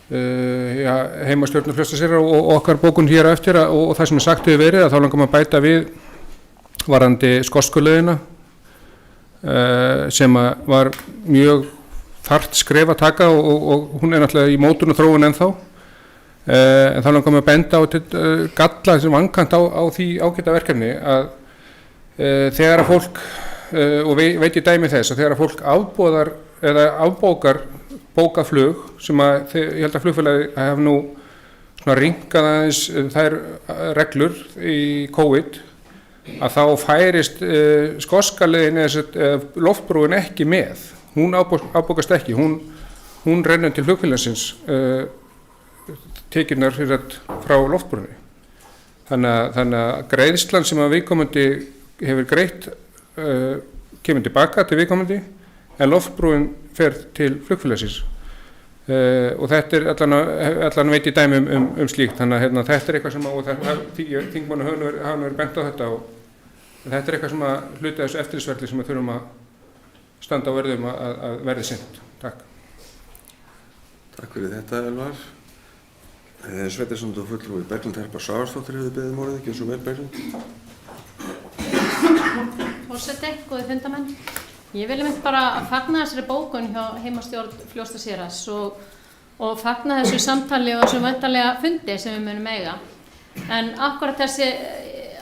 heimastjórnar Fljótsdalshérað og okkar bókun hér á eftir og það sem sagt hefur verið að þá langar maður að bæta við varðandi skoskuleiðina sem var mjög þarft skref að taka og hún er náttúrulega í mótun og þróun ennþá en þá langar maður að benda á galla sem vankant á því ágæta verkefni að þegar að fólk og veit ég dæmi þess að þegar að fólk afboðar eða afbókar bókað flug sem ég held að flugfélagi hafa nú svona rýmkað aðeins þær reglur í COVID að þá færist skoska leiðin eða loftbrúin ekki með, hún afbókast ekki, hún rennur til flugfélagsins tekjurnar frá loftbrúinni. Þannig að greiðslan sem að viðkomandi hefur greitt kemur tilbaka til viðkomandi en loftbrúin fer til flugfélagsins og þetta er allan veit í dæmi um slíkt þannig að þetta er eitthvað sem þingmannu hafa verið bent á þetta og þetta er eitthvað sem að hluti þessu eftirlitsferli sem við þurfum að standa á verðum að verði sinnt. Takk. Takk fyrir þetta Elvar. Sveitarstjórnarfulltrúi Berglind Harpa Svavarsdóttir hefur beðið málið. Gjörðu svo vel Berglind. Forseti, góðir fundamenn. Ég vil bara fagna þessari bókun hjá heimastjórn Fljótsdalshéraðs og fagna þessu samtali og þessu væntanlega fundi sem við munum eiga. En akkúrat þessi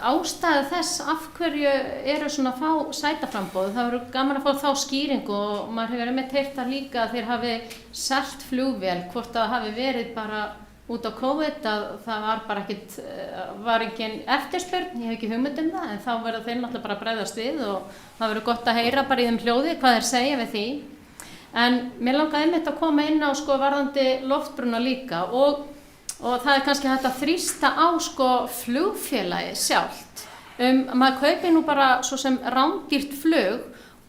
ástæða þess af hverju eru svona fá sætaframboð, það verður gaman að fá þá skýringu og maður hefur einmitt heyrt það líka að þeir hafi selt flugvél, hvort það hafi verið bara út á COVID að það var bara var engin eftirspurn, ég hef ekki hugmynd um það, en þá verður þeir náttúrulega bara að bregðast við og það verður gott að heyra bara í þeim hljóði hvað þeir segja við því. En mér langaði einmitt að koma inn á varðandi loftbrúna líka og það er kannski hægt að þrýsta á flugfélagið sjálft. Maður kaupi nú bara svo sem rándýrt flug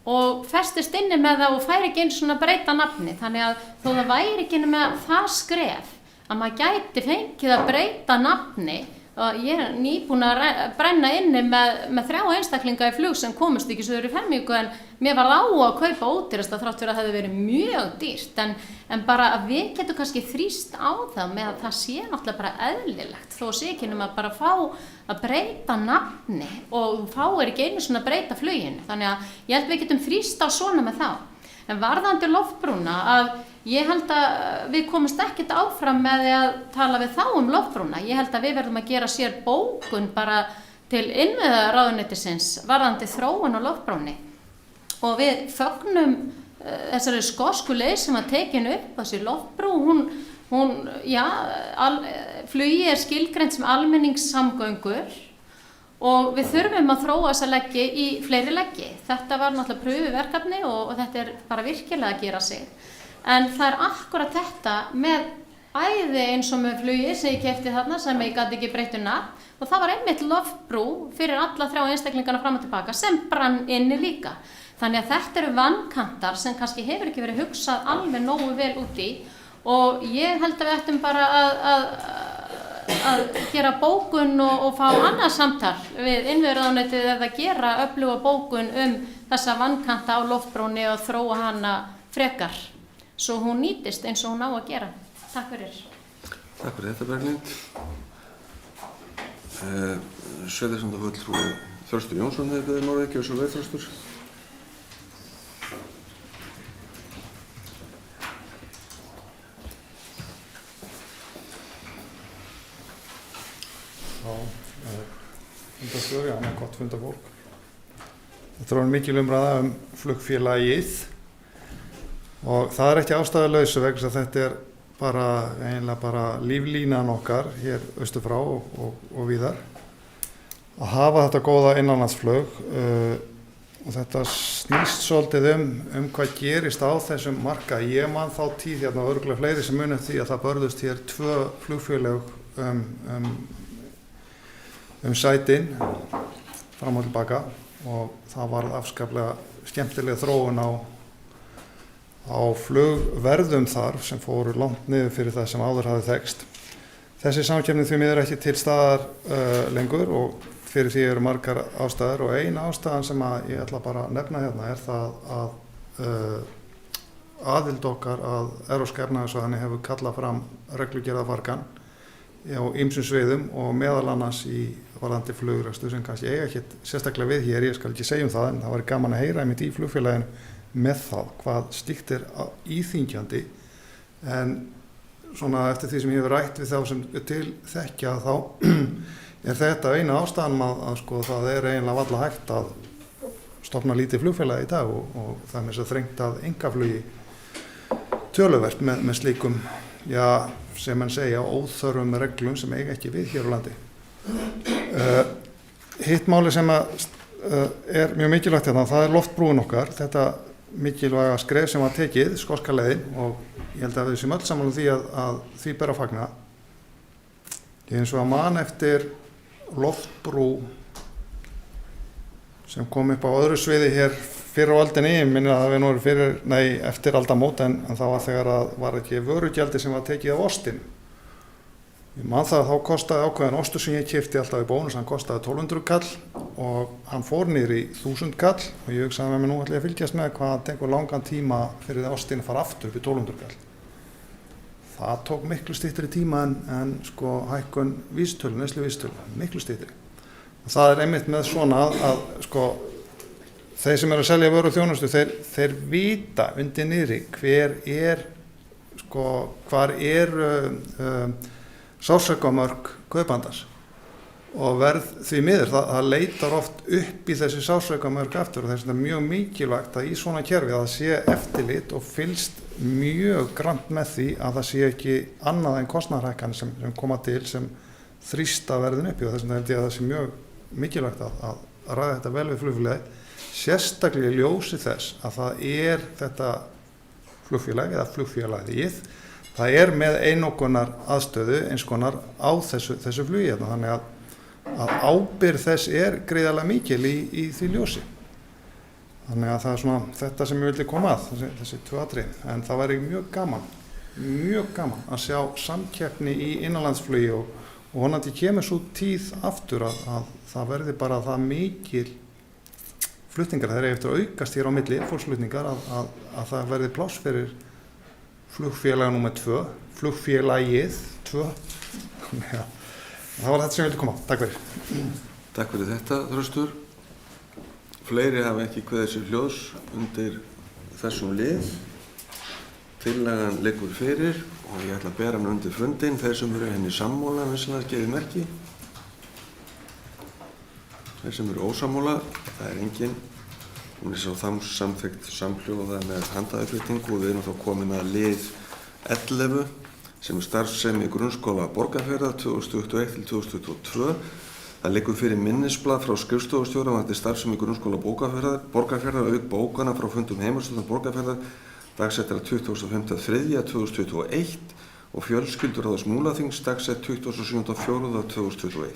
og festist inni með það og fær ekki eins svona breyta nafni, þannig að þó það væri ekki með það skref að maður gæti fengið að breyta nafni. Og ég er nýbúin að brenna inni með 3 einstaklinga í flug sem komust ekki suður í fermingu, en mér var á að kaupa ódýrasta þrátt fyrir að það hefði verið mjög dýrt, en bara að við getum kannski þrýst á það með að það sé náttúrulega bara eðlilegt, þó sé ekki nema bara fá að breyta nafni og fáir ekki einu svona að breyta fluginu, þannig að ég held við getum þrýst á svona með þá. En varðandi loftbrúna, að ég held að við komumst ekkert áfram með því að tala við þá loftbrúna. Ég held að við verðum að gera sér bókun bara til innviðaráðuneytisins varðandi þróun á loftbrúnni. Og við fögnum þessari skosku leið sem var tekin upp, þessi loftbrú, flugi skilgreint sem almenningssamgöngur. Og við þurfum að þróa þessa leggi í fleiri leggi. Þetta var náttúrulega pröfuverkefni og þetta er bara virkilega að gera sig. En það er akkurat þetta með æði eins og með flugi sem ég keypti þarna sem ég gat ekki breytt nafn. Og það var einmitt loftbrú fyrir alla 3 einstaklingana fram og tilbaka sem brann inni líka. Þannig að þetta eru vankantar sem kannski hefur ekki verið hugsað alveg nógu vel út í. Og ég held að við ættum bara að gera bókun og fá annað samtal við innviðaráðuneytið eða gera öfluga bókun þessa vankanta á loftbrúnni og þróa hana frekar svo hún nýtist eins og hún á að gera. Takk fyrir. Takk fyrir þetta, Berglind. Sveitarstjórnarfulltrúi Þröstur Jónsson hefur beðið orðið, ekki og svo Þröstur. Gott fundafólk. Þetta var mikil umræða flugfélagið og það er ekki ástæðulausu vegna þess að þetta er eiginlega bara líflínan okkar hér austur frá og víðar að hafa þetta góða innanlandsflug og þetta snýst svolítið hvað gerist á þessum markaði. Ég man þá tíð hérna og örugglega fleiri sem muni því að það börðust hér 2 flugfélög sætin fram og tilbaka og það var afskaplega skemmtileg þróun á flugverðum þar sem fóru langt niður fyrir það sem áður hafði þekkst. Þessi samkeppni því miður ekki til staðar lengur og fyrir því eru margar ástæður og ein ástæðan sem ég ætla bara að nefna hérna er það að aðild okkar að Evrópska efnahagssvæðinu hefur kallað fram reglugerðarfargan á ýmsum sviðum og meðal annars í varðandi flugrekstur sem kannski eiga ekkert sérstaklega við hér, ég skal ekki segja það en það væri gaman að heyra einmitt í flugfélaginu með það hvað slíkt er íþyngjandi en svona eftir því sem ég hefur rætt við þá sem til þekkja þá er þetta eina ástæðan að sko það er eiginlega varla hægt að stofna lítið flugfélag í dag og það er svo þrengt að einkaflugi töluvert með slíkum sem mann segja óþörfum reglum sem eiga ekki við hér á landi. Hitt máli sem er mjög mikilvægt hérna, það er loftbrúin okkar, þetta mikilvæga skref sem var tekið, skoska leiðin og ég held að við séum öll saman því að því ber að fagna. Ég eins og að man eftir loftbrú sem kom upp á öðru sviði hér fyrir á aldinni, ég minni að það við nú eftir aldamót en það var þegar að var ekki vörugjaldi sem var tekið af ostin. Ég man það að þá kostaði ákveðin ostur sem ég keypti alltaf í bónus, hann kostaði 1200 kall og hann fór niður í 1000 kall og ég hugsaði með mér nú ætla ég að fylgjast með hvað það tekur langan tíma fyrir ostin að fara aftur upp í 1200 kall. Það tók miklu styttri tíma en sko hækkun vísitölu, neyslu vísitölu, miklu styttri. Og það er einmitt með svona að sko þeir sem eru að selja vöru og þjónustu, þeir vita undir niðri hvar sársaukamörk kaupandans og verð því miður, það leitar oft upp í þessi sársaukamörk aftur og þess að það er mjög mikilvægt að í svona kerfi að það sé eftirlit og fylgst mjög grannt með því að það sé ekki annað en kostnaðarhækkanir sem koma til sem þrýsta verðin upp í og þess að held ég að það sé mjög mikilvægt að ræða þetta vel við flugfélagið, sérstaklega í ljósi þess að það er þetta flugfélag eða flugfélagið, það er með einokunar aðstöðu eins konar á þessu flugi hérna, þannig að ábyrgð þess er gríðarlega mikil í því ljósi. Þannig að það er svona þetta sem ég vildi koma að, þessi 2 atriði, en það væri mjög gaman mjög gaman að sjá samkeppni í innanlandsflugi og vonandi kemur svo tíð aftur að það verði bara það mikil flutningar, það eftir að aukast hér á milli fólksflutningar að það verði pláss fyrir flugfélag nr. 2, flugfélagið 2. Já, það var þetta sem ég vildi koma. Takk fyrir. Takk fyrir þetta, Þröstur. Fleiri hafa ekki kveðið sér hljóðs undir þessum lið. Tillagan liggur fyrir og ég ætla að bera hann undir fundinn. Þeir sem eru henni sammála, vinsamlega gefið merki. Þeir sem eru ósammála, það er enginn. Hún er svo samþykkt samhljóða með handauppréttingu og við erum þá komin að lið 11 sem er starfsemi grunnskóla Borgarfjarðar 2021 til 2022. Það liggur fyrir minnisblað frá skrifstofustjóra varðandi starfsemi grunnskóla Borgarfjarðar auk bókana frá fundum heimastjórnar Borgarfjarðar dagsettra 25.3.2021 og fjölskylduráðs Múlaþings dagsett 27.4.2021.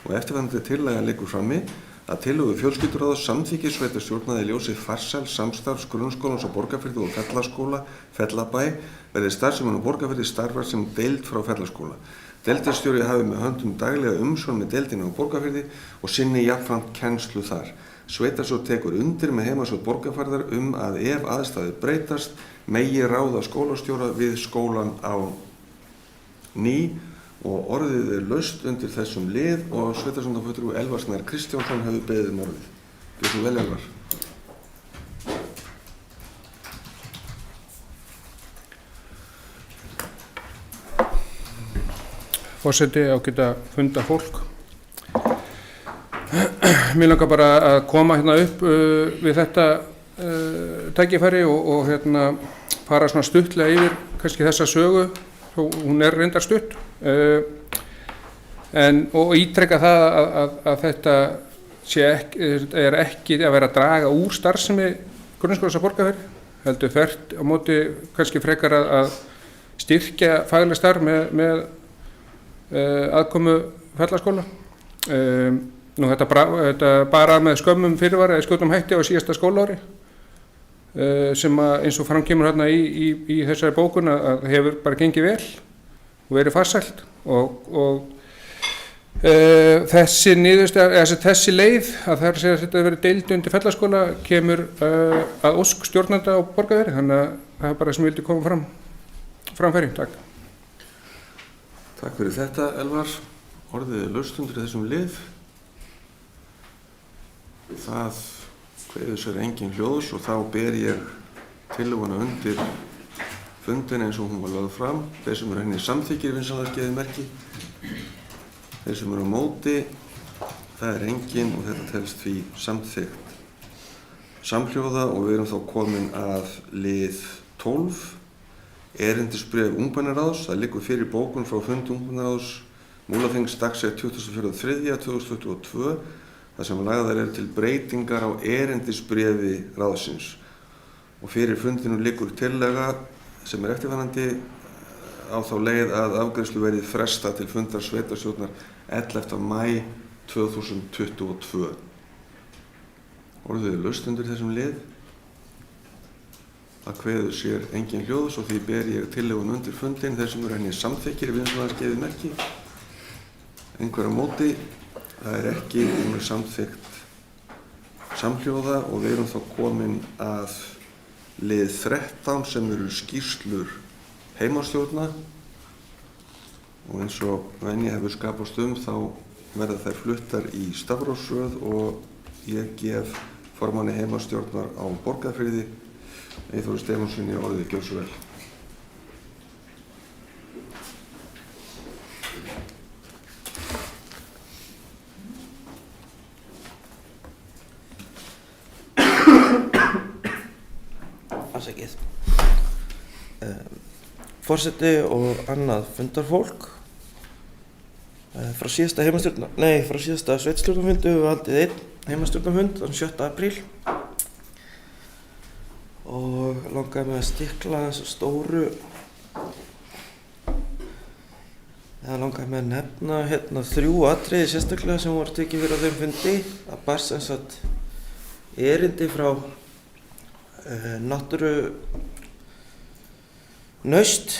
Og eftirfarandi tillaga liggur frammi að tillögu fjölskylduráðs samþykkir sveitarstjórnar í ljósi farsæls samstarfs grunnskólans á Borgarfirði og Fellaskóla, Fellabæ, verði starfsemin á Borgarfirði starfar sem deild frá Fellaskóla. Deildarstjóri hafi með höndum daglega umsjón með deildinni á Borgarfirði og sinni jafnframt kennslu þar. Sveitarstjórn tekur undir með heimasveit Borgarfjarðar að ef aðstæður breytast megi ráða skólastjóra við skólan á ný og orðið er laust undir þessum lið og sveitarstjórnarfulltrúi Elvar Snær Kristjánsson hefur beðið orðið. Gjörðu vel, Elvar. Forseti, ágæta funda fólk. Mér langar bara að koma hérna upp við þetta tækifæri og hérna fara svona stuttlega yfir kannski þessa sögu, hún er reyndar stutt, og ítreka það að þetta er ekki að vera að draga úr starfsemi grunnskólans á Borgarfirði, heldur þvert á móti kannski frekar að styrkja fagleg starf með aðkomu Fellaskóla. Nú þetta bara með skömmum fyrirvara eða skjótum hætti á síðasta skólaári sem eins og framkemur hérna í þessari bókun að hefur bara gengið vel og verið farsælt og þessi leið að það er að þetta verið deild undir Fellaskóla kemur að ósk stjórnanda á Borgarfirði, þannig að það er bara sem vildi koma framfæri. Takk. Takk fyrir þetta, Elvar. Orðið er laust undir þessum lið. Það kveður sér engin hljóðs og þá ber ég tillöguna undir fundin eins og hún var lögð fram. Þeir sem eru henni samþykkir vinsamlega gefið merki. Þeir sem eru á móti, það er engin og þetta telst því samþykkt samhljóða og við erum þá komin að lið 12. Erindisbréf ungmennaráðs. Það liggur fyrir bókun frá fund ungmennaráðs Múlaþings dagsett 24.3.2022 þar sem lagðar eru til breytingar á erindisbréfi ráðsins og fyrir fundinu liggur tillaga sem er eftirfarandi á þá leið að afgreiðslu verið frestað til fundar sveitarstjórnar 11. maí 2022. Orðið er laust undir þessum lið. Það kveður sér engin hljóðs og því ber ég tillögun undir fundin þeir sem eru henni samþykkir vinsamlega gefið merki. Einhver á móti, það er ekki, hún er samþykkt samhljóða og við erum þá komin að lið 13 sem eru skýrslur heimastjórna og eins og venja hefur skapast þá verða þær fluttar í stafrófsröð og ég gef formanni heimastjórnar á Borgarfirði Eyþóri Stefánsssyni orðið. Gjörðu svo vel. Afsakið. Forseti og annað fundarfólk. Frá síðasta sveitastjórnarfundi höfum við haldið einn heimastjórnarfund þann 7. apríl. Og langaði mig að stikla þessu stóru langaði mig að nefna hérna 3 atriði sérstaklega sem voru tekið fyrir á þeim fundi. Það barst sem sagt erindi frá Naust,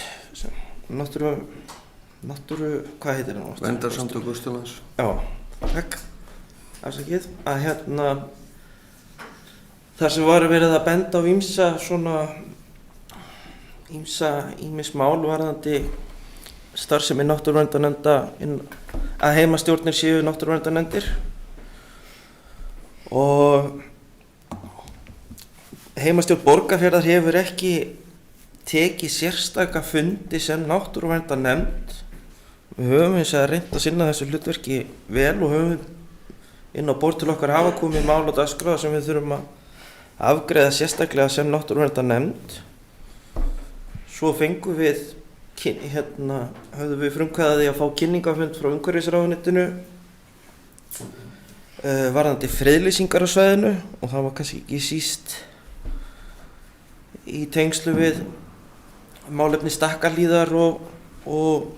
náttúru, hvað heitir hann? Verndarsamtök Austurlands. Já, takk, afsakið, að þar sem var verið að benda á ýmis mál varðandi starfsemi náttúruverndarnefnda að heimastjórnir séu náttúruverndarnefndir og heimastjórn Borgarfjarðar hefur ekki tekið sérstaka fundi sem náttúruverndarnefnd. Við höfum hins vegar reynt að sinna þessu hlutverki vel og höfum inn á borð til okkar hafa komið mál og dagskrá sem við þurfum að afgreiða sérstaklega sem náttúruverndarnefnd. Svo fengum við höfðum við frumkvæðið að fá kynningafund frá umhverfisráðuneytinu varðandi friðlýsingar á svæðinu og það var kannski ekki síst í tengslu við málefni Stakkahlíðar og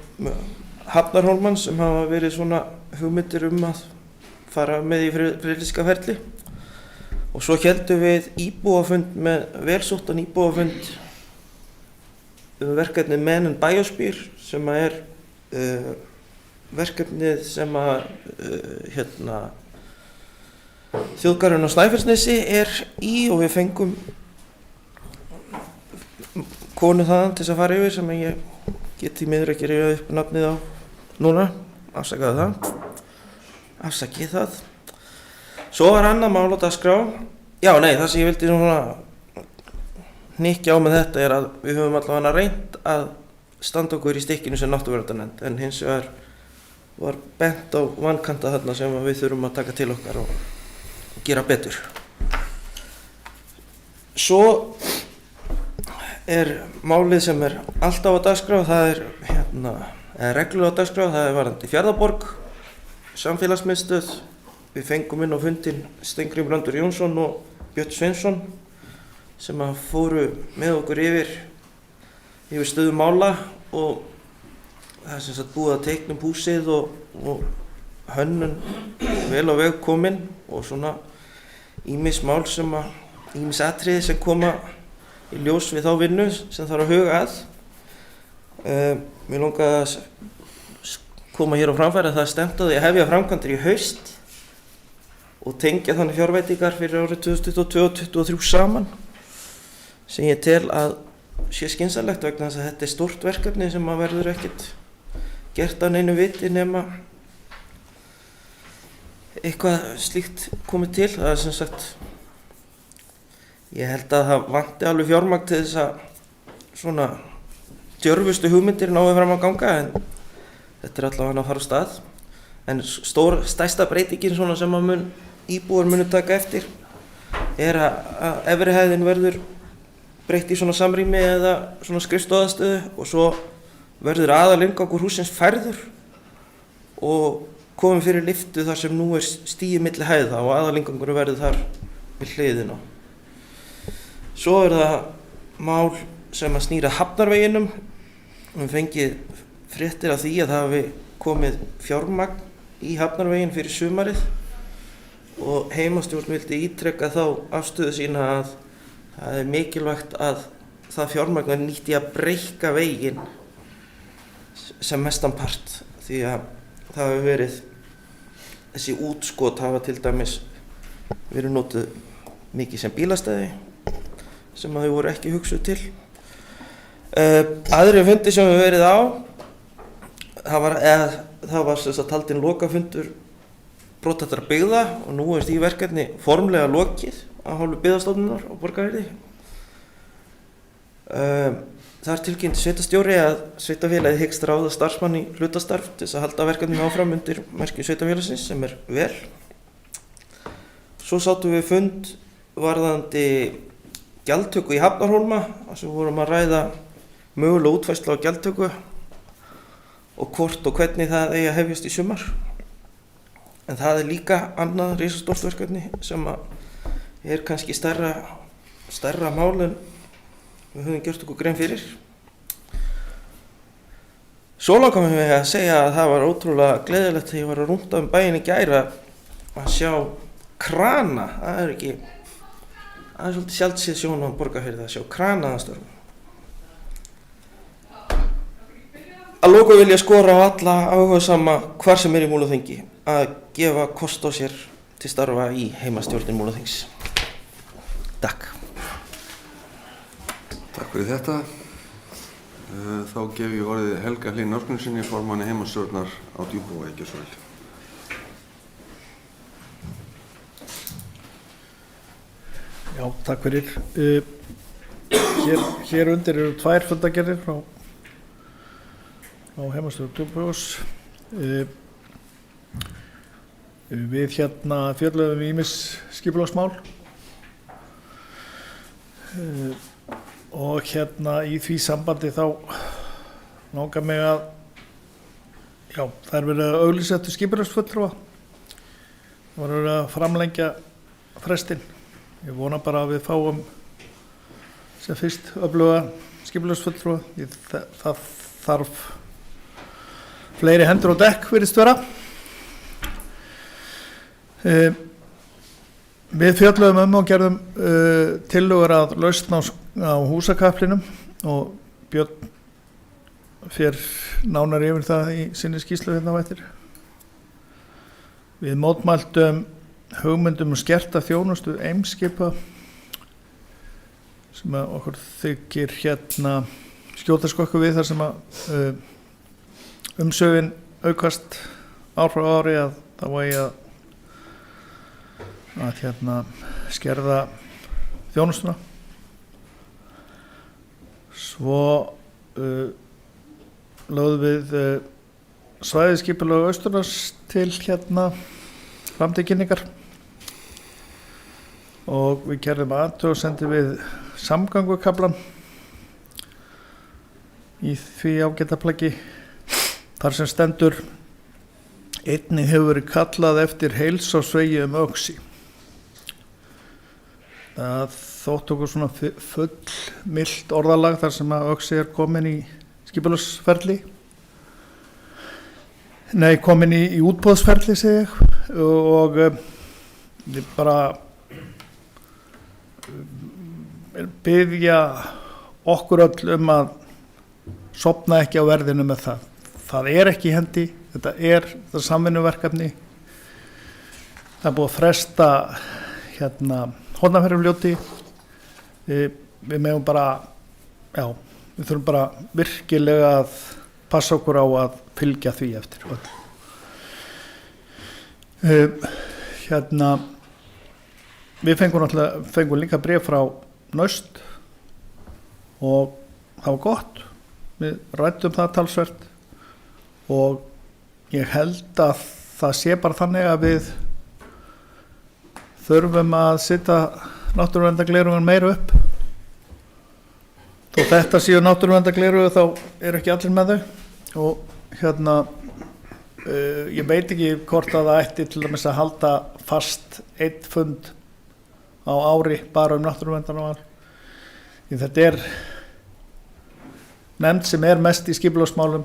Hafnarhólmans sem hafa verið svona hugmyndir að fara með í friðlýsingarferli. Og svo héldum við íbúafund með velsóttan íbúafund verkefnið Men in Biosphere sem verkefnið sem þjóðgarðurinn á Snæfellsnesi í og við fengum konu þaðan til að fara yfir sem ég get í miður ekki rifjað upp nafnið á núna, afsakið það. Svo var annað mál á dagskrá. Það sem ég vildi hnykkja á með þetta að við höfum allavega reynt að standa okkur í stikkinu sem náttúruverndarnefnd en hins vegar var bent á vankanta þarna sem við þurfum að taka til okkar og gera betur. Svo málið sem alltaf á dagskrá, það reglulega á dagskrá, það varðandi Fjarðarborg, samfélagsmiðstöð. Við fengum inn á fundinn Steingrímur Andor Jónsson og Björn Sveinsson sem fóru með okkur yfir stöðu mála og það sem sagt búið að teikna húsið og hönnun vel á veg komin og svona ýmis mál ýmis atriði sem koma í ljós við þá vinnu sem þarf að huga að. Mér langaði að koma hér á framfæri að það er stefnt að því að hefja framkvæmdir í haust og tengja þannig fjárveitingar fyrir árið 2022 og 2023 saman sem ég tel að sé skynsamlegt vegna þess að þetta er stórt verkefni sem verður ekkert gert að neinu viti nema eitthvað slíkt komið til. Það er sem sagt, ég held að það vanti alveg fjármagn til þess að svona djörfustu hugmyndir nái fram að ganga en þetta er allavega að fara á stað. En stærsta breytingin svona sem íbúar munu taka eftir að efri hæðin verður breytt í svona samrými eða svona skrifstofaðstöðu og svo verður aðalinngangur hússins færður og komið fyrir lyftu þar sem nú stigið milli hæða og aðalingangur verður þar við hliðina. Svo það mál sem snýr að Hafnarveginum. Við fengið fréttir af því að það hafi komið fjármagn í Hafnarveginn fyrir sumarið og heimastjórn vildi ítreka þá afstöðu sína að það er mikilvægt að það fjármagn er nýtt í að breikka veginn sem mestan part því að það hefur verið þessi útskot hafa til dæmis verið notuð mikið sem bílastæði sem þau voru ekki hugsuð til. Aðri fundi sem við verið á það var sem sagt haldinn lokafundur brothættra byggða og nú því verkefni formlega lokið af hálfu Byggðastofnunar á Borgarfirði. Þar tilkynnti sveitarstjóri að sveitarfélagið hyggst ráða starfsmann í hlutastarf til þess að halda verkefninu áfram undir merkjum sveitarfélagsins sem vel. Svo sátum við fund varðandi gjaldtöku í Hafnarhólma þar sem vorum að ræða mögulega útfærslu á gjaldtöku og hvort og hvernig það eigi að hefjast í sumar. En það líka annað risastórt verkefni sem kannski stærra mál en við höfum gert okkur grein fyrir. Svo langar mig að segja að það var ótrúlega gleðilegt þegar ég var að rúnda bæinn í gær að sjá krana. Það er svolítið sjaldséð sjón á Borgarfirði að sjá krana að störfum. Að lokum vil ég skora á alla áhugasama hvar sem í Múlaþingi að gefa kost á sér til starfa í heimastjórnin Múlaþings. Takk. Takk fyrir þetta. Þá gef ég orðið Helga Hlín Ásgrímssyni, formanni heimastjórnar á Djúpavogi, gjörðu svo vel. Já, takk fyrir. Hér undir eru 2 fundargerðir frá heimastjórn Djúpavogs. Við fjölluðum ýmis skipulagsmál og í því sambandi þá langar mig að það er verið að auglýsa eftir skipulagsfulltrúa. Það var verið að framlengja frestinn. Ég vona bara að við fáum sem fyrst öfluga skipulagsfulltrúa. Það þarf fleiri hendur á dekk virðist vera. Við fjölluðum og gerðum tillögur að lausn á húsakaflinum og Björn fer nánar yfir það í sinni skýrslu hérna á eftir. Við mótmæltum hugmyndum skerta þjónustu Eimskipa sem að okkur þykir skjóta skokku við þar sem að umsögin aukast ár frá ári að það vægi að skerða þjónustuna. Svo lögðum við svæðisskipulag Austurlands til fram til kynningar og við gerðum athugasemdir við samgöngukaflann í því ágæta plaggi þar sem stendur: einnig hefur verið kallað eftir heilsársvegi Öxi. Það þótti okkur svona fullmillt orðalag þar sem að Öxi er komin í skipulagsferli. Nei, komin í útboðsferli segi ég, og við bara biðja okkur öll að sofna ekki á verðinu með það. Það er ekki í hendi, þetta er samvinnuverkefni. Það er búið að fresta Hornafjarðarfljóti. Við megum bara, við þurfum bara virkilega að passa okkur á að fylgja því eftir. Við fengum líka bréf frá Naust og það var gott. Við ræddum það talsvert og ég held að það sé bara þannig að við þurfum að setja náttúruverndargleraugun meira upp. Þó þetta séu náttúruverndargleraugu þá eru ekki allir með þau og ég veit ekki hvort að það ætti til dæmis að halda fast 1 fund á ári bara náttúruverndarmál. Þetta er nefnd sem er mest í skipulagsmálum,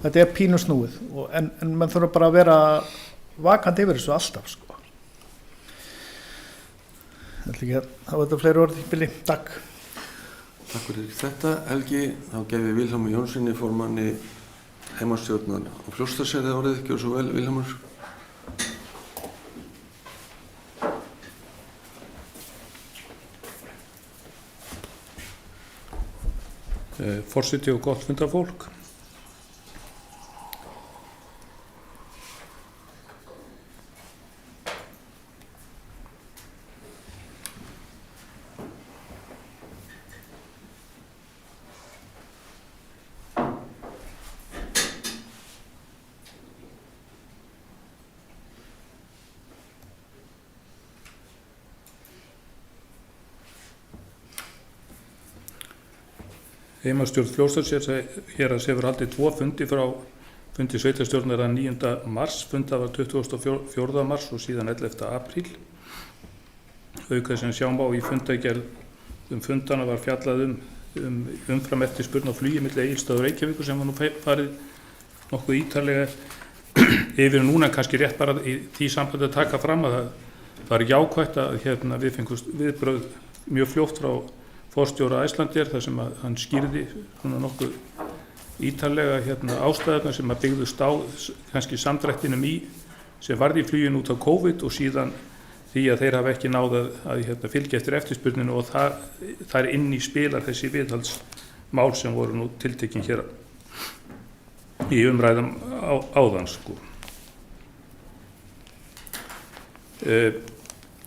þetta er pínu snúið en mann þurfa bara að vera vakandi yfir þessu alltaf sko. Það er ekki að hafa þetta fleiri orð í bili. Takk. Takk fyrir þetta, Helgi. Þá gef ég Vilhjálmi Jónssyni, formanni heimastjórnar á Fljótsdalsheiði orðið. Gjörðu svo vel, Vilhjálmur. Forseti og gott fundarfólk. Heimastjórn Fljótsdalshéraðs hefur haldið 2 fundi frá fundi sveitarstjórnar 9. mars, fundað var 24. mars og síðan 11. apríl. Auk þess sem sjá má í fundargerð fundana var fjallað umfram eftirspurn á flugi milli Egilsstaða og Reykjavíkur sem var nú farið nokkuð ítarlega yfir núna, kannski rétt bara í því sambandi að taka fram að það var jákvætt að við fengumst viðbrögð mjög fljótt frá forstjóra Icelandair þar sem að hann skýrði svona nokkuð ítarlega ástæðurnar sem að byggðust á kannski samdrættinum sem varði í fluginu út á COVID og síðan því að þeir hafa ekki náð að fylgja eftir eftirspurninu og það er inn í spilar þessi viðhaldsmál sem voru nú tiltekin hér í umræðum áðan sko.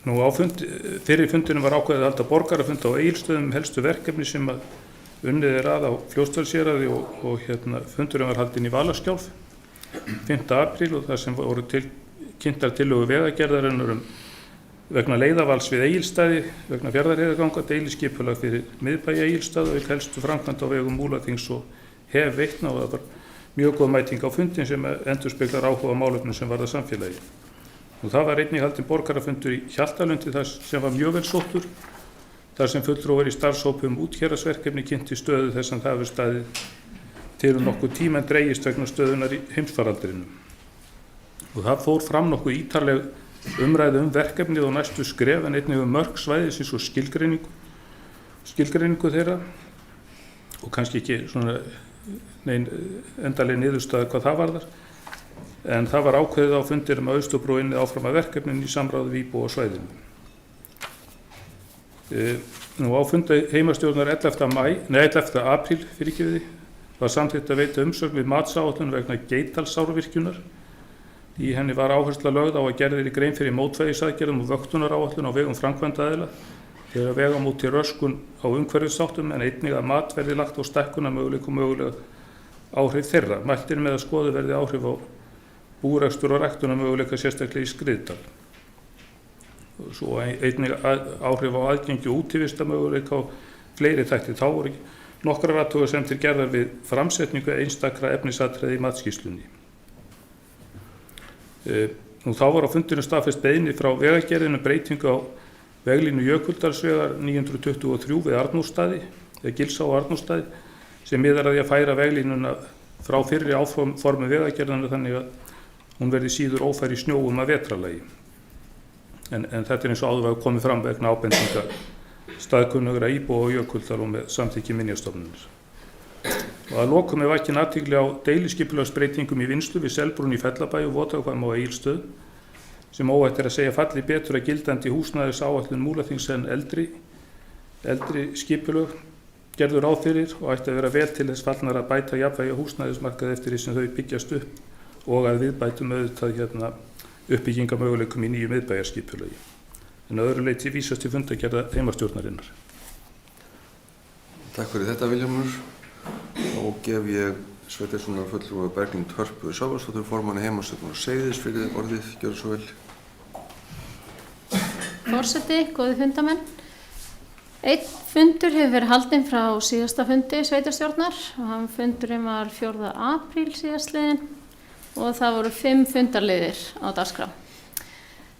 Nú á fyrir fundinu var ákveðið að halda borgarafund á Egilsstöðum helstu verkefni sem að unnið að á Fljótsdalshéraði og fundurinn var haldinn í Valaskjálf 5. apríl og það sem voru kynntar tillögur vegagerðarinnar vegna leiðavals við Egilsstaði, vegna Fjarðarheiðarganga, deiliskipulag fyrir miðbæ Egilsstaða og helstu framkvæmd á vegum Múlaþings og Hef-Veitna og það var mjög góð mæting á fundin sem endurspeglar áhuga á málefnum sem varða samfélagi. Og það var einnig haldinn borgarafundur í Hjaltalundi þar sem var mjög vel sóttur, þar sem fulltrúar í starfshópum útgerðarsverkefni kynnti stöðu þess að það hefur staðið til nokkuð tíma en dregist vegna stöðunar í heimsfaraldrinum. Og það fór fram nokkuð ítarleg umræðu verkefnið og næstu skref en einnig mörk svæðisins og skilgreiningu þeirra og kannski ekki svona endalega niðurstaða hvað það varðar. En það var ákveðið á fundir að Austurbrú inni áfram að verkefnin í samráði við íbúa á svæðinu. Nú á fundi heimastjórnar 11. apríl var samþykkt að veita umsögn við matsáætlun vegna Geitdalsárvirkjunar. Í henni var áhersla lögð á að gerðir í grein fyrir mótvægisaðgerðum og vöktunaráætlun á vegum framkvæmdaaðila þegar vegamót til röskun á umhverfisþáttum en einnig að mat verði lagt á stækkunarmöguleika og mögulega áhrif þeirra. Mælt er með að skoðuð verði áhrif á búrekstur og ræktunarmöguleika sérstaklega í Skriðdal. Svo einnig áhrif á aðgengi og útivistarmöguleika og fleiri þætti. Þá voru nokkrar athugasemdir gerðar við framsetningu einstakra efnisatriða í matskýrslunni. Þá var á fundinu staðfest beiðni frá vegagerðinu breytingu á veglínu Jökuldalsvegar 923 við Arnórsstaði, eða Gilsá og Arnórsstaði, sem miðar að því að færa veglínuna frá fyrri áformum vegagerðinu þannig að hún verði síður ófær í snjóum að vetrarlagi. En þetta er eins og áður var komið fram vegna ábendinga staðkunnugra íbúa og Jökuldal og með samþykki Minjastofnunar. Og að lokum er vakin athygli á deiliskipulagsbreytingum í vinnslu við Selbrún í Fellabæ og Votahvam á Egilsstöðum sem óhætt er að segja falli betur að gildandi húsnæðisáætlun Múlaþings en eldri skipulög gerðu ráð fyrir og ætti að vera vel til þess fallnar að bæta jafnvægi á húsnæðismarkaði eftir því sem þau byggjast upp og að viðbætum auðvitað uppbyggingamöguleikum í nýju miðbæjarskipulagi. En að öðru leyti vísast til fundargerða heimastjórnarinnar. Takk fyrir þetta, Vilhjálmur. Þá gef ég sveitarstjórnarfulltrúa Berglind Hörpu Svavarsdóttur formanni heimastjórnar Seyðisfirði orðið. Gjörðu svo vel. Forseti, góðir fundamenn. Einn fundur hefur verið haldinn frá síðasta fundi sveitarstjórnar og fundurinn var 4. apríl síðastliðinn og það voru 5 fundarliðir á dagskrá.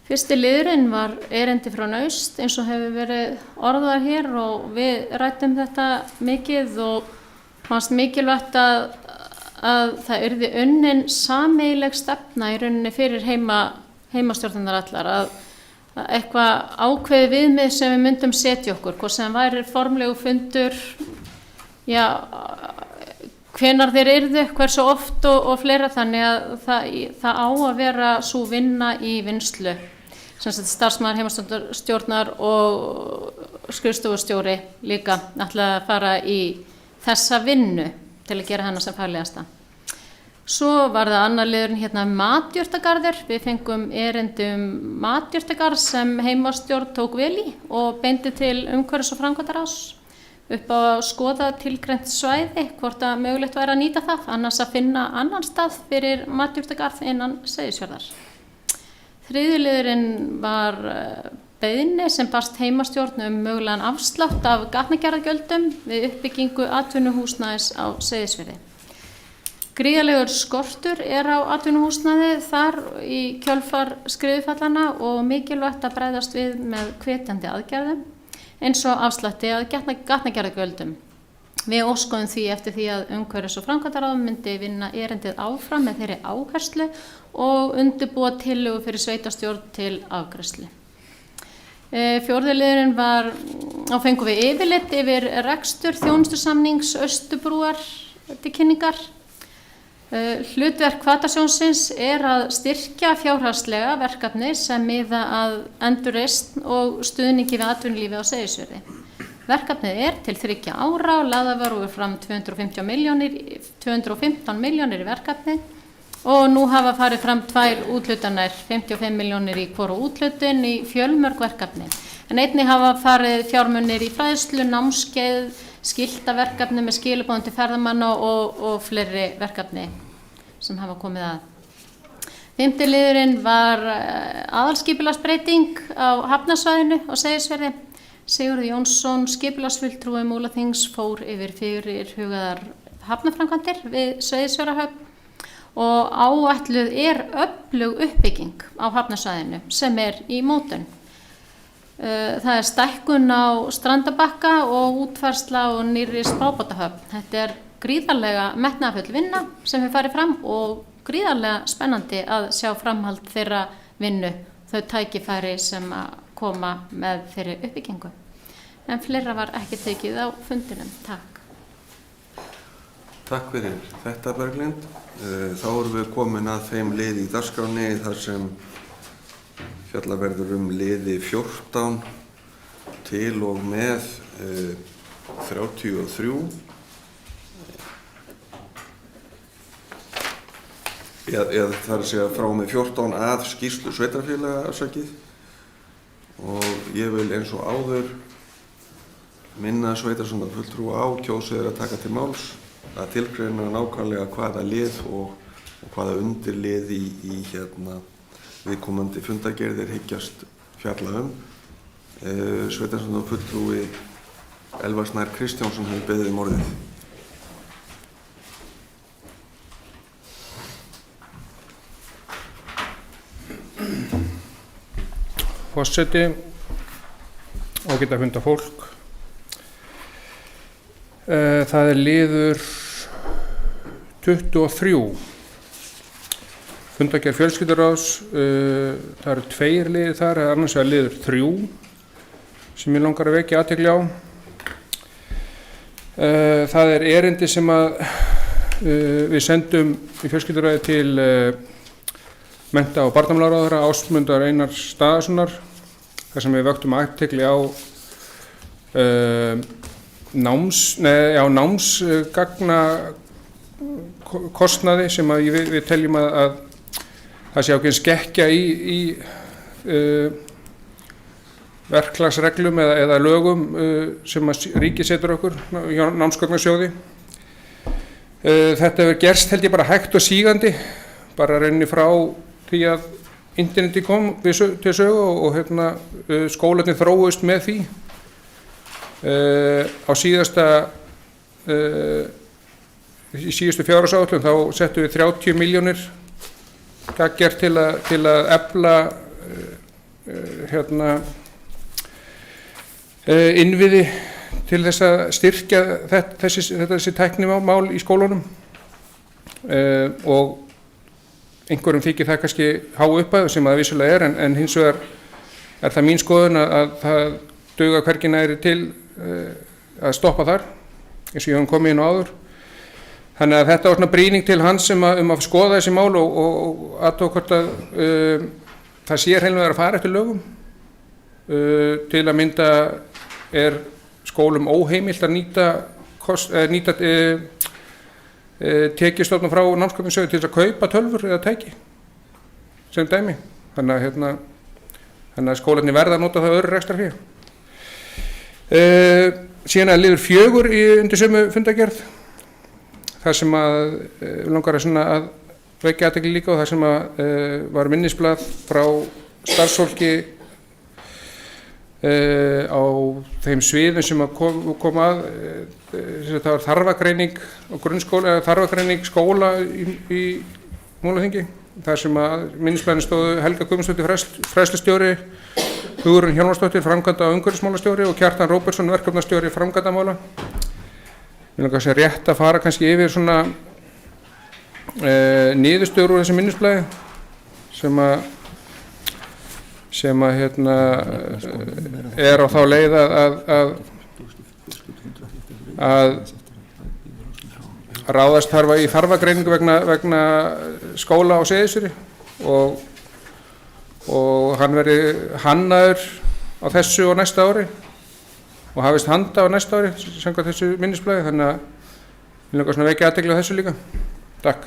Fyrsti liðurinn var erindi frá Naust eins og hefur verið orðað hér og við ræddum þetta mikið og fannst mikilvægt að það yrði unnin sameiginleg stefna í rauninni fyrir heimastjórnarnar allar að eitthvað ákveðið viðmið sem við myndum setja okkur, hvort sem væri formlegu fundur, hvenær þeir yrðu, hversu oft og fleira, þannig að það á að vera sú vinna í vinnslu. Sem sagt starfsmaður heimastjórnar og skrifstofustjóri líka ætla að fara í þessa vinnu til að gera hennar sem faglegasta. Svo var það annar liðurinn matjurtagarður. Við fengum erindi matjurtagarð sem heimastjórn tók vel í og beindi til umhverfis- og framkvæmdaráðs upp á að skoða tilgreint svæði, hvort að mögulegt væri að nýta það, annars að finna annan stað fyrir matjurtagarð innan Seyðisfjarðar. Þriðji liðurinn var beiðni sem barst heimastjórn mögulegan afslátt af gatnagerðargjöldum við uppbyggingu atvinnuhúsnæðis á Seyðisfirði. Gríðarlegur skortur er á atvinnuhúsnæði þar í kjölfar skriðufallana og mikilvægt að bregðast við með hvetjandi aðgerðum eins og afslætti að gatnagerðargjöldum. Við óskoðum því eftir því að umhverfis- og framkvæmdaráð myndi vinna erindið áfram með þeirri áherslu og undirbúa tillögu fyrir sveitarstjórn til afgreiðslu. Fjórði liðurinn var, fengum við yfirlit yfir rekstur þjónustusamnings Austurbrúar til kynningar. Hlutverk Hvatasjóðsins er að styrkja fjárhagslega verkefni sem miða að endurreisn og stuðningi við atvinnulífi á Seyðisfirði. Verkefnið er til 3 ára og lagðar voru fram 215 milljónir í verkefni og nú hafa farið fram 2 úthlutanir, 55 milljónir í hvoru úthlutun í fjölmörg verkefni. En einnig hafa farið fjármunir í fræðslu, námskeið, skiltaverkefni með skilabóðum til ferðamanna og fleiri verkefni sem hafa komið að. 5. liðurinn var aðalskipulagsbreyting á hafnarsvæðinu á Seyðisfirði. Sigurður Jónsson, skipulagsfulltrúi Múlaþings, fór yfir fyrirhugaðar hafnarframkvæmdir við Seyðisfjarðarhöfn og áætluð er öflug uppbygging á hafnarsvæðinu sem er í mótun. Það er stækkun á Strandabakka og útfærsla og nýrri smábátahöfn. Þetta er gríðarlega metnaðarfull vinna sem við farið fram og gríðarlega spennandi að sjá framhald þeirra vinnu, þau tækifæri sem að koma með þeirri uppbyggingu. En fleira var ekki tekið á fundinum. Takk. Takk fyrir þetta, Berglind. Þá erum við komin að þeim liði í dagskránni þar sem fjallað verður liði 14 til og með 33. Eða það er að segja frá með 14 að skýrslu sveitarfélaga afsakið. Og ég vil eins og áður minna sveitarstjórnarfulltrúa á kjósi þeirra að taka til máls að tilgreina nákvæmlega hvaða lið og hvaða undirlið í viðkomandi fundargerðir hyggjast fjalla Sveitarstjórnarfulltrúi Elvar Snær Kristjánsson hefur beðið orðið. Forseti, ágæta fundafólk. Það er liður 23. Fundargerð fjölskylduráðs, það eru 2 liðir þar, annars er liður 3 sem ég langar að vekja athygli á. Það er erindi sem við sendum í fjölskylduráði til mennta- og barnamálaráðherra Ásmundar Einars Daðasonar, þar sem við vöktum athygli á námsgagnakostnaði sem við teljum að það sé ákveðin skekkja í verklagsreglum eða lögum sem ríkið setur okkur hjá námsgagnasjóði. Þetta hefur gerst held ég bara hægt og sígandi, bara rauninni frá því að interneti kom til sögu og skólarnir þróuðust með því. Á í síðustu fjárhagsáætlun þá settum við 30 milljónir gagnger til að efla innviði til þess að styrkja þessi tæknimál í skólunum og einhverjum þykir það kannski há upphæð sem það vissulega er en hins vegar er það mín skoðun að það duga hvergi næri til að stoppa þar eins og ég hef komið inn á áður. Þannig að þetta var svona brýning til hans að skoða þessi mál og athuga hvort að það sé hreinlega að fara eftir lögum. Til að mynda er skólum óheimilt að nýta tekjustofna frá námsgagnasjóði til þess að kaupa tölvur eða tæki sem dæmi. Þannig að skólarnir verða að nota það öðru rekstrarfé. Síðan er liður 4 undir sömu fundargerð. Það sem langar að vekja athygli líka og það sem var minnisblað frá starfsfólki á þeim sviðum sem kom að. Það var þarfagreining og grunnskóla, þarfagreining skóla í Múlaþingi. Þar sem minnisblaðinu stóðu Helga Guðmundsdóttir fræðslustjóri, Hugrún Hjálmarsdóttir framkvæmda- og umhverfismálastjóri og Kjartan Róbertsson verkefnastjóri framkvæmdamála. Ég langar að segja rétt að fara kannski yfir svona niðurstöður úr þessu minnisblaði sem er á þá leið ráðast þarf í þarfagreiningu vegna skóla á Seyðisfirði og hann verði hannaður á þessu og næsta ári og hafist handa á næsta ári samkvæmt þessu minnisblaði, þannig að við langar svona vekja athygli á þessu líka. Takk.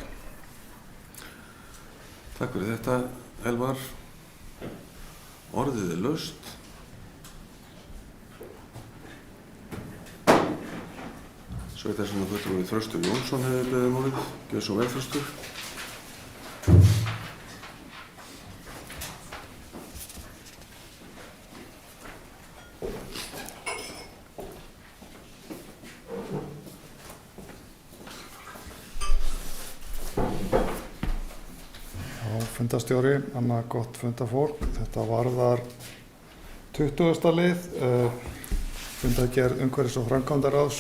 Takk fyrir þetta, Elvar. Orðið laust. Sveitarstjórnarfulltrúi Þröstur Jónsson hefur beðið orðið. Gjörðu svo vel, Þröstur. Fundastjóri, annað gott fundafólk. Þetta varðar 20. lið, fundagerð umhverfis- og framkvæmdaráðs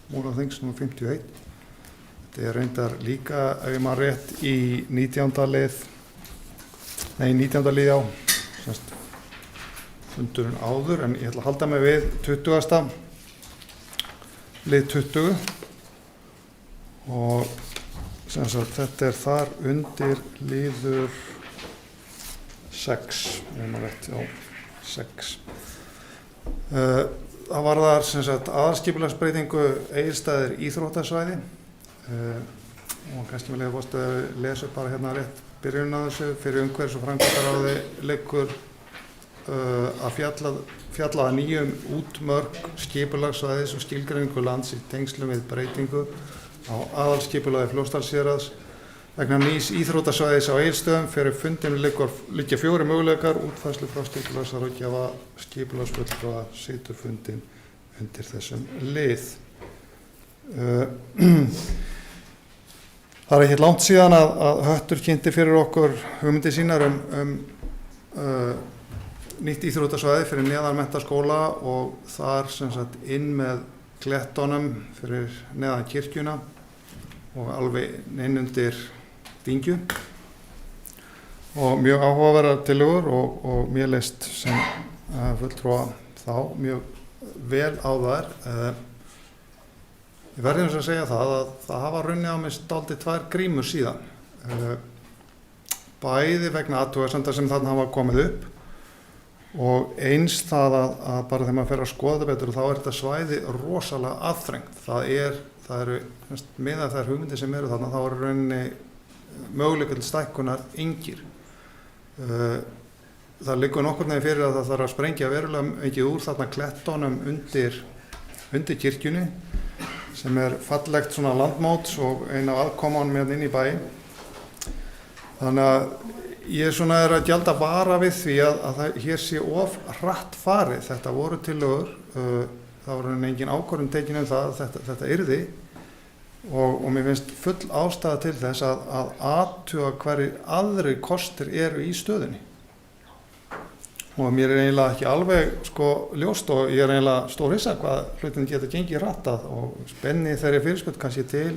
Múlaþings nr. 51. Þetta er reyndar líka, ef ég man rétt, í 19. lið á, semst fundurinn áður, en ég ætla að halda mig við 20. lið 20 og þetta er þar undir liður 6, ef maður rétt, já, 6. Það varðar aðalskipulagsbreytingu Egilsstaðir íþróttasvæði og kannski með leyfa að lesa bara hérna rétt byrjun á þessu. Fyrir umhverfis- og framkvæmdaráði liggur að fjalla að nýjum útmörk skipulagssvæðis og skilgreiningu lands í tengslum við breytingu á aðalskipulagi Fljótsdalshéraðs vegna nýs íþróttasvæðis á Egilsstöðum. Fyrir fundinu liggja 4 möguleikar, útfærslu frá skipulagsráðgjafa, skipulagsfulltrúa situr fundinn undir þessum lið. Það er ekki langt síðan að Höttur kynnti fyrir okkur hugmyndir sínar nýtt íþróttasvæði fyrir neðan menntaskóla og þar inn með klettunum fyrir neðan kirkjuna og alveg inn undir Dyngju og mjög áhugaverðar tillögur og mér leist sem fulltrúa þá mjög vel á þær. Ég verði að segja það að það hafa runnið á mig dálítið 2 grímur síðan, bæði vegna athugasemda sem þarna hafa komið upp og eins það að bara þegar maður fer að skoða þetta betur þá er þetta svæði rosalega aðþrengt. Það eru með þær hugmyndir sem eru þarna, þá eru rauninni möguleika til stækkunar engir. Það liggur nokkurn veginn fyrir að það þarf að sprengja verulega mikið úr þarna klettunum undir kirkjunni sem er fallegt svona landmót og eina af aðkomanum hérna inn í bæ. Þannig að ég er að gjalda vara við því að hér sé of hratt farið. Þetta voru tillögur, það voru engin ákvörðun tekin það að þetta yrði og mér finnst full ástæða til þess að athuga hverjir aðrir kostir eru í stöðunni. Og mér er eiginlega ekki alveg ljóst og ég er eiginlega stórhissa hvað hlutin geta gengið hratt og spenni þeirri fyrirspurn kannski til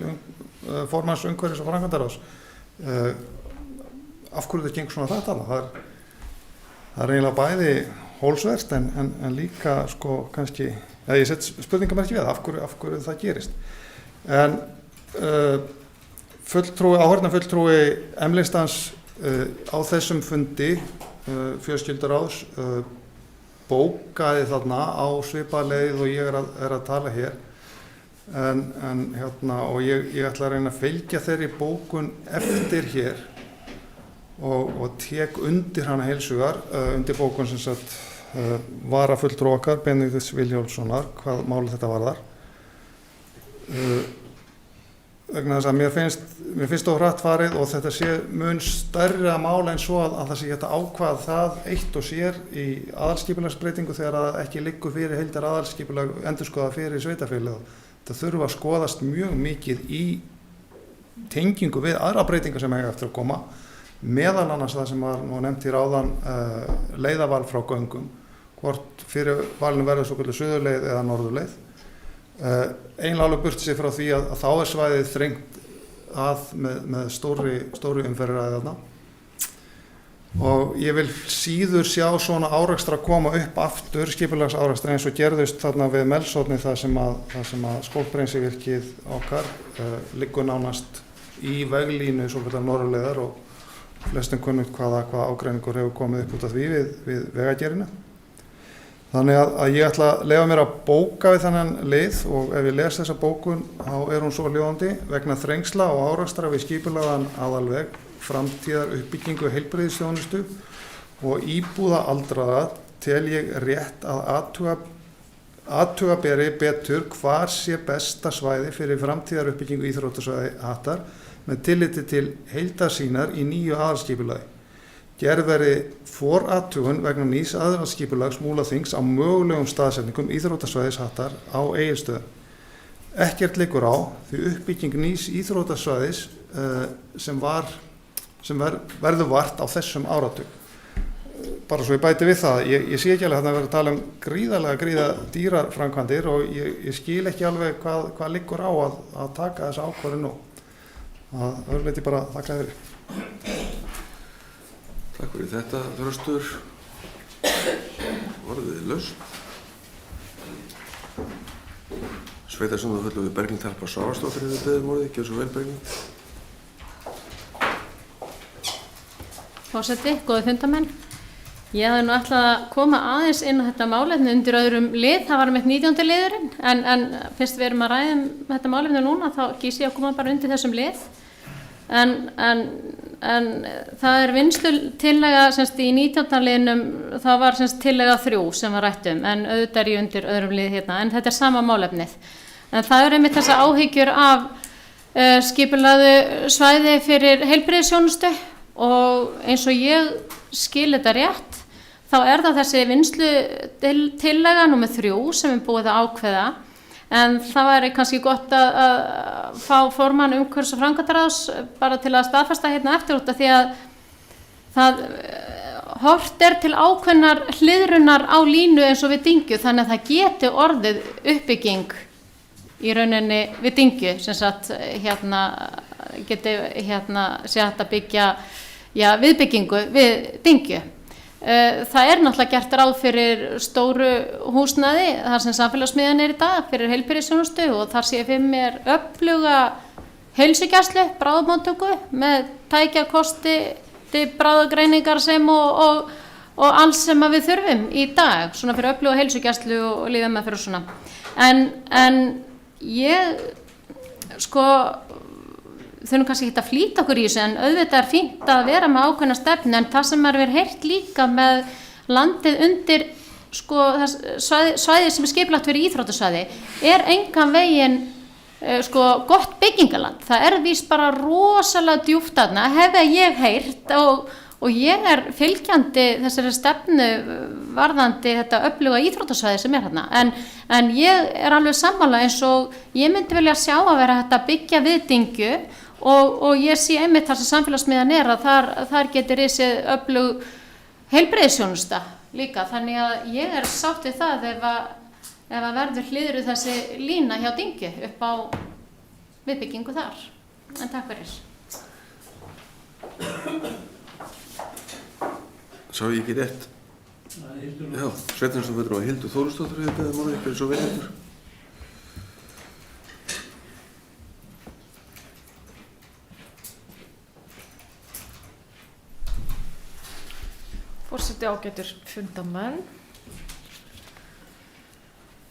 formanns umhverfis- og framkvæmdaráðs. Af hverju þetta gengur svona hratt þarna? Það er eiginlega bæði hólsverst en líka kannski, ég set spurningamerki við af hverju það gerist. En áheyrnarfulltrúi M-listans á þessum fundi fjölskylduráðs bókaði þarna á svipaða leið og ég er að tala hér og ég ætla að reyna að fylgja þeirri bókun eftir hér og tek undir hana heilshugar undir bókun sem sagt varafulltrúi okkar Benedikts Vilhjálmssonar hvað málið þetta varðar vegna þess að mér finnst það hratt farið og þetta sé mun stærra mál en svo að það sé hægt að ákvaða það eitt og sér í aðalskipulagsbreytingu þegar það ekki liggur fyrir heildar aðalskipulag endurskoða fyrir sveitarfélög. Það þurfa að skoðast mjög mikið í tengingu við aðra breytingar sem eiga eftir að koma, meðal annars það sem var nú nefnt hér áðan leiðaval frá göngum, hvort fyrir valinu verður svokölluð suðurleið eða norðurleið. Einlega alveg burt sér frá því að þá er svæðið þrengt að með stóri umferðaræði þarna og ég vil síður sjá svona árekstra koma upp aftur, skipulagsárekstra eins og gerðust þarna við Melsókni þar sem að skólprensivirkið okkar liggur nánast í veglínu svokallaðrar norðurleiðar og flestum kunnugt hvaða ágreiningur hefur komið upp út af því við vegagerðina. Þannig að ég ætla að leyfa mér að bóka við þennan lið og ef ég les þessa bókun þá er hún svo ljóðandi: vegna þrengsla og árekstra við skipulagðan aðalveg, framtíðar uppbyggingu heilbrigðisþjónustu og íbúða aldraða tel ég rétt að athuga beri betur hvar sé besta svæði fyrir framtíðar uppbyggingu íþróttasvæði Hattar með tilliti til heildarsýnar í nýju aðalskipulagi. Gerð verði forathugun vegna nýs aðalskipulags Múlaþings á mögulegum staðsetningum íþróttasvæðis Hattar á Egilsstöðum. Ekkert liggur á því uppbygging nýs íþróttasvæðis sem verður vart á þessum áratug. Bara svo ég bæti við það, ég sé ekki alveg að vera að tala um gríða dýrar framkvæmdir og ég skil ekki alveg hvað liggur á að taka þessa ákvörðun nú. Það öðruleyti bara þakka fyrir. Takk fyrir þetta, Þröstur. Orðið laust. Sveitarstjórnarfulltrúi Berglind Harpa Svavarsdóttir hefur beðið um orðið. Gjörðu svo vel, Berglind. Forseti, góði fundamenn. Ég hafði nú ætlað að koma aðeins inn á þetta málefni undir öðrum lið, það var mitt 19. liðurinn, en fyrst við erum að ræða þetta málefni núna þá gís ég að koma bara undir þessum lið. En það er vinnslutillaga semst í 19. liðnum, það var semst tillaga 3 sem var rætt en auðvitað er ég undir öðrum lið hérna, en þetta er sama málefnið. En það er einmitt þessa áhyggjur af skipulagðu svæði fyrir heilbrigðisþjónustu og eins og ég skil þetta rétt, þá er það þessi vinnslutillaga númer 3 sem er búið að ákveða, en það væri kannski gott að fá formann umhverfis- og framkvæmdaráðs bara til að staðfesta hérna eftir út af því að það hort er til ákveðnar hliðrunar á línu eins og við Dyngju, þannig að það geti orðið uppbygging í rauninni við Dyngju, sem sagt geti sé hægt að byggja viðbyggingu við Dyngju. Það er náttúrulega gert ráð fyrir stóru húsnæði þar sem samfélagsmiðjan er í dag fyrir heilbrigðisþjónustu og þar sé fyrir mér öfluga heilsugæslu, bráðamóttöku með tækjakosti til bráðagreiningar sem og alls sem við þurfum í dag, svona fyrir öfluga heilsugæslu og lyfjameðferð og svona. En ég þurfum kannski ekki að flýta okkur í þessu, en auðvitað er fínt að vera með ákveðna stefnu, en það sem er heyrt líka með landið undir svæði sem er skipulagt fyrir íþróttasvæði er engan veginn gott byggingaland. Það er víst bara rosalega djúpt þarna, hef ég heyrt og ég er fylgjandi þessari stefnu varðandi þetta öfluga íþróttasvæði sem er þarna. En ég er alveg sammála eins og ég myndi vilja sjá að vera hægt að byggja við Dyngju og ég sé einmitt þar sem samfélagsmiðjan er að þar getur risið öflug heilbrigðisþjónusta líka. Þannig að ég er sátt við það ef að verður hliðruð þessi lína hjá Dyngju upp á viðbyggingu þar. En takk fyrir. Sá ég ekki rétt? Já, sveitarstjórnarfulltrúi Hildur Þórsdóttir hefur beðið um orðið. Gjörðu svo vel, Hildur. Forseti, ágætur fundamenn.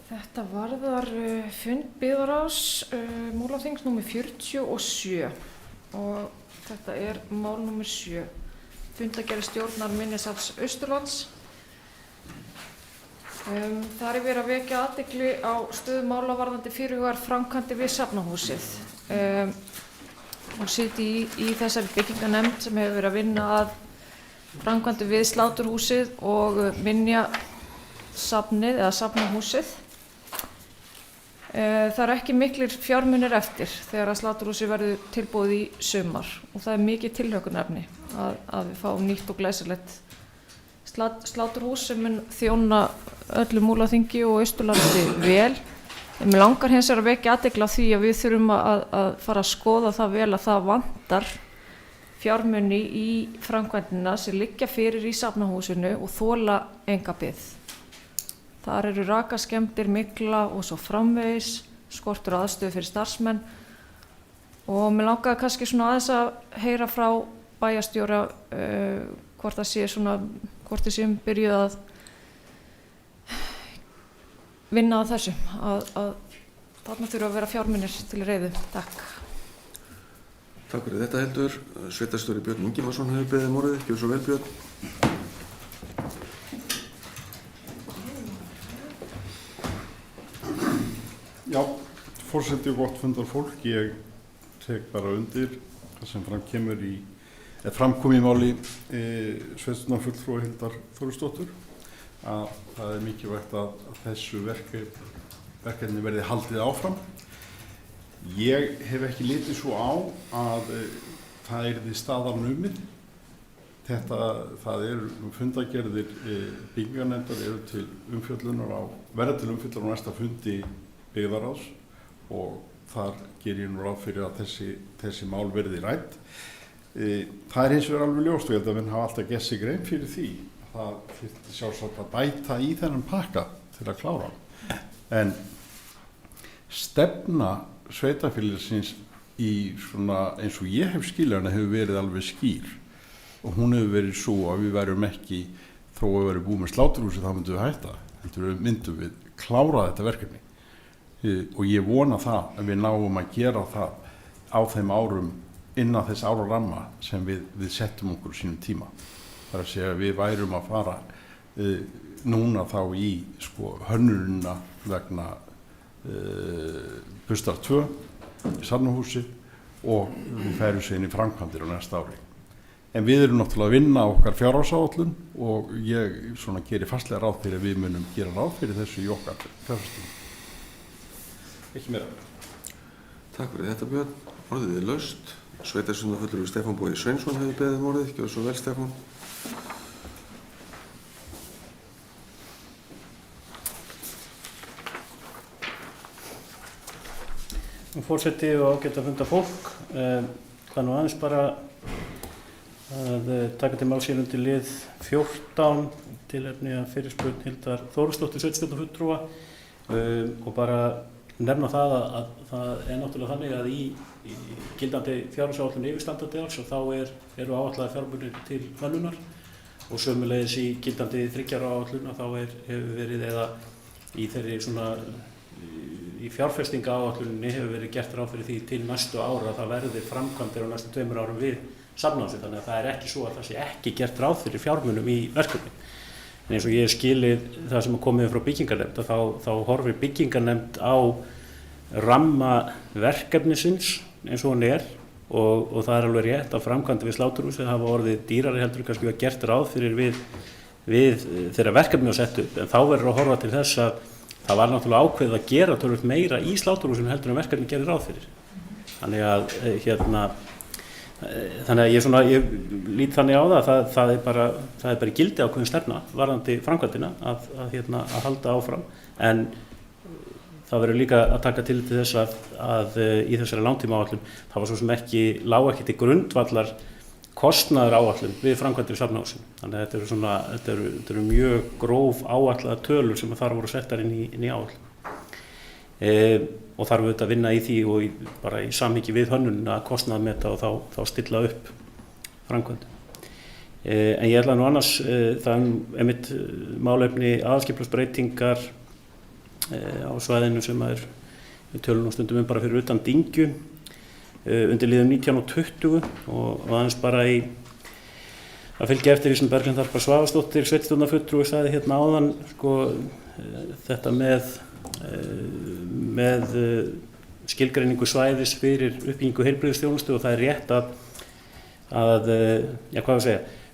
Þetta varðar fund byggðarráðs Múlaþings númer 47 og þetta er mál númer 7. Fundagerð stjórnar Minjasafns Austurlands. Það er verið að vekja athygli á stöðu mála varðandi fyrirhugaðar framkvæmdir við Safnahúsið. Hún sitji í þessari byggingarnefnd sem hefur verið að vinna að framkvæmdi við Sláturhúsið og Minjasafnið eða Safnahúsið. Það er ekki miklir fjármunir eftir þegar að Sláturhúsið verður tilbúið í sumar og það er mikið tilhlökkunarefni að við fáum nýtt og glæsilegt sláturhús sem mun þjóna öllu Múlaþingi og Austurlandi vel. En mér langar hins vegar að vekja athygli á því að við þurfum að fara að skoða það vel að það vantar fjármuni í framkvæmdina sem liggja fyrir í safnahúsinu og þola enga bið. Þar eru rakaskemmdir, mygla og svo framvegis, skortur aðstöðu fyrir starfsmenn og mér langaði kannski svona aðeins að heyra frá bæjarstjóra hvort þið séum byrjuð að vinna að þessu, að þarna þurfa að vera fjármunir til reiðu. Takk. Takk fyrir þetta Hildur. Sveitarstjóri Björn Ingimarsson hefur beðið orðið. Gjörðu svo vel Björn. Já, forseti og gott fundarfólk. Ég tek bara undir það sem framkom í máli sveitarstjórnarfulltrúa Hildar Þórisdóttur að það mikilvægt að þessu verkefni verði haldið áfram. Ég hef ekki litið svo á að það yrði staðar numið. Það eru fundagerðir byggingarnefndar eru til umfjöllunar verða til umfjöllunar á næsta fundi byggðarráðs og þar ger ég nú ráð fyrir að þessi mál verði rædd. Það hins vegar alveg ljóst og ég held að menn hafa alltaf gert sig grein fyrir því. Það þyrfti sjálfsagt að bæta í þennan pakka til að klára hann. En stefna sveitarfélagsins í svona eins og ég hef skilið hana hefur verið alveg skýr og hún hefur verið svo að við værum ekki þó að við værum búið með sláturhúsi þá myndum við hætta. Heldur myndum við klára þetta verkefni. Og ég vona það að við náum að gera það á þeim árum innan þess ára ramma sem við settum okkur sínum tíma. Það er að segja að við værum að fara núna þá í hönnunina vegna Bustar 2 í Safnahúsi og við færum sig inn í framkvæmdir á næsta ári. En við erum náttúrulega að vinna okkar fjárhagsáætlun og ég geri fastlega ráð fyrir að við munum gera ráð fyrir þessu í okkar fjárhagsáætlun. Ekki meira. Takk fyrir þetta Björn. Orðið er laust. Sveitarstjórnarfulltrúi Stefán Bogi Sveinsson hefur beðið orðið. Gjörðu svo vel Stefán. Forseti og ágætt að funda fólk. Það nú aðeins bara að taka til máls hér undir lið 14 tilefni af fyrirspurn Hildar Þórisdóttur sveitarstjórnarfulltrúa og bara nefna það að það er náttúrulega þannig að í gildandi fjárhagsáætlun yfirstandandi árs og þá eru áætlaðir fjármunir til hönnunar og sömuleiðis í gildandi 3 ára áætlun og þá hefur verið eða í þeirri í fjárfestingaáætluninni hefur verið gert ráð fyrir því til næstu ára að það verði framkvæmdir á næstu 2 árum við safnahúsið, þannig að það er ekki svo að það sé ekki gert ráð fyrir fjármunum í verkefni. En eins og ég skilið það sem komið frá byggingarnefnd þá horfir byggingarnefnd á ramma verkefnisins eins og hún og það er alveg rétt að framkvæmdir við sláturhúsið hafa orðið dýrari heldur kannski að gert ráð fyrir við þeirra verkefni að setja upp, en þá verður að horfa til þess að það var náttúrulega ákveðið að gera tölvöld meira í sláturhúsinu heldur en verkefni gerir ráð fyrir. Þannig að ég lít þannig á það er bara gildi ákveðin stefna varðandi framkvæmdina að halda áfram, en það verður líka að taka til þess að í þessari langtímaáætlun það var svo sem lá ekki til grundvallar kostnaður áætlun við framkvæmdir í safnahúsinu. Þannig að þetta eru mjög gróf áætlaðar tölur sem þar voru settar inn í áætlun. Og þarf auðvitað að vinna í því og bara í samhengi við hönnunina að kostnaðarmeta og þá stilla upp framkvæmdum. En ég ætla nú annars, það er einmitt málefni aðalskipulagsbreytingar á svæðinu sem við tölum stundum bara fyrir utan Dyngju undir liðum 19 og 20 og aðeins bara að fylgja eftir því sem Berglind Harpa Svavarsdóttir sveitarstjórnarfulltrúi sagði hérna áðan þetta með skilgreiningu svæðis fyrir uppbyggingu heilbrigðisþjónustu og það er rétt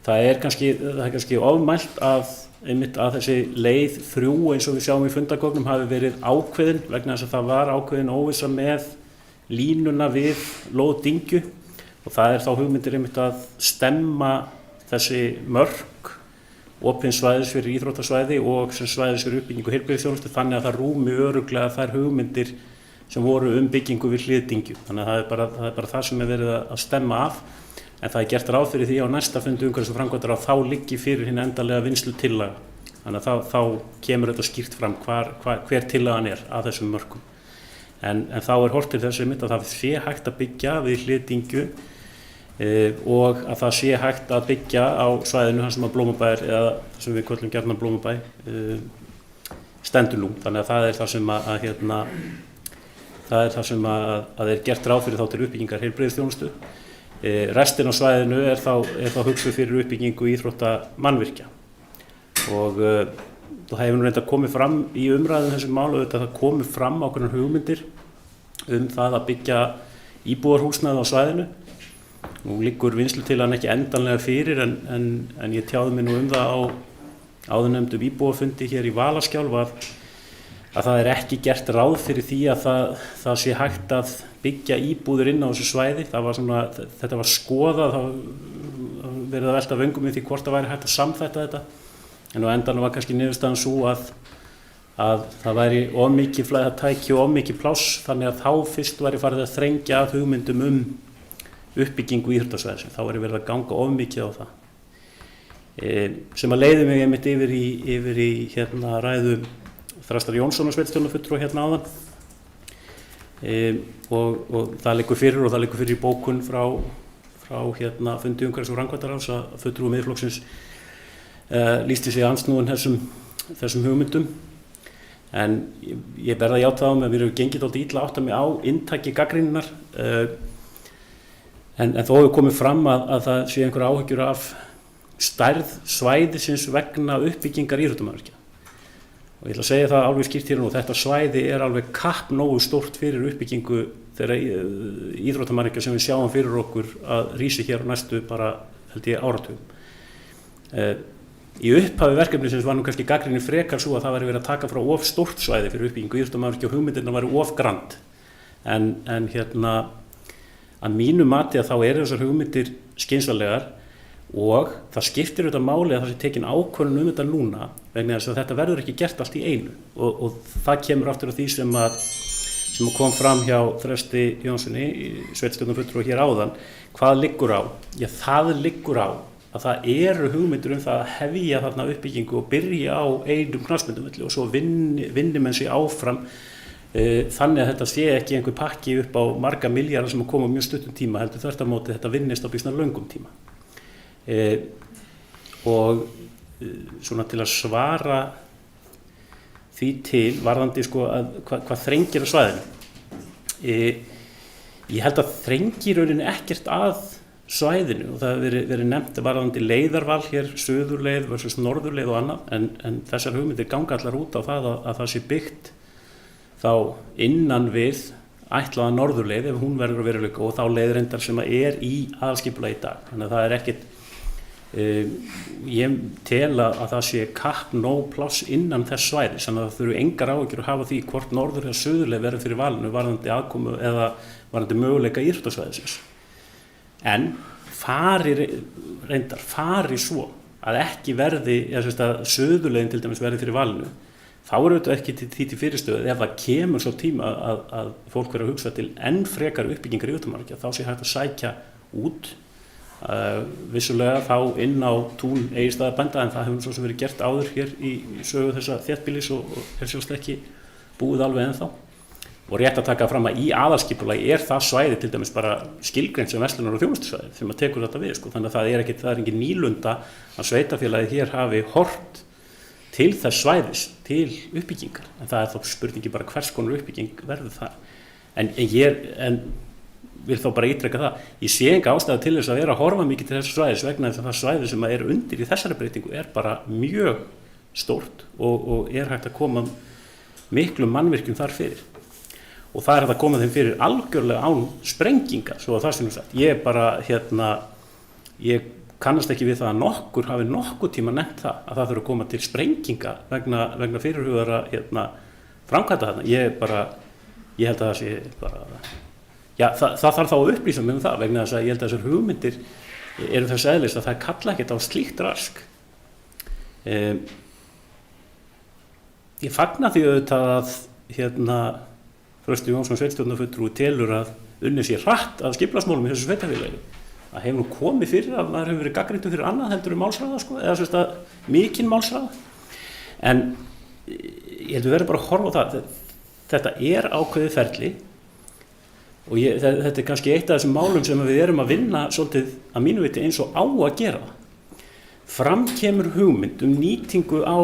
það er kannski ofmælt að þessi leið 3 eins og við sjáum í fundagögnum hafi verið ákveðin vegna þess að það var ákveðin óvissa með línuna við lóð Dyngju og það er þá hugmyndir að stemma þessi mörk opins svæðis fyrir íþróttasvæði og sem svæðis fyrir uppbyggingu heilbrigðisþjónustu þannig að það rúmi örugglega þær hugmyndir sem voru byggingu við hlið Dyngju. Þannig að það er bara það sem verið að stemma af en það gert ráð fyrir því á næsta fundi umhverfis- og framkvæmdaráðs þá liggi fyrir hinn endanlega vinnslutillaga. Þannig að þá kemur þetta skýrt fram hver tillagan að þessum mörkum. En þá horft til þess að það sé hægt að byggja við Hlið Dyngju og að það sé hægt að byggja á svæðinu þar sem að Blómabær, eða sem við köllum gjarnan Blómabæ, stendur nú. Þannig að það er það sem er gert ráð fyrir þá til uppbyggingar heilbrigðisþjónustu. Restin á svæðinu er þá hugsuð fyrir uppbyggingu íþróttamannvirkja. Og það hefur nú reynda komið fram í umræðum þessum málu að það komið fram ákveðnar hugmyndir það að byggja íbúðarhúsnæði á svæðinu. Nú liggur vinnslutillagan ekki endanlega fyrir en ég tjáði mig nú það á áðurnefndum íbúðarfundi hér í Valaskjálf að það er ekki gert ráð fyrir því að það sé hægt að byggja íbúðir inn á þessu svæði. Þetta var skoðað, það verið að velta vöngum í því hvort það væri hægt að samþætta þetta. En á endanum var kannski niðurstaðan svo að það væri of mikið flæðatæki og of mikið pláss, þannig að þá fyrst væri farið að þrengja að hugmyndum uppbyggingu íþróttasvæðisins. Þá væri verið að ganga of mikið á það. Sem að leiði mig einmitt yfir í ræðu Þrastar Jónssonar sveitarstjórnarfulltrúa áðan. Og það liggur fyrir í bókun frá fundi umhverfis- og framkvæmdaráðs að fulltrúi Miðflokksins lýsti sig andsnúinn þessum hugmyndum. En ég verð að játa það að við erum gengið dálítið illa átta mig á inntaki gagnrýninnar. En þó hefur komið fram að það sé einhver áhyggjur af stærð svæðisins vegna uppbyggingar íþróttamannvirkja. Og ég ætla að segja það alveg skýrt hér nú, þetta svæði er alveg kapp nógu stórt fyrir uppbyggingu þeirra íþróttamannvirkja sem við sjáum fyrir okkur að rísi hér á næstu bara held ég áratugum. Í upphafi verkefnisins var nú kannski gagnrýnin frekar svo að það væri verið að taka frá of stórt svæði fyrir uppbyggingu íþróttamannvirkja og hugmyndirnar væri of grand. En að mínu mati að þá eru þessar hugmyndir skynsamlegar og það skiptir auðvitað máli að það sé tekin ákvörðun þetta núna vegna þess að þetta verður ekki gert allt í einu og það kemur aftur á því sem kom fram hjá Þresti Jónssoni, sveitarstjórnarfulltrúa hér áðan. Hvað liggur á? Já, það liggur á að það eru hugmyndir það að hefja þarna uppbyggingu og byrja á einum knattspyrnuvelli og svo vinni menn sig áfram þannig að þetta sé ekki einhver pakki upp á marga milljarðar sem að koma mjög stuttum tíma, heldur þvert á móti þetta vinnist á býsna löngum tíma. Og svona til að svara því til varðandi hvað þrengir á svæðinu. Ég held að þrengir rauninni ekkert að svæðinu og það hefur verið nefnt varðandi leiðarval hér, suðurleið versus norðurleið og annað en þessar hugmyndir ganga allar út á það að það sé byggt þá innan við ætlaða norðurleið ef hún verður að veruleika og þá leiðrendar sem er í aðalskipulagi í dag. Þannig að það er ekkert, ég tel að það sé kapp nóg pláss innan þess svæði þannig að það þurfi engar áhyggjur að hafa því hvort norður eða suðurleið verður fyrir valinu varðandi aðkomu eða varðandi möguleika íþróttasvæðisins. En fari svo að ekki verði, að suðurleiðin til dæmis verði fyrir valinu, þá er auðvitað ekki því til fyrirstöðu ef það kemur svo tíma að fólk verður að hugsa til enn frekar uppbyggingar íþróttamannvirkja, þá sé hægt að sækja út vissulega þá inn á tún Egilsstaðabænda en það hefur svo sem verið gert áður hér í sögu þessa þéttbýlis og er sjálfsagt ekki búið alveg ennþá. Og rétt að taka fram að í aðalskipulagi er það svæði til dæmis bara skilgreint sem verslunar- og þjónustusvæði sem að tekur þetta við. Þannig að það er engin nýlunda að sveitarfélagið hér hafi horft til þess svæðis, til uppbyggingar. En það er þá spurningi bara hvers konar uppbygging verður það. En ég vil þá bara ítreka það. Ég sé enga ástæðu til þess að vera að horfa mikið til þessu svæðis vegna þess að það svæði sem er undir í þessari breytingu er bara mjög stórt og er hægt að koma miklum mannvirkjum þar fyrir. Og það er hægt að koma þeim fyrir algjörlega án sprenginga, svo að það sé nú sagt. Ég kannast ekki við það að nokkur hafi nokkuð tíma nefnt það að það þurfi að koma til sprenginga vegna fyrirhugara framkvæmda þarna. Ég held að það sé bara, já, það þarf þá að upplýsa mig það vegna þess að ég held að þessar hugmyndir eru þess eðlis að það kalla ekkert á slíkt rask. Ég fagna því auðvitað að Þröstur Jónsson sveitarstjórnarfulltrúi telur að unnið sé hratt að skipulagsmálum í þessu sveitarfélagi að hefur nú komið fyrir að maður hefur verið gagnrýndur fyrir annað heldur málsræða sko, eða sem sagt mikinn málsræða. En ég held að við verðum bara að horfa á það. Þetta er ákveðið ferli og þetta er kannski eitt af þessum málum sem við erum að vinna svolítið að mínu viti eins og á að gera það. Fram kemur hugmynd nýtingu á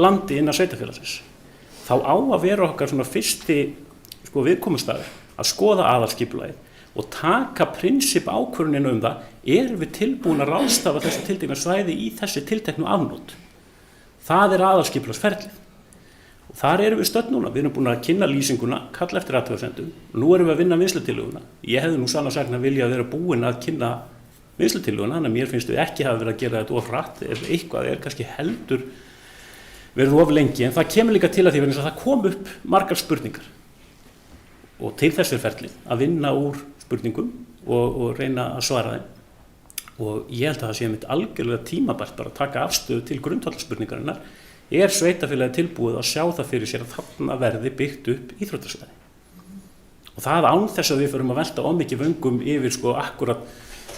landi innan sveitarfélagsins. Þá á að vera okkar svona fyrsti sko, viðkomustafur að skoða aðalskipulagið og taka prinsip ákvörðunina það, erum við tilbúin að ráðstafa þessu tiltekna svæði í þessi tilteknu afnót. Það er aðalskipulagsferlið. Og þar erum við stödd núna. Við erum búin að kynna lýsinguna, kalla eftir athugasemdum. Nú erum við að vinna vinnslutillöguna. Ég hefði nú sann að sagna vilja að vera búin að kynna vinnslutillöguna, þannig að mér finnst við ekki hafa verið að gera þetta of hratt, ef eitthvað er kannski heldur verið of lengi, en það kemur líka til að því að það kom upp margar spurningar. Og til þess er ferlið að vinna úr spurningum og reyna að svara þeim. Og ég held að það sé einmitt algjörlega tímabært bara að taka afstöðu til grundvallarspurningarinnar. Er sveitarfélagið tilbúið að sjá það fyrir sér að þarna verði byggt upp íþróttasvæði? Og það án þess að við förum að velta mikið vöngum yfir sko akkurat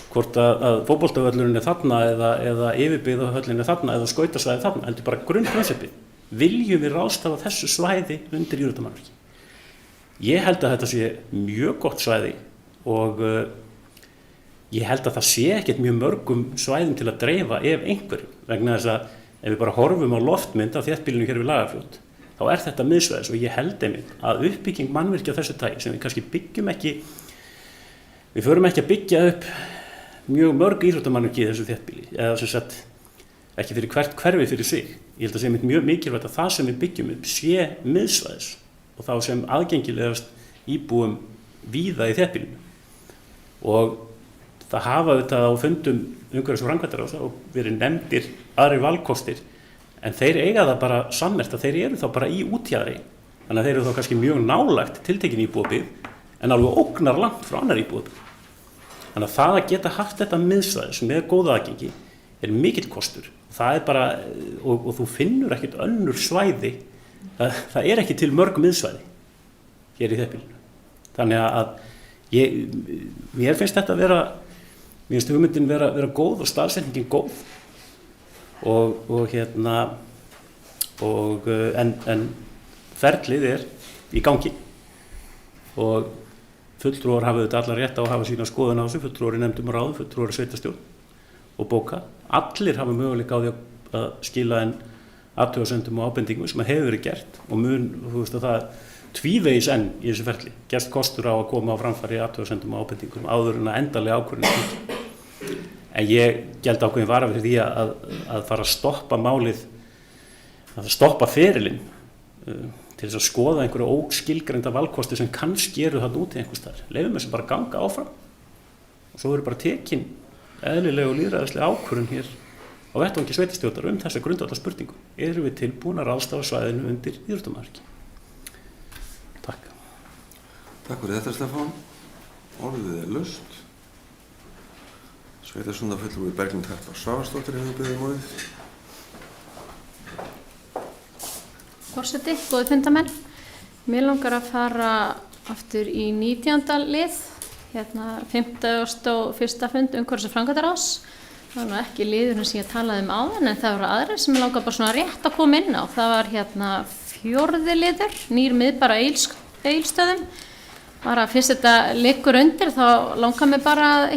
hvort að fótboltavöllurinn er þarna eða yfirbyggðahöllin er þarna eða skautasvæði þarna, heldur bara grunnprinsipið. Viljum við ráðstafa þessu svæði undir íþróttamannvirki? Ég held að þetta sé mjög gott svæði og ég held að það sé ekkert mjög mörgum svæðum til að dreifa ef einhverjum, vegna þess að ef við bara horfum á loftmynd af þéttbýlinu hér við Lagarfljót, þá er þetta miðsvæðis og ég held einmitt að uppbygging mannvirkja af þessu tagi sem við kannski byggjum ekki, við förum ekki að byggja upp mjög mörg íþróttamannvirki í þessu þéttbýli, eða sem sagt ekki fyrir hvert hverfi fyrir sig. Ég held að sé einmitt mjög mikilvægt að það sem við byggjum upp sé miðsvæðis og þá sem aðgengilegast íbúum víða í þéttbýlinu. Og það hafa þetta á fundum umhverfis- og framkvæmdaráðs og verið nefndir aðrir valkostir, en þeir eiga það bara sammerkt að þeir eru þá bara í útjaðri, þannig að þeir eru þá kannski mjög nálægt tiltekin íbúabyggð en alveg ógnar langt frá annar íbúabyggð. Þannig að það að geta haft þetta miðsvæði sem er góð aðgengi er mikill kostur. Það er bara, og þú finnur ekkert önnur svæði, það er ekki til mörg miðsvæði hér í þéttbýlinu. Þannig að mér finnst þetta vera, mér finnst hugmyndin vera góð og staðsetningin góð en ferlið er í gangi og fulltrúar hafa þetta allar rétt á að hafa sína skoðun á þessu, fulltrúar í nefndum og ráðum, fulltrúar í sveitarstjórn og bóka. Allir hafa möguleika á því að skila inn athugasemdum og ábendingum sem hefur verið gert og þú veist að það tvívegis enn í þessu ferli, gerst kostur á að koma á framfæri athugasemdum og ábendingum áður en að endanlega ákvörðun. En ég geld ákveðin vara fyrir því að fara að stoppa málið, að stoppa ferilinn til þess að skoða einhverju óskilgreinda valkosti sem kannski eru þarna úti einhvers staðar. Leyfum þess að bara ganga áfram og svo verður bara tekin eðlileg og lýðræðisleg ákvörðun hér á vettvangi sveitarstjórnar þessa grundvallar spurningu. Erum við tilbúin að ráðstafa svæðinu undir íþróttamarki? Takk. Takk fyrir þetta, Stefán. Orðið er laust. Sveitarstjórnarfulltrúi Berglind Harpa Svavarsdóttir hefur beðið orðið. Forseti, góði fundamenn. Mér langar að fara aftur í 19. lið, 51. fund umhverfis- og framkvæmdaráðs. Það var ekki liðurinn sem ég talaði áðan, en það voru aðrir sem ég langar bara svona rétt að koma inn á. Það var 4. liður, nýr miðbær á Egilsstöðum. Bara fyrst þetta liggur undir, þá langar mig bara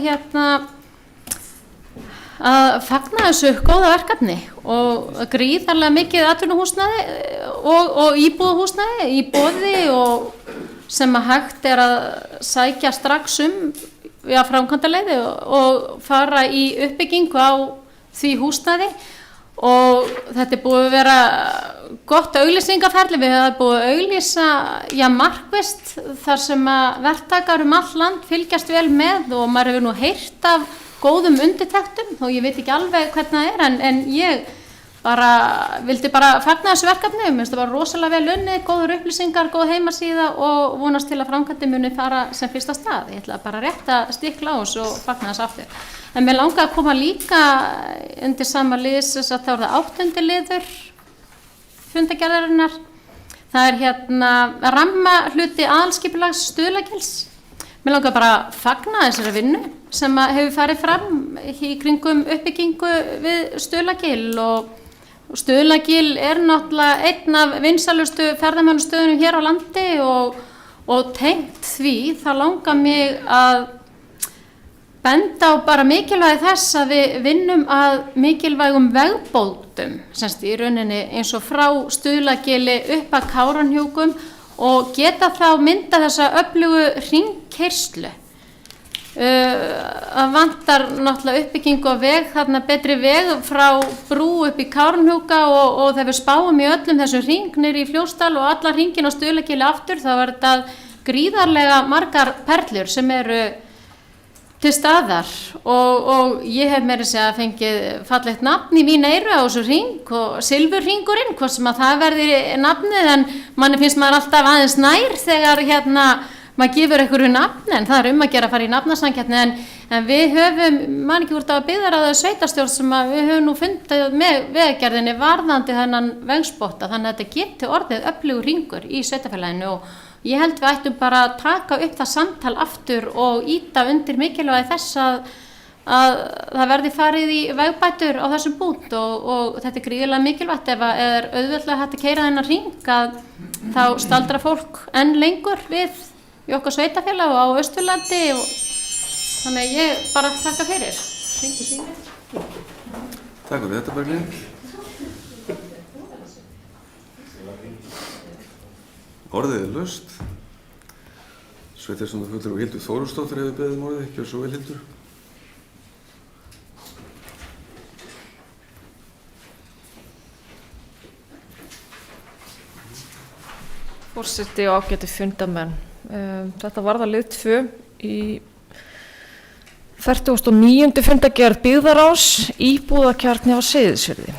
að fagna þessu góða verkefni og gríðarlega mikið atvinnuhúsnæði og íbúðahúsnæði í boði og sem að hægt er að sækja strax framkvæmdaleiði og fara í uppbyggingu á því húsnæði og þetta er búið að vera gott auglýsingaferli. Við höfum búið að auglýsa markvisst þar sem að verktakar all land fylgjast vel með og maður hefur nú heyrt af góðum undirtektum og ég veit ekki alveg hvernig það er en ég vildi bara fagna þessu verkefni. Mér finnst það bara rosalega vel unnið, góður upplýsingar, góð heimasíða og vonast til að framkvæmdin muni fara sem fyrsta stað. Ég ætla bara rétt að stikla á þessu og fagna þessu aftur. En mér langar að koma líka undir sama liðs þess að þá er það 8. liður fundagerðarinnar. Það er rammahluti aðalskipulags Stuðlagils. Mér langar bara að fagna þessari vinnu sem hefur farið fram í kringum uppbyggingu við Stuðlagil og Stuðlagil er náttúrulega einn af vinsælustu ferðamannastöðunum hér á landi og tengt því þá langar mig að benda á bara mikilvægi þess að við vinnum að mikilvægum vegbótum, semst í rauninni eins og frá Stuðlagili upp að Kárahnjúkum og geta þá mynda þessa öflugu hringkeyrslu. Það vantar náttúrulega uppbyggingu á veg, þarna betri veg frá brú upp í Kárahnjúka og þegar við spáum í öllum þessum hring niður í Fljótsdal og alla hringin á Stuðlagili aftur, þá er þetta gríðarlega margar perlur sem eru til staðar og ég hef meira að segja fengið fallegt nafn í mín eyru á þessu hring og silfurhringurinn, hvort sem að það verði nafnið, en manni finnst maður alltaf aðeins nær þegar maður gefur einhverju nafn, en það er að gera að fara í nafnasamkeppni, en við höfum, man ekki hvort að byggðar á það sveitarstjórn sem að við höfum nú fundið með vegagerðinni varðandi þennan vegspotta, þannig að þetta geti orðið öflugur hringur í sveitarfélaginu og ég held við ættum bara að taka upp það samtal aftur og ýta undir mikilvægi þess að það verði farið í vegbætur á þessum punkt og þetta er gríðarlega mikilvægt ef að er auðveldlega hægt að keyra þennan hring að þá staldra fólk enn lengur við í okkar sveitarfélag og á Austurlandi og þannig að ég bara þakka fyrir. Takk fyrir þetta, Berglind. Orðið er laust. Sveitarstjórnarfulltrúi Hildur Þórusdóttir hefur beðið orðið, gjör svo vel, Hildur. Forseti og ágæti fundamenn. Þetta varða lið 2 í 49. fundagerð byggðarás íbúðakjarni á Seyðisfirði.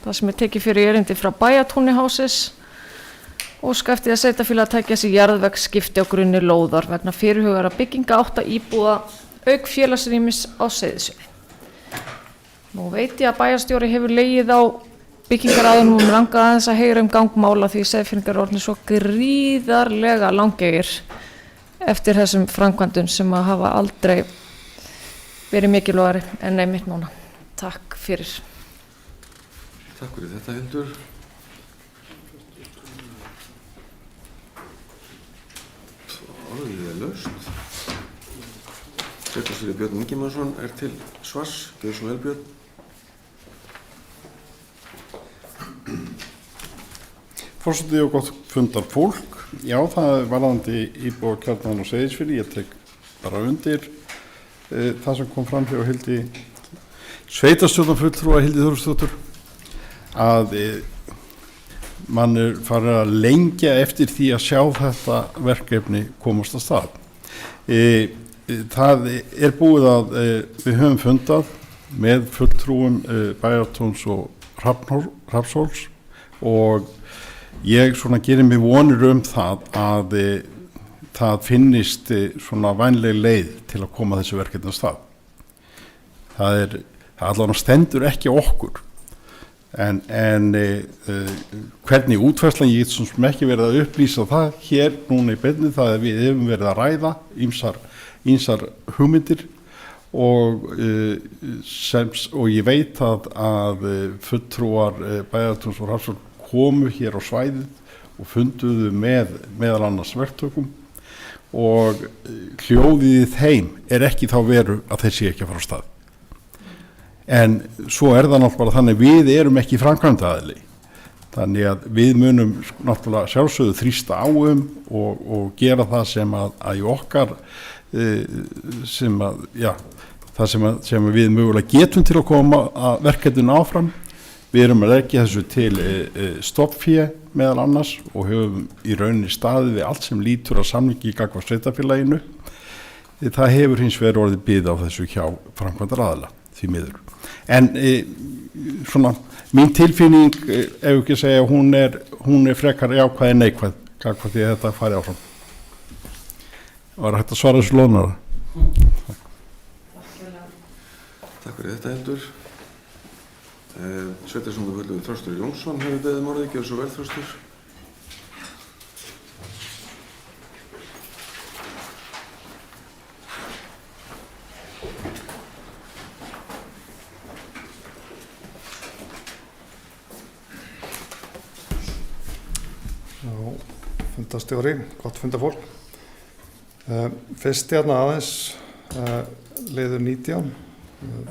Það sem er tekið fyrir erindi frá Bæjatúni Houses óska eftir að sveitarfélag tækja sér jarðvegsskipti á grunni lóðar vegna fyrirhugara bygginga 8 íbúða auk félagsrýmis á Seyðisfirði. Nú veit ég að bæjarstjóri hefur legið á byggingaraðunum og langar aðeins að heyra gangmála því Seyðfirðingar orðnir svo gríðarlega langegir eftir þessum framkvæmdum sem að hafa aldrei verið mikilvægari en einmitt núna. Takk fyrir. Takk fyrir þetta, Hildur. Orðið er laust. Sveitarstjóri Björn Ingimarsson er til svars. Gjörðu svo vel, Björn. Forseti og gott fundar fólk. Já, það er varðandi íbúðakjarnan á Seyðisfirði. Ég tek bara undir það sem kom fram hjá Hildi sveitarstjórnarfulltrúa Hildi Þórusdóttur að mann er farið að lengja eftir því að sjá þetta verkefni komast að stað. Það er búið að við höfum fundað með fulltrúum Bæjartúns og Hrafnshóls og ég svona gerir mig vonir það að það finnist svona vænleg leið til að koma þessu verkefni af stað. Það allavega stendur ekki okkur en hvernig útfærslan ég get sem ekki verið að upplýsa það hér núna í beinni, það er við hefum verið að ræða ýmsar hugmyndir og ég veit að fulltrúar Bæjartúns og Hrafnshóls komu hér á svæðið og funduðu með meðal annars verktökum og hljóðið í þeim er ekki þá veru að þeir sé ekki að fara á stað. En svo er það náttúrulega bara þannig við erum ekki framkvæmdaaðili. Þannig að við munum náttúrulega sjálfsögðu þrýsta á og gera það sem að í okkar sem við mögulega getum til að koma að verkefninu áfram. Við erum að leggja þessu til stofnfé meðal annars og höfum í rauninni staðið við allt sem lítur að samningi gagnvart sveitarfélaginu. Það hefur hins vegar orðið bið á þessu hjá framkvæmdaraðila því miður. En svona mín tilfinning, ef ekki segja, hún er frekar jákvæð en neikvæð gagnvart því að þetta fari áfram. Var hægt að svara þessu lónara? Takk fyrir þetta, Hildur. Sveitarstjórnarfulltrúi Þröstur Jónsson hefur beðið orðið, gjörðu svo vel, Þröstur. Fundastjóri, gott fundafólk. Fyrst hérna aðeins liður 19,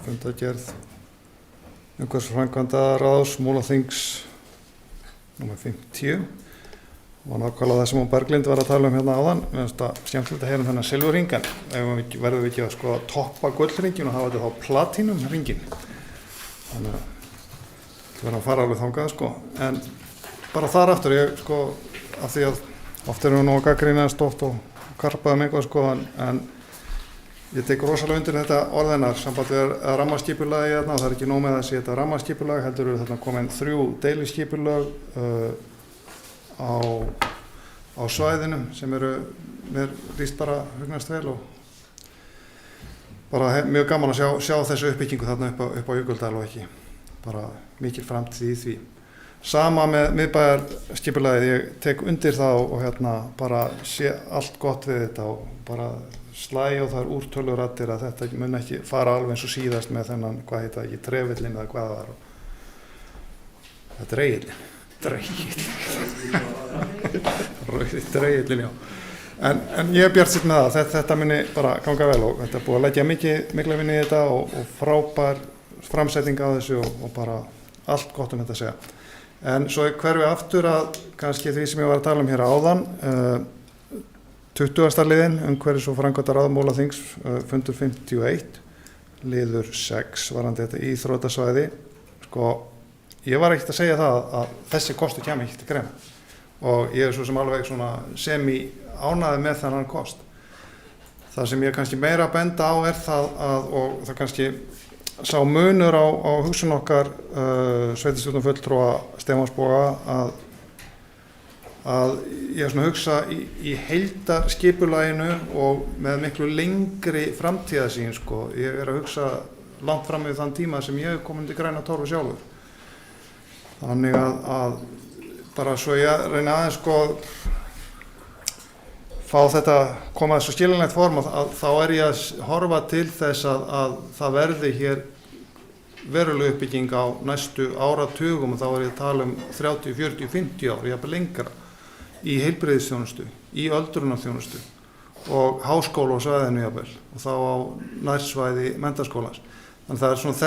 fundagerð umhverfisframkvæmdaráðs Múlaþings nr. 50 og nákvæmlega það sem hún Berglind var að tala hérna áðan. Mér finnst það skemmtilegt að heyra þennan silfurhring, en verðum við ekki að sko toppa gullhringin og hafa þetta þá platínumhringin. Þannig að það verður að fara alveg þangað sko. En bara þar aftur, ég sko, af því að oft erum við nú að gagnrýnast oft og karpaðum eitthvað sko, en ég tek rosalega undir þetta orðinnar sambandi við rammaskipulagi hérna, og það ekki nóg með að sé þetta rammaskipulag, heldur við þarna komin 3 deiliskipulag á svæðinum sem eru, mér líst bara hugnast vel og bara mjög gaman að sjá þessu uppbyggingu þarna upp á Jökuldal og ekki bara mikil framtíð í því. Sama með miðbæjarskipulagið, ég tek undir það og hérna bara sé allt gott við þetta og bara slæ og það er úrtöluraddir að þetta mun ekki fara alveg eins og síðast með þennan, hvað heita ekki, trefillin eða hvað það var. Það er dreigillin, já. En ég er bjartsýnn með það, þetta muni bara ganga vel og þetta er búið að leggja mikla vinni í þetta og frábær framsetning á þessu og bara allt gott þetta að segja. En svo hverfi aftur að kannski því sem ég var að tala hér áðan, 20. liðin, umhverfis- og framkvæmdaráð Múlaþings, fundur 51, liður 6, varðandi þetta íþróttasvæði. Sko, ég var ekkert að segja það að þessi kostur kemur ekki til greina og ég er svo sem alveg svona semi-ánægður með þennan kost. Það sem ég kannski meira að benda á er það að, og það kannski sá munur á hugsun okkar sveitarstjórnarfulltrúa Stefánsboga að ég svona hugsa í heildarskipulaginu og með miklu lengri framtíðarsýn sko. Ég er að hugsa langt fram yfir þann tíma sem ég hef komin til græna torfu sjálfur. Þannig að bara svo ég reyna aðeins sko fá þetta koma þessu skiljanlegt form að þá er ég að horfa til þess að það verði hér veruleg uppbygging á næstu áratugum og þá er ég að tala 30, 40, 50 ár, jafnvel lengra í heilbrigðisþjónustu, í öldrunarþjónustu og háskóla og svæðinu jafnvel og þá á nærsvæði menntaskólans. Þannig það er svona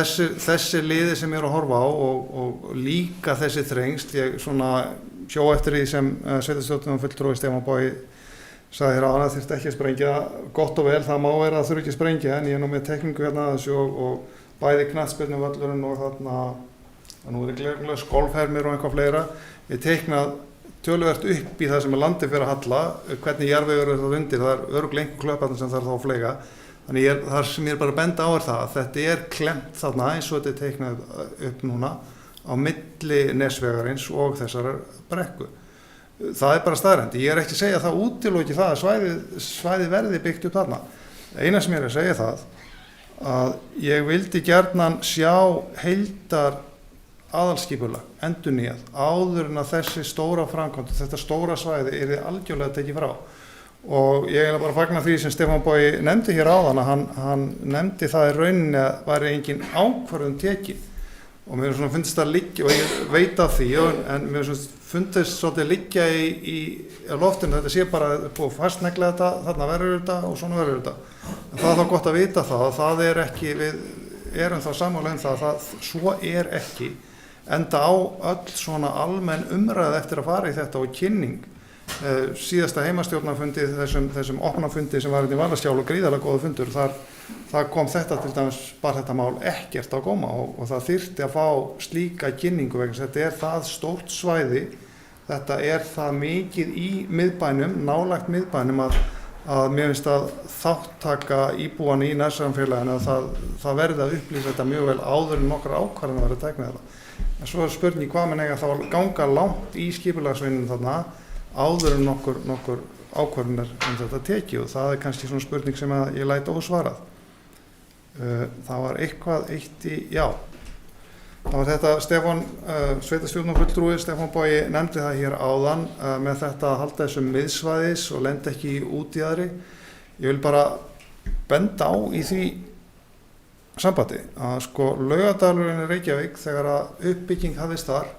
þessi liði sem ég er að horfa á og líka þessi þrengst. Ég svona sjó eftir því sem sveitarstjórnarfulltrúi Stefán Bogi sagði hér áðan að þyrfti ekki að sprengja, gott og vel, það má vera að þurfi ekki að sprengja en ég er nú með tekningu hérna að þessu og bæði knattspyrnuvöllurinn og þarna, nú er glerglaus, golfhermir og eitthvað fleira. Ég teiknað töluvert upp í það sem er landið fyrir að halla, hvernig jarðvegur er það undir, það er örugglega einhver klöpparnir sem þarf þá að fleyga. Þannig það sem ég er bara að benda á er það að þetta er klemt þarna eins og þetta er teiknað upp núna á milli Nesvegarins og þessar brekku. Það er bara staðreynd. Ég er ekki að segja það útiloki það að svæði verði byggt upp þarna. Eina sem ég er að segja það að ég vildi gjarnan sjá heildar aðalskipulag endurnýjað áður en að þessi stóra framkvæmd, þetta stóra svæði yrði algjörlega tekið frá. Og ég er bara að fagna því sem Stefán Bogi nefndi hér áðan að hann nefndi það í rauninni að væri engin ákvörðun tekin og mér er svona fundist að liggja og ég veit af því en mér er svona fundist svolítið liggja í loftinu þetta sé bara búið fastnegla þetta, þarna verður þetta og svona verður þetta. En það er þá gott að vita það er ekki, við erum þá sammála það svo er ekki enda á öll svona almenn umræð eftir að fara í þetta og kynning. Síðasta heimastjórnarfundi, þessum opnafundi sem var í Valaskjál og gríðarlega góðu fundur, þar kom þetta til dæmis bara þetta mál ekkert á góma og það þyrfti að fá slíka kynningu vegna þetta er það stórt svæði, þetta er það mikið í miðbænum, nálægt miðbænum að mér finnst að þáttaka íbúan í nærsamfélaginu að það verði að upplýsa þetta mjög vel áður en nokkrar ákvarðanir verði teknir þetta. En svo er spurning hvað menn eiga þá að ganga langt í skipulagsvinnunum þarna áður en nokkur ákvörðunar þetta tekið og það er kannski svona spurning sem ég læt ósvarað. Það var það var þetta Stefán, sveitarstjórnarfulltrúi Stefán Bogi nefndi það hér áðan með þetta að halda þessum miðsvæðis og lenda ekki út í aðri. Ég vil bara benda á í því sambandi að sko Laugardalurinn í Reykjavík þegar að uppbygging hafðist þar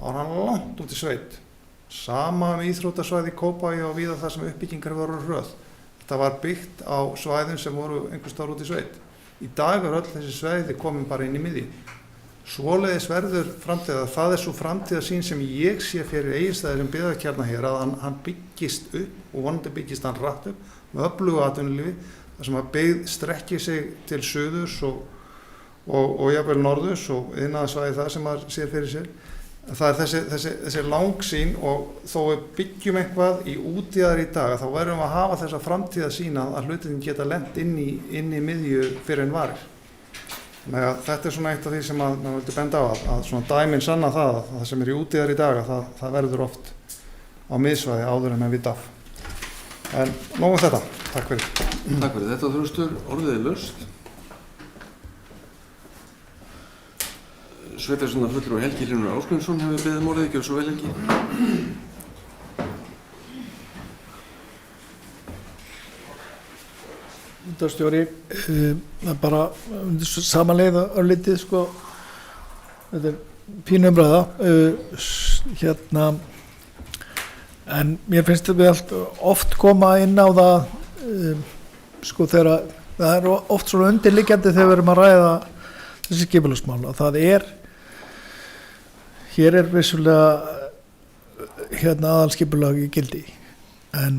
var hann langt út í sveit Sama íþróttasvæði í Kópavogi og víða það sem uppbyggingar voru hröð. Þetta var byggt á svæðum sem voru einhvers staðar út í sveit. Í dag öll þessi svæði komin bara inn í miðju. Svoleiðis verður framtíða, það svo framtíðarsýn sem ég sé fyrir Egilsstaðir sem byggðakjarna hér, að hann byggist upp og vonandi byggist hann rætt upp með öflugu atvinnulífi, þar sem að byggð strekkir sig til suðurs og jafnvel norðurs og iðnaðarsvæði það sem maður sér fyrir sér. Það er þessi langsýn, og þó við byggjum eitthvað í útíðar í dag, þá verðum við að hafa þessa framtíðarsýn að hlutin geta lent inn í miðju fyrir en varir. Þannig að þetta er svona eitt af því sem maður vildi benda á, að svona dæmin sanna það að það sem er í útíðar í dag, að það verður oft á miðsvæði áður en að vita af. En nóg þetta. Takk fyrir. Takk fyrir þetta, Þröstur. Orðið er laust. Sveitarstjórnarfulltrúi Helgi Hlynur Ásgrímsson hefur beðið orðið, gjörðu svo vel, Helgi. Útvarpsstjóri, það er bara samanleiða örlítið, sko, þetta er pínu umræða, en mér finnst við allt oft koma inn á það, sko, þegar það er oft svona undirliggjandi þegar við erum að ræða þessi skipulagsmál, að það hér er vissulega aðalskipulag í gildi. En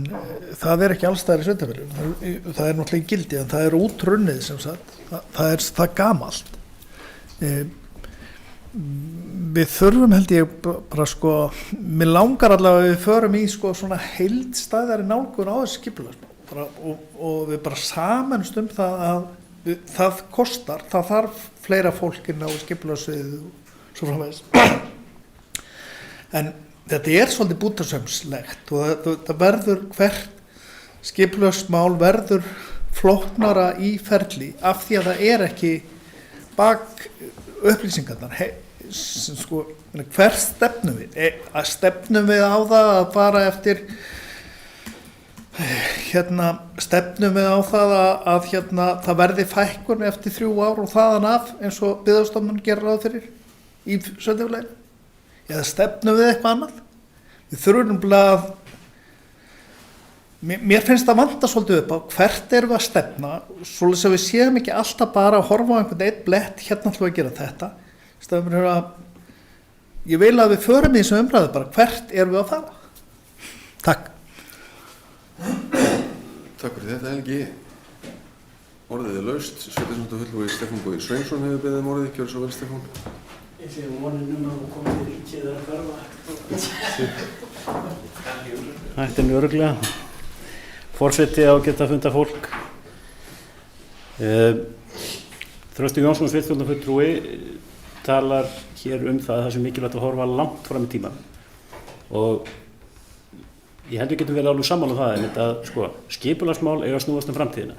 það er ekki allstaðar í sveitarfélögum, það er náttúrulega í gildi, en það er útrunnið sem sagt, það er það gamalt. Við þurfum, held ég, bara sko, mér langar allavega að við förum í sko svona heildstæðari nálgun á þessi skipulagsmál og við bara samanst það að það kostar, það þarf fleira fólkin á skipulagssviðið og svo framvegis. En þetta er svolítið bútasaumslegt og það verður hvert skipulagsmál verður flóknara í ferli af því að það er ekki bak upplýsingarnar. Sko, hvert stefnum við? Stefnum við á það að fara eftir stefnum við á það að það verði fækkun eftir 3 ár og þaðan af eins og Byggðastofnun gerir ráð fyrir í sveitarfélaginu? Eða stefnum við eitthvað annað? Við þurfum að, mér finnst það vanta svolítið upp á hvert erum við að stefna, svolítið sem við séum ekki alltaf bara að horfa á einhvern einn blett, hérna ætlum við að gera þetta. Ég vil að við förum í þessu umræðu bara, hvert erum við að fara? Takk. Takk fyrir þetta, Helgi. Orðið er laust. Sveitarstjórnarfulltrúi Stefán Bogi Sveinsson hefur beðið orðið, gjörðu svo vel, Stefán. Ég sé vonin að það komið í ríkið að hverfa. Þetta er örugglega. Forseti ágætt funda fólk. Þröstur Jónsson, sveitarstjórnarfulltrúi, talar hér það sem mikilvægt að horfa langt fram í tímann. Og ég held við getum verið alveg sammála það, en þetta, sko, skipulagsmál eiga að snúast framtíðina.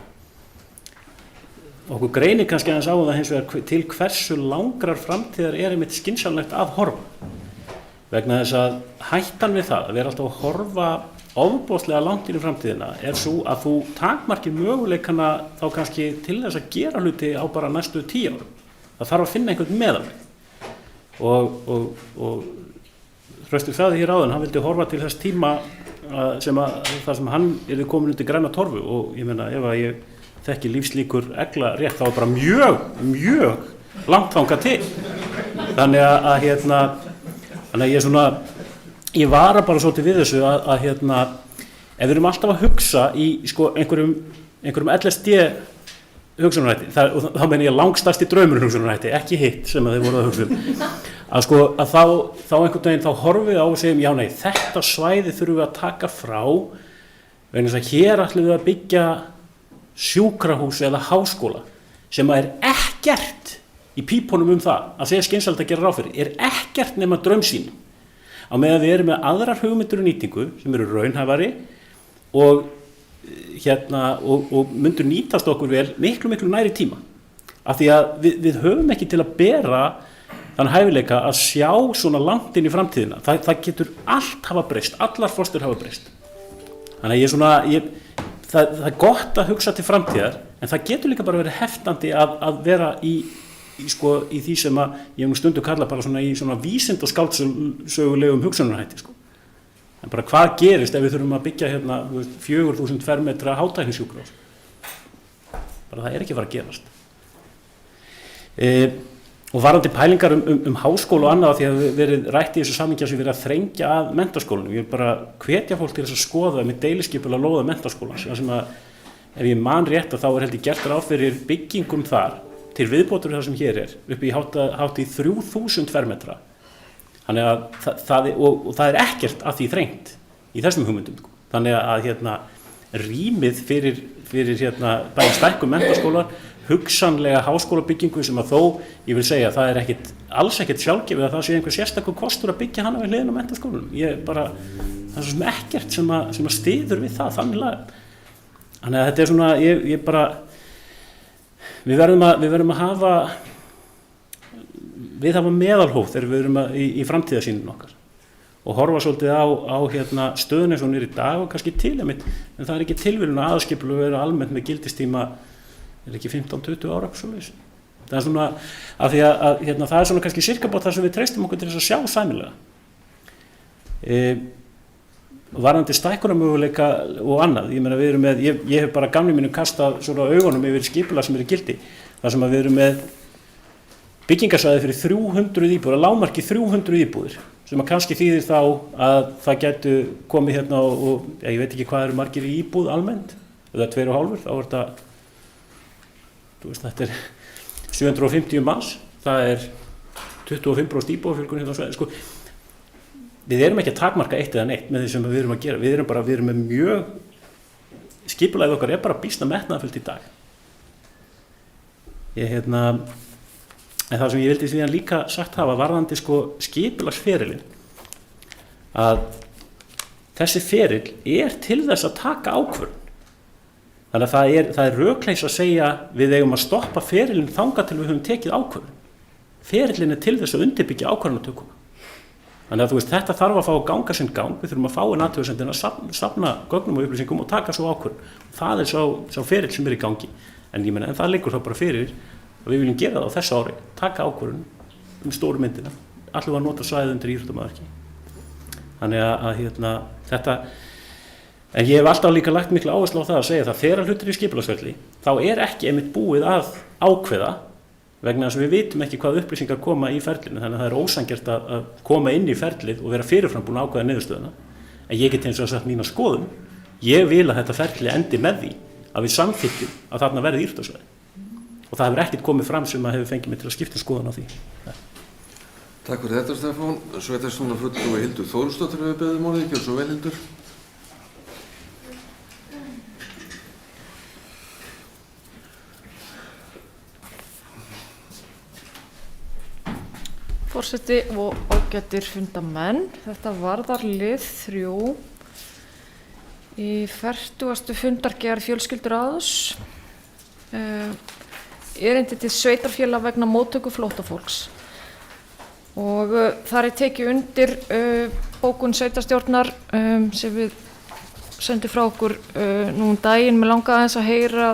Okkur greinir kannski aðeins á það hins vegar til hversu langrar framtíðar er einmitt skynsamlegt að horfa. Vegna þess að hættan við það að vera alltaf að horfa ofboðslega langt inn í framtíðina er svo að þú takmarkir möguleikana þá kannski til þess að gera hluti á bara næstu 10 árum. Það þarf að finna einhvern meðalveg. Og Þröstur sagði hér áðan, hann vildi horfa til þess tíma þar sem hann yrði komin undir græna torfu og ég meina ef að ég þekki lífslíkur egla rétt þá er bara mjög langt þangað til. Þannig að ég vara bara svolítið við þessu að ef við erum alltaf að hugsa í sko einhverjum LSD hugsunarhætti, þá meina ég langstærsti draumur hugsunarhætti, ekki hitt sem að þeir voru að hugsa að þá einhvern veginn þá horfum við á og segjum já nei, þetta svæði þurfum við að taka frá vegna þess að hér ætlum við að byggja sjúkrahús eða háskóla sem er ekkert í pípunum það að segja skynsamlegt að gera ráð fyrir, er ekkert nema draumsýn á meðan við erum með aðrar hugmyndir og nýtingu sem eru raunhæfari og myndur nýtast okkur vel miklu næri tíma af því að við höfum ekki til að bera þann hæfileika að sjá svona langt inn í framtíðina, það getur allt hafa breyst, allar forstur hafa breyst þannig að það er gott að hugsa til framtíðar en það getur líka bara verið heftandi að vera í því sem að ég hef nú stundu kalla bara svona í svona vísind- og skáldsögulegum hugsunarhætti sko. Bara hvað gerist ef við þurfum að byggja hérna 4.000 fermetra hátæknisjúkrahús? Bara það ekki að fara að gerast. Og varðandi pælingar háskóla og annað, því að við verið rætt í þessu samhengi að við verið að þrengja að menntaskólanum. Ég vil bara hvetja fólk til þess að skoða með deiliskipulag lóða menntaskólans, sem að ef ég man rétt að þá heldur gert ráð fyrir byggingum þar til viðbótur það sem hér upp í hátt í 3.000 fermetra. Þannig að það ekkert að því þrengt í þessum hugmyndum. Þannig að rýmið fyrir bæði stækkun menntaskóla, hugsanlega háskólabyggingu sem að þó, ég vil segja, það alls ekkert sjálfgefið að það sé einhver sérstakur kostur að byggja hana við hliðina á menntaskólanum. Það er svo sem ekkert sem að styður við það þannig lagað. Þannig að þetta svona, við verðum að hafa meðalhóf þegar við erum í framtíðarsýnin okkar og horfa svolítið á stöðun eins og hún í dag og kannski en það ekki tilviljun að aðskipulög vera almennt með gildistíma ekki 15-20 ára svoleiðis. Það er svona af því að það er svona kannski sirkabót þar sem við treystum okkur til þess að sjá sæmilega. Varðandi stækkunarmöguleika og annað, ég meina við erum með, ég hef bara gamni mínu kastað svona augunum yfir skipulag sem í gildi, þar sem að við erum með byggingarsvæði fyrir 300 íbúðir, að lágmarki 300 íbúðir, sem að kannski þýðir þá að það gætu komið og ég veit ekki hvað eru margir í íbúð almennt, eða 2,5, þá þetta 750 manns, það 25% íbúðafjölgun á svæði, við erum ekki að takmarka eitt eða neitt með því sem við erum að gera, við erum með mjög, skipulagið okkar bara býsna metnaðarfullt í dag. En það sem ég vildi því að líka sagt hafa varðandi skipulagsferilinn, að þessi feril til þess að taka ákvörðun. Þannig að það rökleys að segja við eigum að stoppa ferilinn þangað til við höfum tekið ákvörðun. Ferillinn til þess að undirbyggja ákvörðunartökuna. Þannig að þetta þarf að fá að ganga sinn gang, við þurfum að fá athugasemdina að safna gögnum og upplýsingum og taka svo ákvörðun. Það sá ferill sem í gangi. En ég meina, en það liggur þá bara fyrir að við viljum gera það á þessu ári, taka ákvörðun stóru myndina, allir var að nota svæðið undir íþróttamaðurki. Þannig að þetta, en ég hef alltaf líka lagt mikla áherslu á það að segja það þegar hlutir í skipulagsferli, þá ekki einmitt búið að ákveða vegna þess að við vitum ekki hvað upplýsingar koma í ferlinu, þannig að það ósanngjarnt að koma inn í ferlið og vera fyrirfram búin að ákveða niðurstöðuna. En ég get eins og sagt mína skoðun, ég vil að þetta ferli endi með því að við samþykkjum að þarna verði íþróttasvæði. Og það hefur ekkert komið fram sem að hefur fengið mig til að skipta skoðun á því. Takk fyrir þetta, Stefán. Sveitarstjórnarfulltrúi Hildur Þórsdóttir hefur beðið orðið, gjörðu svo vel, Hildur. Forseti og ágætir fundamenn, þetta varðar lið 3 í 40. fundargerð fjölskylduráðs. Erindi til sveitarfélaga vegna móttöku flóttafólks. Og þar tekið undir bókun sveitarstjórnar sem við sendum frá okkur nú daginn. Mig langaði aðeins að heyra,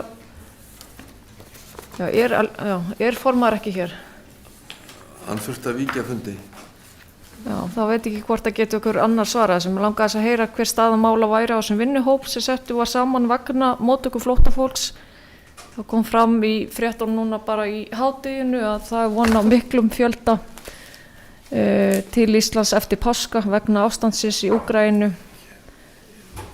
formaður ekki hér? Hann þurfti að víkja fundi. Já, þá veit ekki hvort að geta okkur annar svarað sem mig langaði að heyra hver staða mála væri á þessum vinnuhóp sem settu var saman vegna móttöku flóttafólks. Það kom fram í fréttunum núna bara í hádeginu að það von á miklum fjölda til Íslands eftir páska vegna ástandsins í Úkraínu.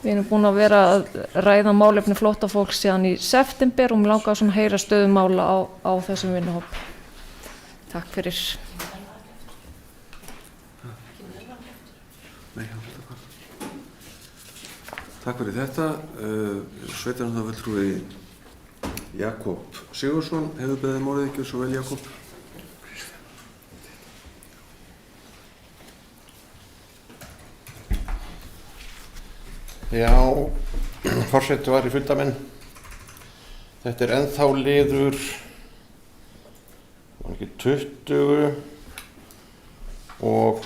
Við erum búin að vera að ræða málefni flóttafólks síðan í september og mig langaði að heyra stöðumála á þessum vinnuhóp. Takk fyrir. Takk fyrir þetta. Sveitarstjórnarfulltrúi Jakob Sigurðsson hefur beðið orðið, gjörðu svo vel, Jakob. Já, forseti var í fundamenn. Þetta ennþá liður 20 og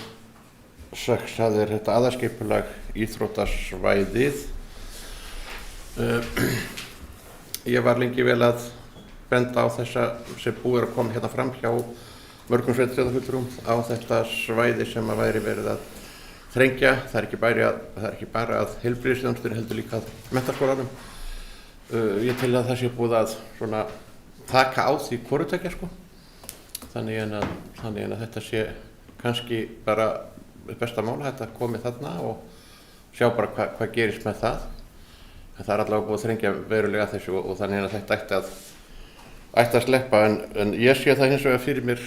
6, það þetta aðalskipulag íþróttasvæðið. Ég var lengi vel að benda á þessa sem búið að koma hérna fram hjá mörgum sveitarstjórnarfulltrúum á þetta svæði sem að væri verið að þrengja, það er ekki bara að heilbrigðisþjónustunni heldur líka að menntaskólanum. Ég tel að það sé búið að svona taka á því hvorutveggja sko. Þannig að þetta sé kannski bara besta mála þetta komið þarna og sjá bara hvað gerist með það. En það er allavega búið að þrengja verulega þessu og þannig að þetta ætti að sleppa en ég sé það hins vegar fyrir mér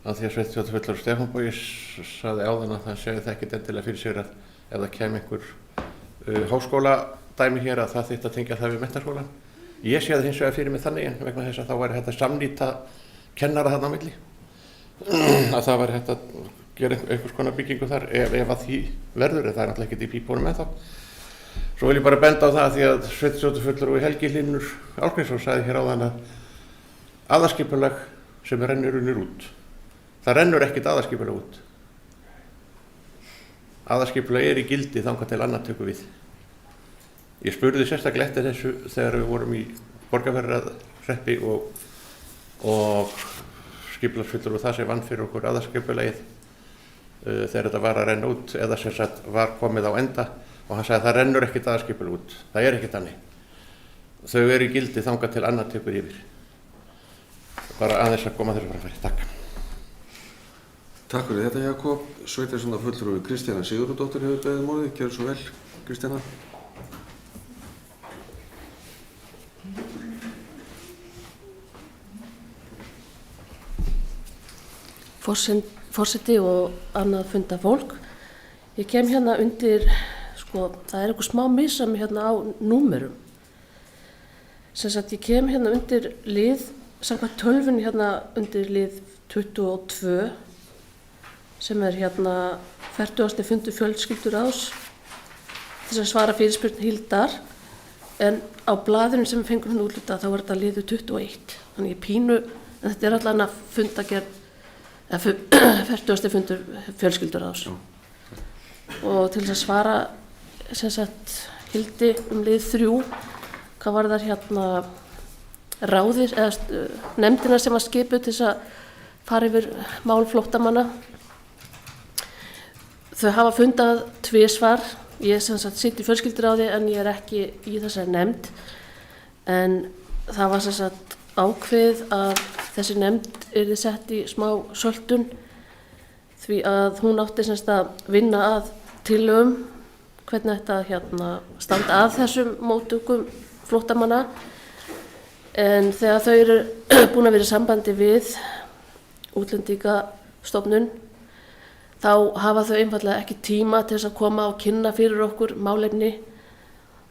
að því að sveitarstjórnarfulltrúi Stefán Bogi sagði áðan að það segði það ekkert endilega fyrir sér að ef það kemur einhver háskóladæmi hér að það þyrfti að tengja það við menntaskólann. Ég sé það hins vegar fyrir mig þannig en vegna þess að þá væri hægt að samnýta kennara þarna á milli. Að það væri hægt að gera einhvers konar byggingu þar ef að því verður en það er náttúrulega ekkert í pípunum ennþá. Svo vil ég bara benda á það því að sveitarstjórnarfulltrúi Helgi Hlynur Árgrímsson sagði hér áðan að aðalskipulag sem rennur út. Það rennur ekkert aðalskipulag út. Aðalskipulag er í gildi þangað til annað tökum við. Ég spurði sérstaklega eftir þessu þegar við vorum í Borgarfjarðarhreppi og skipulagsfulltrúi og það sem vann fyrir okkur aðalskipulagið þegar þetta var að renna út eða sem sagt var komið á enda og hann sagði að það rennur ekkert aðalskipulag út. Það er ekkert þannig. Þau eru í gildi þangað til annað tekur yfir. Bara aðeins að koma þessu framfæri. Takk. Takk fyrir þetta Jakob. Sveitarstjórnarfulltrúi Kristjana Sigurðardóttir hefur beðið um orðið. Gjörðu svo vel, Kristjana. Forseti og annað fundafólk. Ég kem hérna undir, það er eitthvað smá misræmi hérna á númerum. Sem sagt, ég kem hérna undir lið, samkvæmt tölvunni hérna undir lið 22, sem er hérna 40. fundur fjölskylduráðs, þess að svara fyrirspurn Hildar, en á blaðinu sem við fengum hérna útlitað þá var þetta liðu 21. Þannig ég pínu, en þetta er allan að fundagerð, 40. fundur fjölskylduráðs. Og til þess að svara sem sagt Hildi lið 3, hvað var þar hérna ráðir eða nefndina sem var skipuð til þess að fara yfir mál flóttamanna. Þau hafa fundað 2 svar. Ég sem sagt sitt í fjölskylduráði en ég er ekki í þessari nefnd. En það var sem sagt ákveðið að þessi nefnd yrði sett í smá söltun því að hún átti sem sagt að vinna að tillögum hvernig þetta standa að þessum móttökum flóttamanna en þegar þau eru búin að vera í sambandi við Útlendingastofnun þá hafa þau einfaldlega ekki tíma til þess að koma og kynna fyrir okkur málefni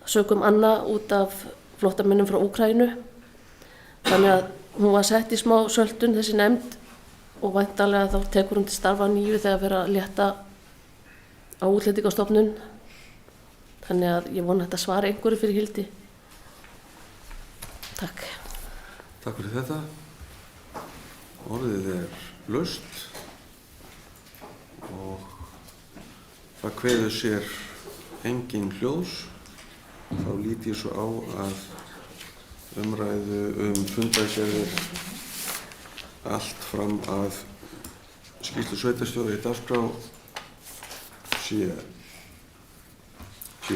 sökum annað út af flóttamönnum frá Úkraínu. Þannig að hún var sett í smá söltun þessi nefnd og væntanlega þá tekur hún til starfa nýju þegar vera að létta á Útlendingastofnun. Þannig að ég vona að þetta svari einhverju fyrir Hildi. Takk. Takk fyrir þetta. Orðið er laust og það kveður sér engin hljóðs. Þá lít ég svo á að umræðu fundargerðir allt fram að skýrslu sveitarstjóra í dagskrá sé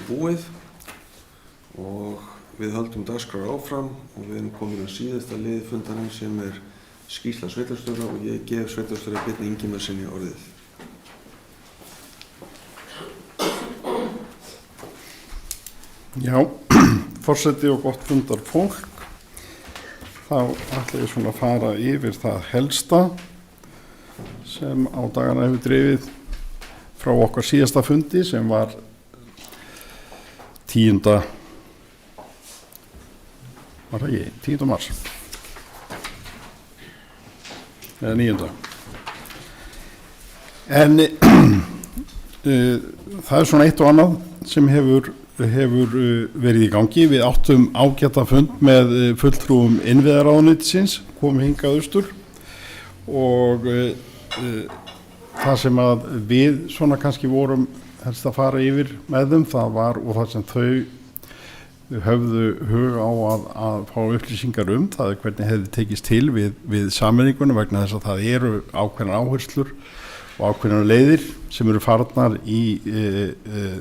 búið og við höldum dagskrá áfram og við erum komin að síðasta lið fundarins sem er skýrsla sveitarstjóra og ég gef sveitarstjóra Birni Ingimarssyni orðið. Já, forseti og gott fundarfólk. Þá ætla ég svona að fara yfir það helsta sem á dagana hefur drifið frá okkar síðasta fundi sem var 10. mars eða 9. En það er svona eitt og annað sem hefur verið í gangi. Við áttum ágæta fund með fulltrúum innviðaráðuneytisins, komum hingað austur og það sem að við svona kannski vorum helst að fara yfir með þeim, það var og það sem þau höfðu hug á að fá upplýsingar það er hvernig hefði tekist til við sameiningunum vegna þess að það eru ákveðnar áherslur og ákveðnar leiðir sem eru farnar í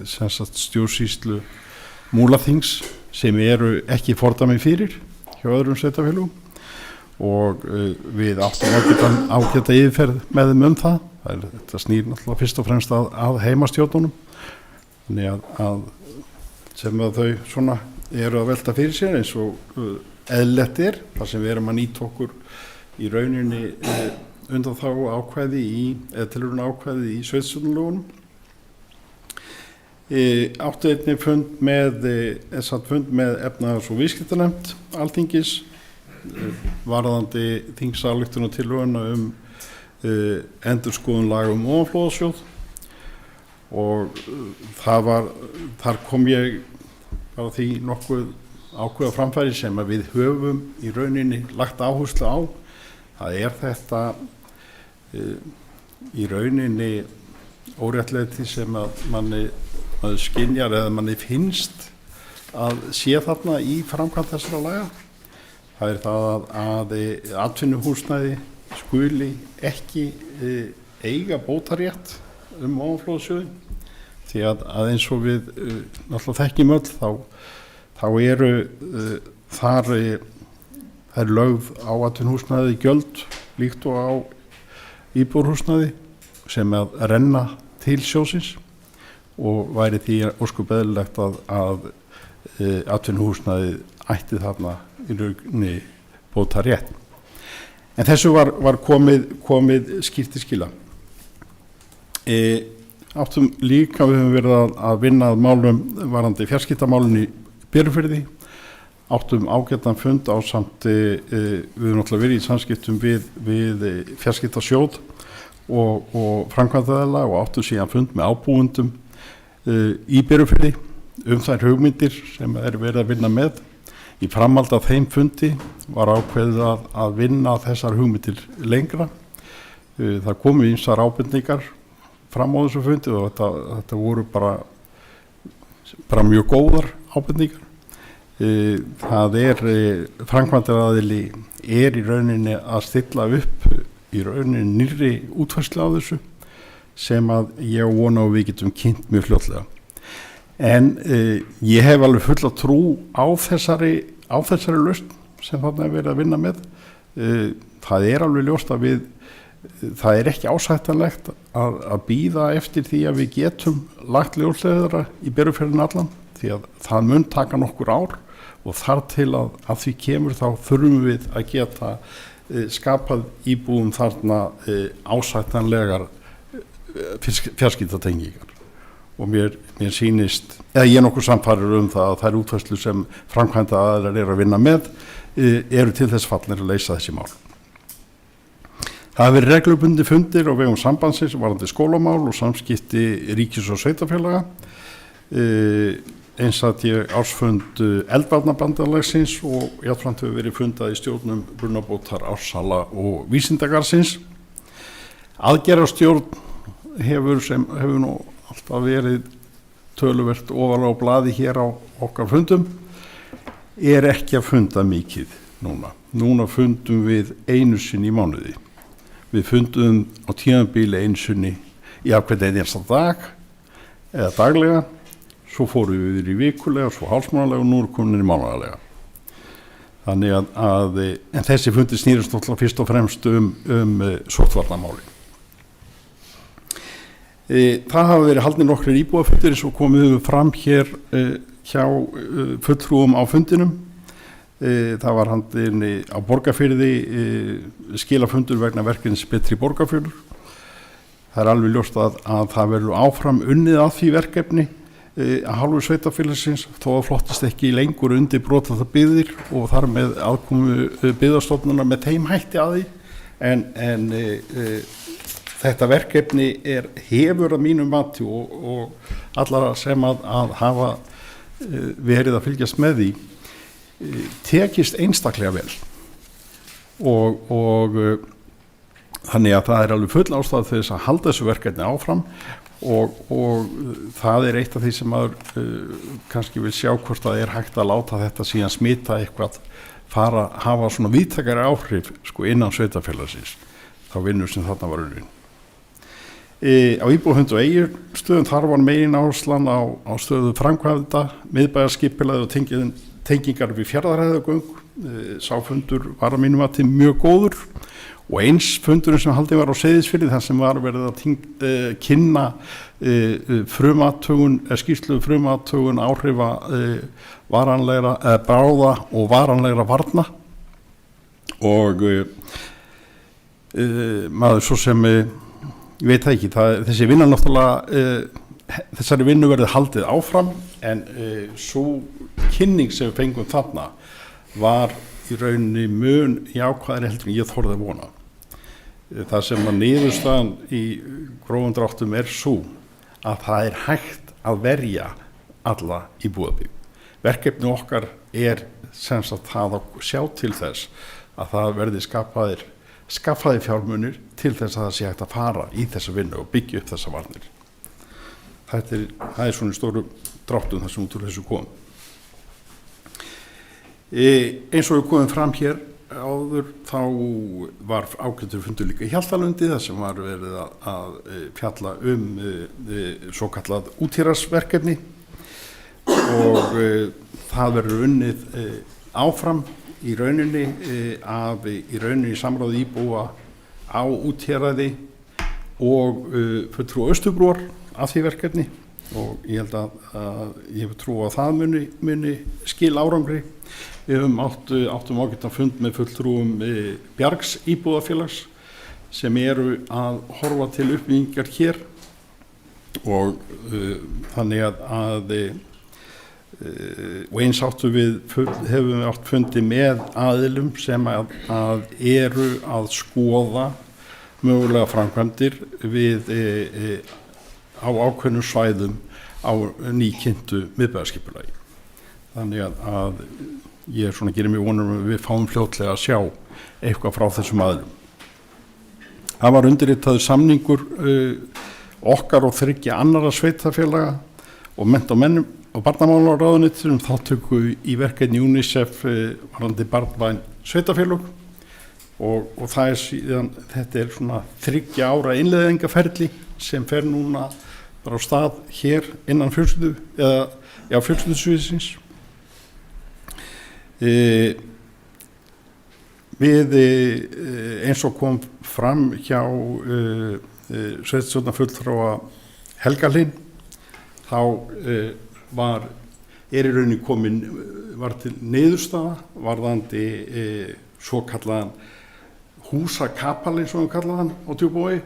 stjórnsýslu Múlaþings sem eru ekki fordæmi fyrir hjá öðrum sveitarfélögum og við áttum ágæta yfirferð með þeim það. Þetta snýr náttúrulega fyrst og fremst að heimastjórnunum, þannig að sem að þau svona eru að velta fyrir sér eins og eðlilegt þar sem við erum að nýta okkur í rauninni undanþágu ákvæði eða tilraun ákvæði í sveitarstjórnarlögunum. Áttu einnig fund með efnahags- og viðskiptanefnd Alþingis varðandi þingsályktunartillöguna endurskoðun laga ofanflóðasjóð og þar kom ég bara því nokkuð ákveða framfæri sem að við höfum í rauninni lagt áherslu á. Það þetta í rauninni óréttlæti sem að maður skynjar eða manni finnst að sé þarna í framkvæmd þessara laga. Það það að atvinnuhúsnæði skuli ekki eiga bótarétt ofanflóðasjóðinn, því að eins og við náttúrulega þekkjum öll þá eru þar lögð á atvinnuhúsnæði gjöld líkt og á íbúðarhúsnæði sem að renna til sjóðsins og væri því ósköp eðlilegt að atvinnuhúsnæði ætti þarna í rauninni bótarétt. En þessu var komið skýrt til skila. Áttum líka, við höfum verið að vinna að málum varðandi fjarskiptamálin í Berufirði, áttum ágætan fund ásamt, við höfum náttúrulega verið í samskiptum við fjarskiptasjóð og framkvæmdaraðila og áttum síðan fund með ábúendum í Berufirði þær hugmyndir sem verið að vinna með. Í framhald af þeim fundi var ákveðið að vinna þessar hugmyndir lengra. Það komu ýmsar ábendingar fram á þessu fundi og þetta voru bara mjög góðar ábendingar. Það framkvæmdaraðili í rauninni að stilla upp í rauninni nýrri útfærslu á þessu sem að ég vona og við getum kynnt mjög fljótlega. En ég hef alveg fulla trú á þessari lausn sem þarna verið að vinna með. Það alveg ljóst að það ekki ásættanlegt að bíða eftir því að við getum lagt ljósleiðara í Berufjörðinn allan, því að það mun taka nokkur ár og þar til að því kemur þá þurfum við að geta skapað íbúum þarna ásættanlegar fjarskiptatengingar. Og mér sýnist, eða ég nokkuð sannfærður það að þær útfærslu sem framkvæmdaraðilar að vinna með eru til þess fallnir að leysa þessi mál. Það hafa verið reglubundnir fundir á vegum sambandsins varðandi skólamál og samskipti ríkis og sveitarfélaga. Eins að ég ársfund eldvarnarbandalagsins og jafnframt hefur verið fundað í stjórnum brunabótar Ársala og Vísindagarðsins. Aðgerðarstjórn hefur nú alltaf verið töluvert ofarlega á blaði hér á okkar fundum, ekki að funda mikið núna. Núna fundum við einu sinni í mánuði. Við fundum á tímabili einu sinni í hvern einasta dag eða daglega, svo fórum við yfir í vikulega, svo hálfsmánaðlega og nú komin í mánaðarlega. Þannig en þessi fundi snýrist náttúrulega fyrst og fremst sóttvarnamáli. Það hafa verið haldnir nokkrir íbúafundir eins og komið fram hér hjá fulltrúum á fundinum. Það var haldinn á Borgarfirði skilafundur vegna verkefnis Betri Borgarfjörður. Það alveg ljóst að það verður áfram unnið að því verkefni að hálfu sveitarfélagsins þó að flottist ekki lengur undir brotaðar byggðir og þar með aðkomu byggðastofnunar með þeim hætti að því en þetta verkefni hefur að mínum mati og allara sem að hafa verið að fylgjast með því tekist einstaklega vel og þannig að það alveg full ástæða til þess að halda þessu verkefni áfram og það eitt af því sem maður kannski vil sjá hvort það hægt að láta þetta síðan smita eitthvað hafa svona víðtækari áhrif innan sveitarfélagsins þá vinnur sem þarna var unnin. Á íbúafund og Egilsstöðum þar var megin áherslan á stöðu framkvæmda, miðbæjarskipulagið og tengingar við Fjarðarheiðargöng. Sá fundur var að mínum að til mjög góður og eins fundurinn sem haldið var á Seyðisfirði þar sem var verið að kynna skýrslu frumathugun áhrifa varanlegra bráða og varanlegra varna og maður svo sem ég veit það ekki, þessi vinna náttúrulega þessari vinnu verði haldið áfram en svo kynning sem við fengum þarna var í rauninni mun jákvæðari heldur en ég þorði að vona. Það sem að niðurstaðan í grófum dráttum svo að það hægt að verja alla íbúðabyggð. Verkefni okkar sem sagt það að sjá til þess að það verði skaffaði fjármunir til þess að það sé hægt að fara í þessa vinnu og byggja upp þessa varnir. Það svona stóru dráttum þar sem út úr þessu kom. Eins og við komum fram hér áður þá var ágætur fundur líka í Hjaltalundi þar sem var verið að fjalla svo kallað útýrasverkefni og það verður unnið áfram í rauninni í samráði íbúa á útýraði og fulltrúa Austurbrúar af því verkefni og ég held að ég hef trú að það muni skil árangri. Við höfum áttum ágætan fund með fulltrúum Bjargs íbúðafélags sem eru að horfa til uppbyggingar hér og þannig að og eins hefum við átt fundi með aðilum sem að eru að skoða mögulega framkvæmdir við á ákveðnum svæðum á nýkynntu miðbæjarskipulagi. Þannig að ég gerir mig vonur að við fáum fljótlega að sjá eitthvað frá þessum aðilum. Það var undirritaður samningur okkar og 3 annarra sveitarfélaga og mennta- og barnamálaráðuneytis þátttöku í verkefni UNICEF varðandi barnvæn sveitarfélög og það síðan, þetta svona 3 ára innleiðingarferli sem fer núna bara á stað hér innan fjölskyldusviðsins. Við eins og kom fram hjá sveitarstjórnarfulltrúa Helga Hlín þá var í rauninni var til niðurstaða varðandi svo kallaðan húsakapal eins og við kallaðan á Djúpavogi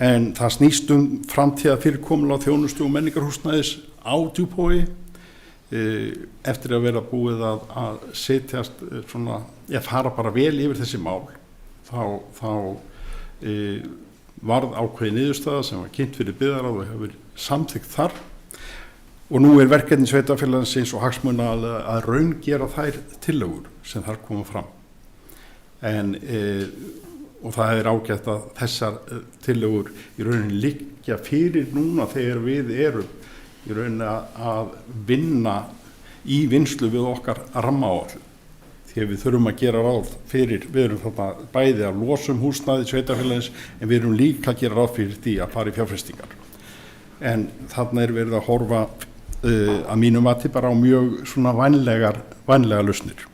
en það snýst framtíða fyrirkomulag þjónustu og menningarhúsnæðis á Djúpavogi eftir að vera búið að setjast fara bara vel yfir þessi mál þá varð ákveðin niðurstaða sem var kynnt fyrir byggðarráð og hefur samþykkt þar og nú verkefni sveitarfélagsins og hagsmuna að raungera þær tillögur sem þar koma fram og það ágætt að þessar tillögur í rauninni liggja fyrir núna þegar við erum í rauninni að vinna í vinnslu við okkar rammaáætlun því að við þurfum að gera ráð fyrir, við erum þarna bæði að losa húsnæði sveitarfélagsins en við erum líka að gera ráð fyrir því að fara í fjárfestingar en þarna verið að horfa að mínum mati bara á mjög svona vænlegar lausnir.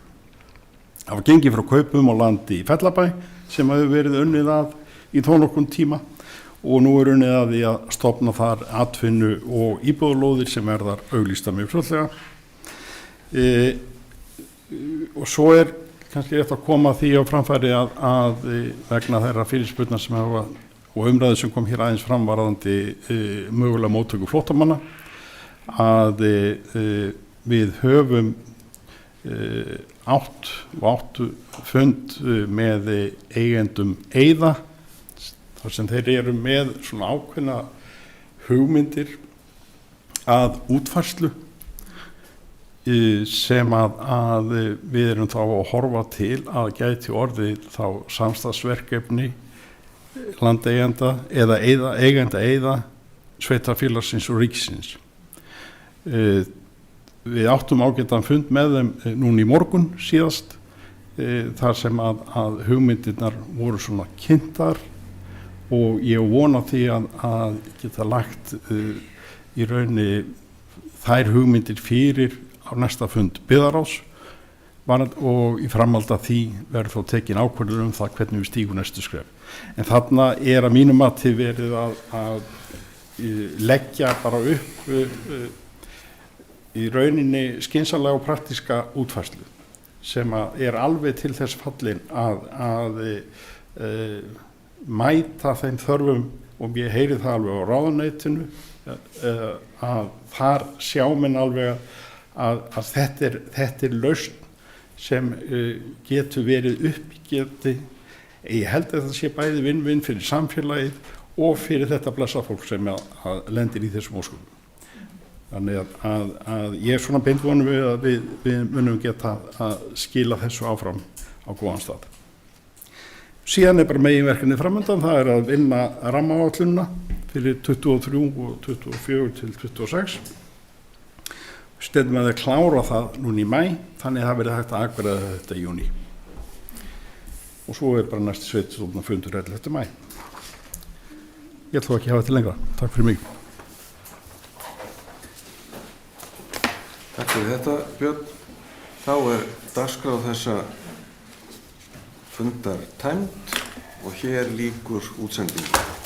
Það var gengið frá kaupum á landi í Fellabæ sem hefur verið unnið að í þónokkrum tíma og nú unnið að því að stofna þar atvinnu og íbúðarlóðir sem þar auglýstar mjög fljótlega. Og svo kannski rétt að koma því á framfæri að vegna þeirra fyrirspurnar sem hafa og umræðu sem kom hér aðeins fram varðandi mögulega móttöku flóttamanna að við höfum áttu fund með eigendum Eyða þar sem þeir eru með svona ákveðna hugmyndir að útfærslu sem að við erum þá að horfa til að gæti orðið þá samstarfsverkefni landeigenda eða eigenda Eyða, sveitarfélagsins og ríkisins. Við áttum ágætan fund með þeim núna í morgun síðast þar sem að hugmyndirnar voru svona kynntar og ég vona því að geta lagt í raunni þær hugmyndir fyrir á næsta fund byggðaráðs og í framhaldi af því verður þá tekin ákvörður það hvernig við stígum næstu skref. En þarna að mínu mati verið að leggja bara upp í rauninni skynsamlega og praktíska útfærslu sem alveg til þess fallin að mæta þeim þörfum, og ég heyri það alveg á ráðuneytinu að þar sjá menn alveg að þetta lausn sem getur verið uppbyggjandi. Ég held að það sé bæði vinn-vinn fyrir samfélagið og fyrir þetta blessa fólk sem lendir í þessum ósköpum. Þannig að ég er svona beint vonum við að við munum geta að skila þessu áfram á góðan stað. Síðan bara meginverkefni framundan, það að vinna rammaáætlunina fyrir 23 og 24 til 26. Stefnum að klára það núna í maí, þannig að það verði hægt að afgreiða þetta í júní. Og svo bara næsti sveitarstjórnarfundur 11. maí. Ég ætla ekki að hafa þetta lengra. Takk fyrir mig. Takk fyrir þetta, Björn. Þá dagskrá þessa fundar tæmd og hér lýkur útsendingin.